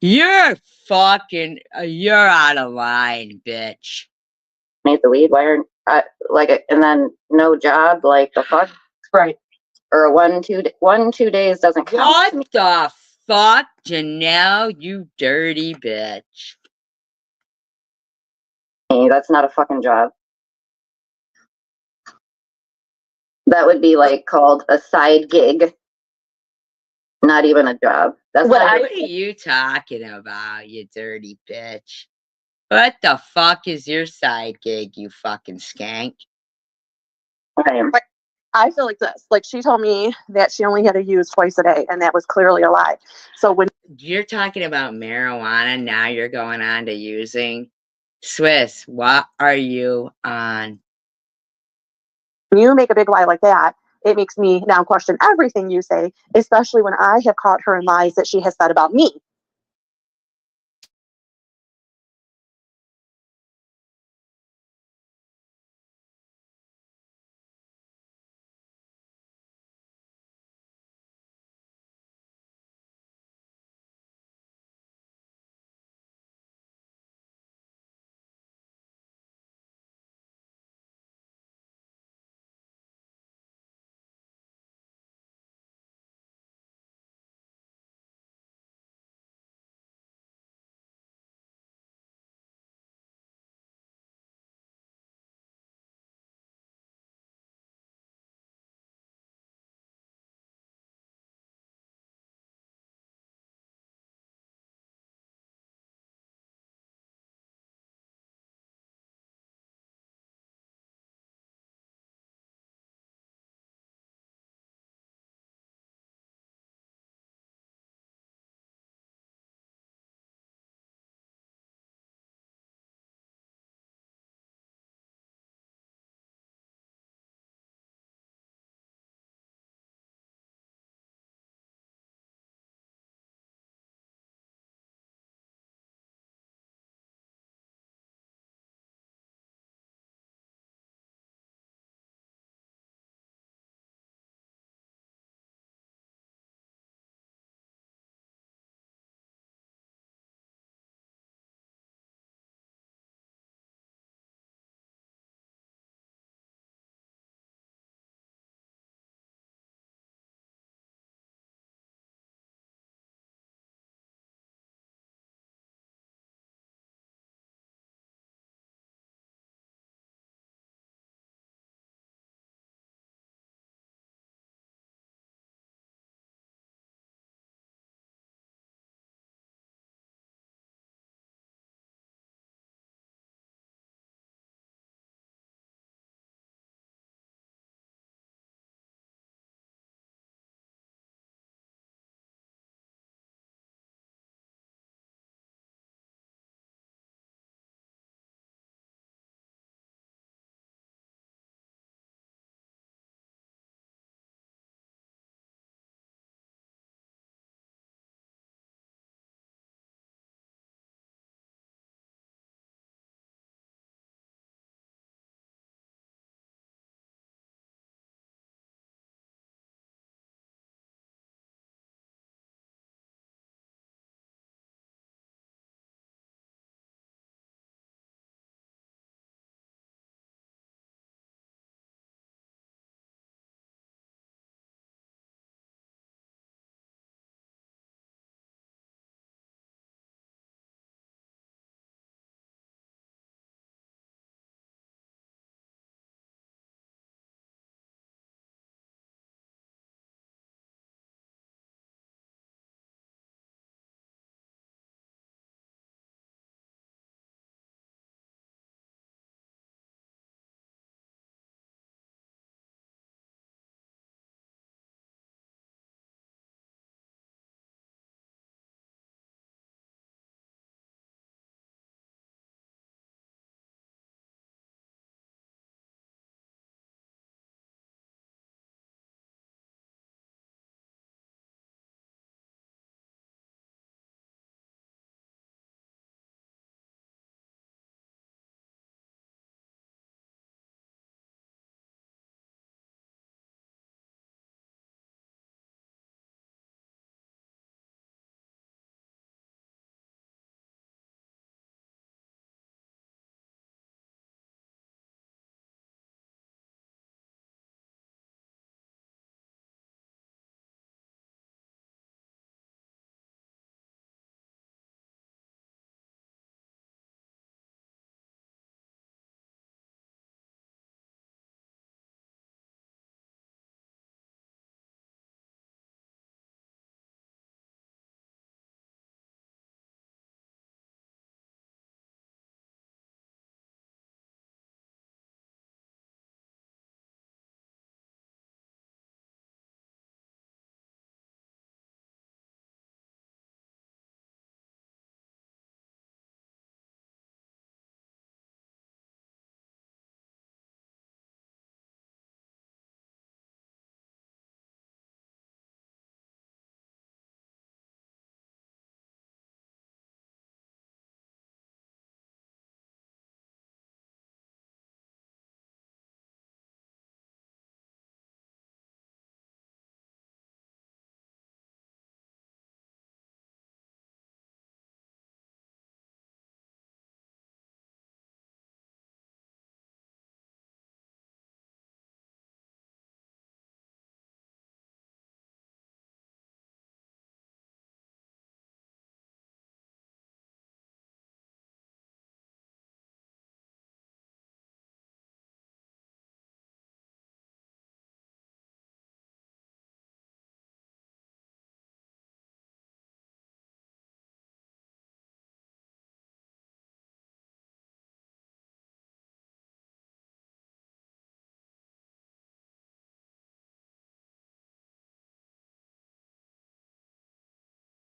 You're fucking, you're out of line, bitch. Make the weed? Why aren't like? And then no job, like the fuck, Right. or 1-2 days doesn't count. to me. What the fuck, Janelle, you dirty bitch. That's not a fucking job. That would be like called a side gig. Not even a job. That's What not What are you talking about, you dirty bitch? What the fuck is your side gig, you fucking skank? I am. I feel like this. Like, she told me that she only had to use twice a day, and that was clearly a lie. So when You're talking about marijuana, now you're going on to using. Swiss, what are you on? you make a big lie like that, it makes me now question everything you say, especially when I have caught her in lies that she has said about me.